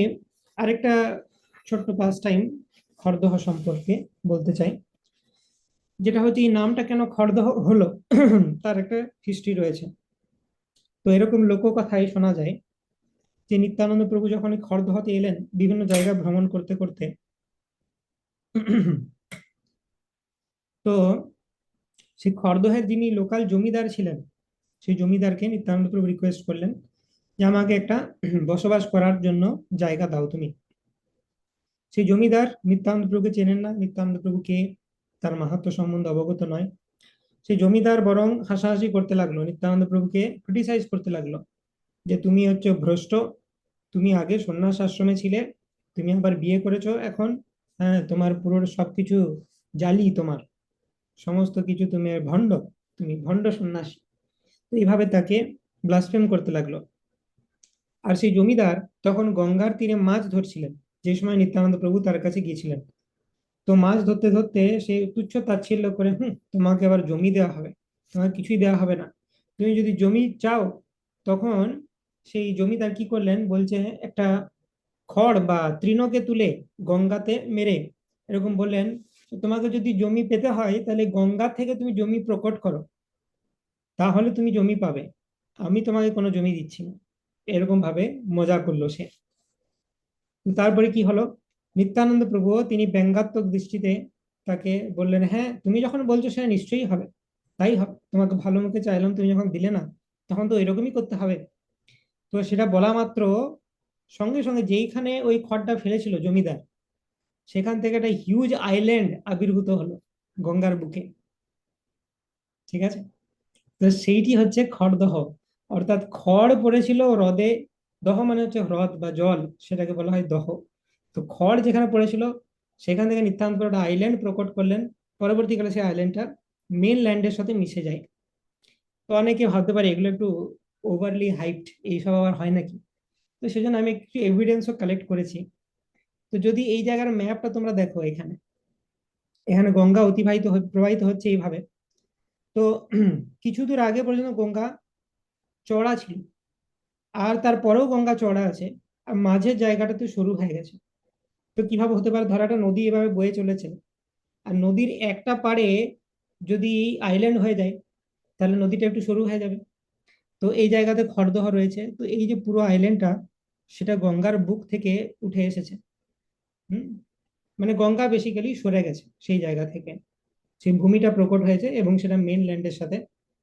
আরেকটা ছোট্ট পাস টাইম খড়দহ সম্পর্কে বলতে চাই, যেটা হচ্ছে এই নামটা কেন খড়দহ হলো তার একটা হিস্ট্রি রয়েছে। তো এরকম লোককথায় শোনা যায় যে নিত্যানন্দ প্রভু যখন খড়দহতে এলেন বিভিন্ন জায়গা ভ্রমণ করতে করতে, তো সেই খড়দহের যিনি লোকাল জমিদার ছিলেন সেই জমিদারকে নিত্যানন্দ প্রভু রিকোয়েস্ট করলেন যে আমাকে একটা বসবাস করার জন্য জায়গা দাও তুমি। সেই জমিদার নিত্যানন্দ প্রভুকে চেনেন না, নিত্যানন্দ প্রভু কে তার মাহাত্ম্য সম্বন্ধে অবগত নয়। সেই জমিদার বরং হাসাহাসি করতে লাগলো, নিত্যানন্দ প্রভুকে ক্রিটিসাইজ করতে লাগলো যে তুমি হচ্ছে ভ্রষ্ট, তুমি আগে সন্ন্যাস আশ্রমে ছিলে, তুমি আবার বিয়ে করেছো এখন, হ্যাঁ তোমার পুরো সবকিছু জালি, তোমার সমস্ত কিছু তুমি ভণ্ড, তুমি ভণ্ড সন্ন্যাসী। তো এইভাবে তাকে ব্লাসফেম করতে লাগলো। আর সেই জমিদার তখন গঙ্গার তীরে মাছ ধরছিলেন যে সময় নিত্যানন্দ প্রভু তার কাছে গিয়েছিলেন। তো মাছ ধরতে ধরতে সে তুচ্ছ তাচ্ছিল্য করে, তোমাকে আবার জমি দেওয়া হবে, তোমার কিছুই দেওয়া হবে না, তুমি যদি জমি চাও। তখন সেই জমিদার কি করলেন বলছে, একটা খড় বা তৃণকে তুলে গঙ্গাতে মেরে এরকম বললেন, তোমাকে যদি জমি পেতে হয় তাহলে গঙ্গা থেকে তুমি জমি প্রকট করো, তাহলে তুমি জমি পাবে, আমি তোমাকে কোনো জমি দিচ্ছি না। এরকম ভাবে মজা করলো সে। তারপরে কি হলো, নিত্যানন্দ প্রভু তিনি ব্যঙ্গাত্মক দৃষ্টিতে তাকে বললেন, হ্যাঁ তুমি যখন বলছো সেটা নিশ্চয়ই হবে, তাই হবে, তোমাকে ভালো মুখে চাইলাম, তুমি যখন দিলে না তখন তো এরকমই করতে হবে। তো সেটা বলা মাত্র সঙ্গে সঙ্গে যেইখানে ওই খড়টা ফেলেছিল জমিদার, সেখান থেকে একটা হিউজ আইল্যান্ড আবির্ভূত হলো গঙ্গার বুকে। ঠিক আছে, তো সেইটি হচ্ছে খড়দহ, অর্থাৎ খড় পড়েছিল হ্রদে। দহ মানে হচ্ছে হ্রদ বা জল, সেটাকে বলা হয় দহ। তো খড় যেখানে পড়েছিল সেখান থেকে নিত্যান্ত একটা আইল্যান্ড প্রকট করলেন। পরবর্তীকালে সেই আইল্যান্ডটা মেন ল্যান্ডের সাথে মিশে যায়। তো অনেকে ভাবতে পারে এগুলো একটু ওভারলি হাইপড, এইসব আবার হয় নাকি। তো সেজন্য আমি একটু এভিডেন্সও কালেক্ট করেছি। তো যদি এই জায়গার ম্যাপটা তোমরা দেখো, এখানে এখানে গঙ্গা প্রবাহিত হচ্ছে এইভাবে। তো কিছু দূর আগে পর্যন্ত গঙ্গা চড়া ছিল, আর তারপরেও গঙ্গা চড়া আছে, আর মাঝের জায়গাটা তো সরু হয়ে গেছে। তো কিভাবে হতে পারে? ধর একটা নদী এভাবে বয়ে চলেছে, আর নদীর একটা পাড়ে যদি আইল্যান্ড হয়ে যায়, তাহলে নদীটা একটু সরু হয়ে যাবে। তো এই জায়গাতে খড়দহ রয়েছে, তো এই যে পুরো আইল্যান্ডটা, সেটা গঙ্গার বুক থেকে উঠে এসেছে। হুম। মানে গঙ্গা বেসিক্যালি সরে গেছে সেই জায়গা থেকে, সেই ভূমিটা প্রকট হয়েছে এবং সেটা মেন ল্যান্ডের সাথে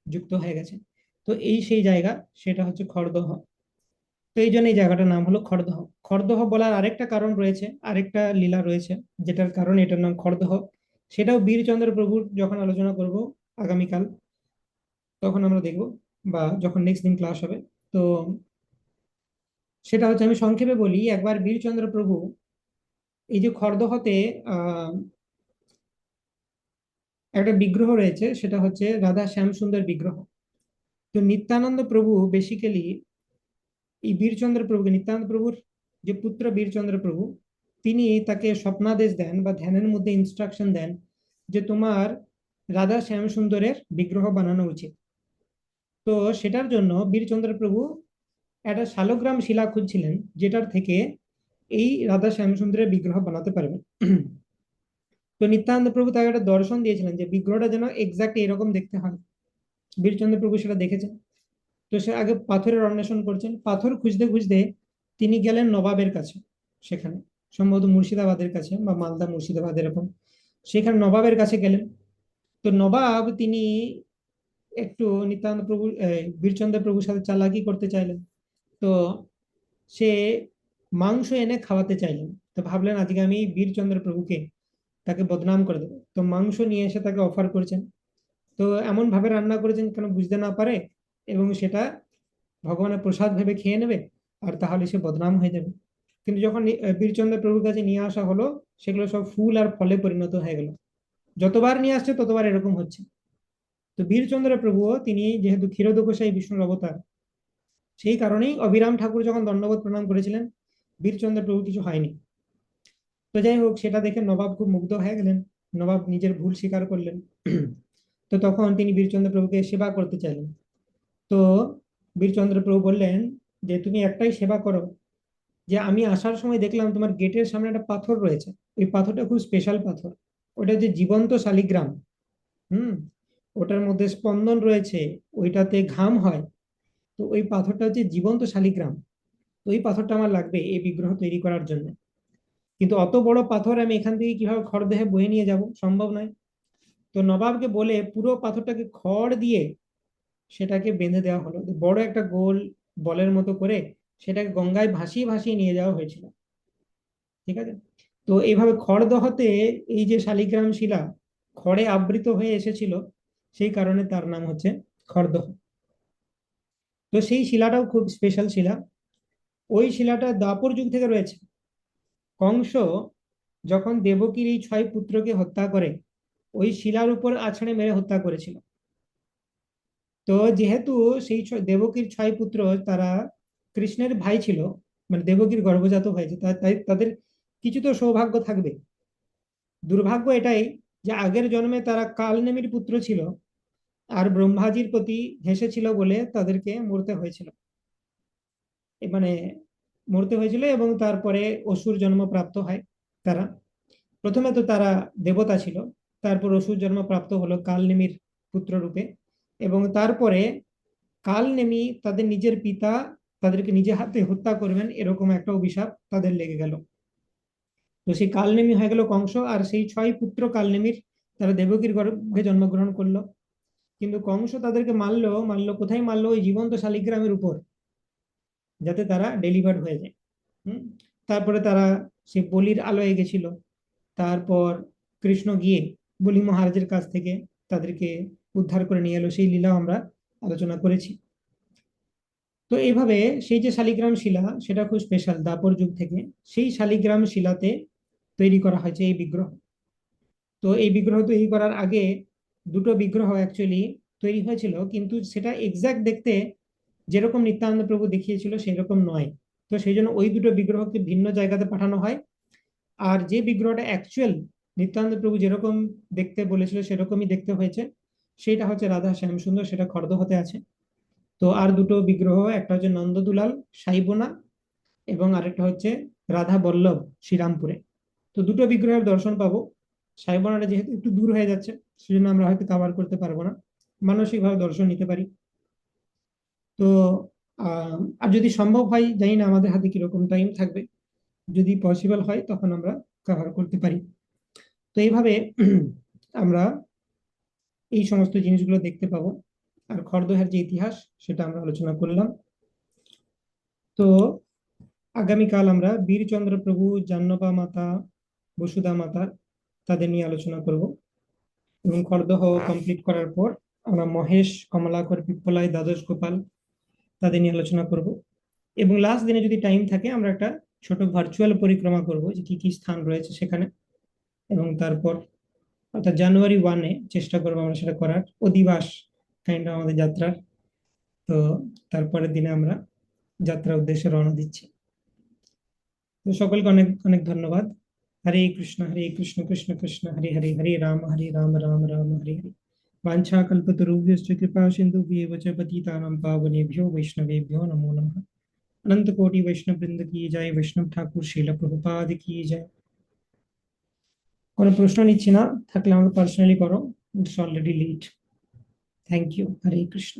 যুক্ত হয়ে গেছে। তো এই সেই জায়গা, সেটা হচ্ছে খড়দহ। তো এই জন্য এই জায়গাটার নাম হলো খড়দহ। খড়দহ বলার আরেকটা কারণ রয়েছে, আরেকটা লীলা রয়েছে, যেটার কারণে এটার নাম খড়দহ। সেটাও বীরচন্দ্র প্রভুর যখন আলোচনা করব আগামীকাল, তখন আমরা দেখব, বা যখন নেক্সট দিন ক্লাস হবে। তো সেটা হচ্ছে, আমি সংক্ষেপে বলি। একবার বীরচন্দ্র প্রভু এই যে খড়দহতে আহ একটা বিগ্রহ রয়েছে, সেটা হচ্ছে রাধা শ্যাম সুন্দর বিগ্রহ। তো নিত্যানন্দ প্রভু বেসিক্যালি এই বীরচন্দ্র প্রভুকে, নিত্যানন্দ প্রভুর যে পুত্র বীরচন্দ্র প্রভু, তিনি তাকে স্বপ্নাদেশ দেন বা ধ্যানের মধ্যে ইনস্ট্রাকশন দেন যে তোমার রাধা শ্যাম সুন্দরের বিগ্রহ বানানো উচিত। তো সেটার জন্য বীরচন্দ্র প্রভু একটা শালগ্রাম শিলা খুঁজছিলেন, যেটার থেকে এই রাধা শ্যাম সুন্দরের বিগ্রহ বানাতে পারবেন। তো নিত্যানন্দ প্রভু তাকে একটা দর্শন দিয়েছিলেন যে বিগ্রহটা যেন এক্সাক্ট এরকম দেখতে হয়। বীরচন্দ্র প্রভু সেটা দেখেছেন। তো সে আগে পাথরের অন্বেষণ করছেন, পাথর খুঁজতে খুঁজতে তিনি গেলেন নবাবের কাছে। সেখানে সম্ভবত মুর্শিদাবাদের কাছে বা মালদা মুর্শিদাবাদ এরকম, সেখানে নবাবের কাছে গেলেন। তো নবাব তিনি একটু নিত্যানন্দ প্রভু বীরচন্দ্র প্রভুর সাথে চালাকি করতে চাইলেন। তো সে মাংস এনে খাওয়াতে চাইলেন। তো ভাবলেন আজকে আমি বীরচন্দ্র প্রভুকে, তাকে বদনাম করে দেবো। তো মাংস নিয়ে এসে তাকে অফার করেছেন। তো এমন ভাবে রান্না করেছেন কেন বুঝতে না পারে, এবং সেটা ভগবানের প্রসাদ ভেবে খেয়ে নেবে, আর তাহলে সে বদনাম হয়ে যাবে। কিন্তু যখন বীরচন্দ্র প্রভুর কাছে নিয়ে আসা হলো, সেগুলো সব ফুল আর ফলে পরিণত হয়ে গেল। যতবার নিয়ে আসছে ততবার এরকম হচ্ছে। তো বীরচন্দ্র প্রভুও, তিনি যেহেতু ক্ষীরোদকোষাই বিষ্ণুর অবতার, সেই কারণেই অভিরাম ঠাকুর যখন দণ্ডবোধ প্রণাম করেছিলেন, বীরচন্দ্র প্রভু কিছু হয়নি। তো যাই হোক, সেটা দেখে নবাব খুব মুগ্ধ হয়ে গেলেন। নবাব নিজের ভুল স্বীকার করলেন। তো তখন তিনি বীরচন্দ্র প্রভুকে সেবা করতে চাইলেন। তো বীরচন্দ্র প্রভু বললেন যে তুমি একটাই সেবা করো, যে আমি আসার সময় দেখলাম তোমার গেটের সামনে একটা পাথর রয়েছে। ওই পাথরটা খুব স্পেশাল পাথর, ওটা যে জীবন্ত শালিগ্রাম। হুম। ওটার মধ্যে স্পন্দন রয়েছে, ওইটাতে ঘাম হয়। তো ওই পাথরটা হচ্ছে জীবন্ত শালিগ্রাম। তো ওই পাথরটা আমার লাগবে এই বিগ্রহ তৈরি করার জন্য। কিন্তু অত বড় পাথর আমি এখান থেকে কিভাবে খড়দেহে বয়ে নিয়ে যাব? সম্ভব নয়। তো নবাবকে বলে পুরো পাথরটাকে খড় দিয়ে সেটাকে বেঁধে দেওয়া হলো। তো বড় একটা গোল বলের মতো করে সেটাকে গঙ্গায় ভাসিয়ে ভাসিয়ে নিয়ে যাওয়া হয়েছিল। ঠিক আছে। তো এইভাবে খড়দহতে এই যে শালিগ্রাম শিলা খড়ে আবৃত হয়ে এসেছিল, সেই কারণে তার নাম হচ্ছে খড়দহ। তো সেই শিলাটাও খুব স্পেশাল শিলা। ওই শিলাটা দ্বাপর যুগ থেকে রয়েছে। কংস যখন দেবকীর এই 6 পুত্রকে হত্যা করে, ওই শিলার উপর আছড়ে মেরে হত্যা করেছিল। তো যেহেতু সেই দেবকীর 6 পুত্র, তারা কৃষ্ণের ভাই ছিল, মানে দেবকীর গর্ভজাত হয়েছে, তাই তাদের কিছু তো সৌভাগ্য থাকবে। দুর্ভাগ্য এটাই যে আগের জন্মে তারা কালনেমির পুত্র ছিল, আর ব্রহ্মাজির প্রতি হেসেছিল বলে তাদেরকে মরতে হয়েছিল। মানে মরতে হয়েছিল, এবং তারপরে অসুর জন্ম প্রাপ্ত হয় তারা। প্রথমে তো তারা দেবতা ছিল, তারপর অসুর জন্ম প্রাপ্ত হলো কালনেমির পুত্র রূপে। এবং তারপরে কালনেমি তাদের নিজের পিতা তাদেরকে নিজে হাতে হত্যা করবেন, এরকম একটা অভিশাপ তাদের লেগে গেল। তো সেই কালনেমি হয়ে গেল কংস, আর সেই 6 পুত্র কালনেমির, তারা দেবকীর গর্ভে জন্মগ্রহণ করলো। কিন্তু কংস তাদেরকে মারলো, মারলো কোথায় মারলো? ওই জীবন্ত শালিগ্রামের উপর, যাতে তারা ডেলিভার্ড হয়ে যায়। হুম। তারপরে তারা সে বলির আলয়ে গেছিল। তারপর কৃষ্ণ গিয়ে বলি মহারাজের কাছ থেকে তাদেরকে উদ্ধার করে নিয়ে এলো, সেই লীলাও আমরা আলোচনা করেছি। তো এইভাবে সেই যে শালিগ্রাম শিলা, সেটা খুব স্পেশাল দাপর যুগ থেকে। সেই শালিগ্রাম শিলাতে তৈরি করা হয়েছে এই বিগ্রহ। তো এই বিগ্রহ তৈরি করার আগে দুটো বিগ্রহ অ্যাকচুয়ালি তৈরি হয়েছিল, কিন্তু সেটা এক্সাক্ট দেখতে যেরকম নিত্যানন্দ প্রভু দেখিয়েছিল সেরকম নয়। তো সেই জন্য ওই দুটো বিগ্রহকে ভিন্ন জায়গাতে পাঠানো হয়। আর যে বিগ্রহটা অ্যাকচুয়াল নিত্যানন্দ প্রভু যেরকম দেখতে বলেছিল সেরকমই দেখতে হয়েছে, সেটা হচ্ছে রাধা শ্যাম সুন্দর, সেটা খড়দহতে আছে। তো আর দুটো বিগ্রহ, একটা হচ্ছে নন্দদুলাল সাইবোনা এবং আরেকটা হচ্ছে রাধা বল্লভ শ্রীরামপুরে। তো দুটো বিগ্রহের দর্শন পাবো। সাইবোনাটা যেহেতু একটু দূর হয়ে যাচ্ছে, সেজন্য আমরা হয়তো কভার করতে পারবো না, মানসিকভাবে দর্শন নিতে পারি। তো আর যদি সম্ভব হয়, জানি না আমাদের হাতে কিরকম টাইম থাকবে, যদি পসিবল হয় তখন আমরা কভার করতে পারি। তো এইভাবে আমরা এই সমস্ত জিনিসগুলো দেখতে পাবো। আর খড়দহের যে ইতিহাস, সেটা আমরা আলোচনা করলাম। তো আগামীকাল আমরা বীরচন্দ্র প্রভু, জাহ্নবী মাতা, বসুধা মাতা, তাদের নিয়ে আলোচনা করব। এবং খড়দহ কমপ্লিট করার পর আমরা মহেশ, কমলাকর, পিপ্পলাই, দ্বাদশ গোপাল, তাদের নিয়ে আলোচনা করব। এবং লাস্ট দিনে যদি টাইম থাকে, আমরা একটা ছোট ভার্চুয়াল পরিক্রমা করব, যে কি কি স্থান রয়েছে সেখানে। এবং তারপর অর্থাৎ জানুয়ারি 1-এ চেষ্টা করবো আমরা সেটা করার, অধিবাস কাইন্ড আমাদের যাত্রার। তো তারপরের দিনে আমরা যাত্রার উদ্দেশ্যে রওনা দিচ্ছি। তো সকলকে অনেক অনেক ধন্যবাদ। হরে কৃষ্ণ কৃষ্ণ কৃষ্ণ হরে হরে, হরে রাম রাম রাম হরে হরে। वाञ्छाकल्पतरुभ्यश्च कृपा सिन्धुभ्येव च पतितानां पावनेभ्यो वैष्णवेभ्यो नमो नमः। अनंत कोटि वैष्णव वृंद की जय। वैष्णव ठाकुर श्रील प्रभुपाद की जय। কোনো প্রশ্ন নিচ্ছি না, থাকলে আমাকে পার্সোনালি করো, it's already late. Thank you. Hare Krishna.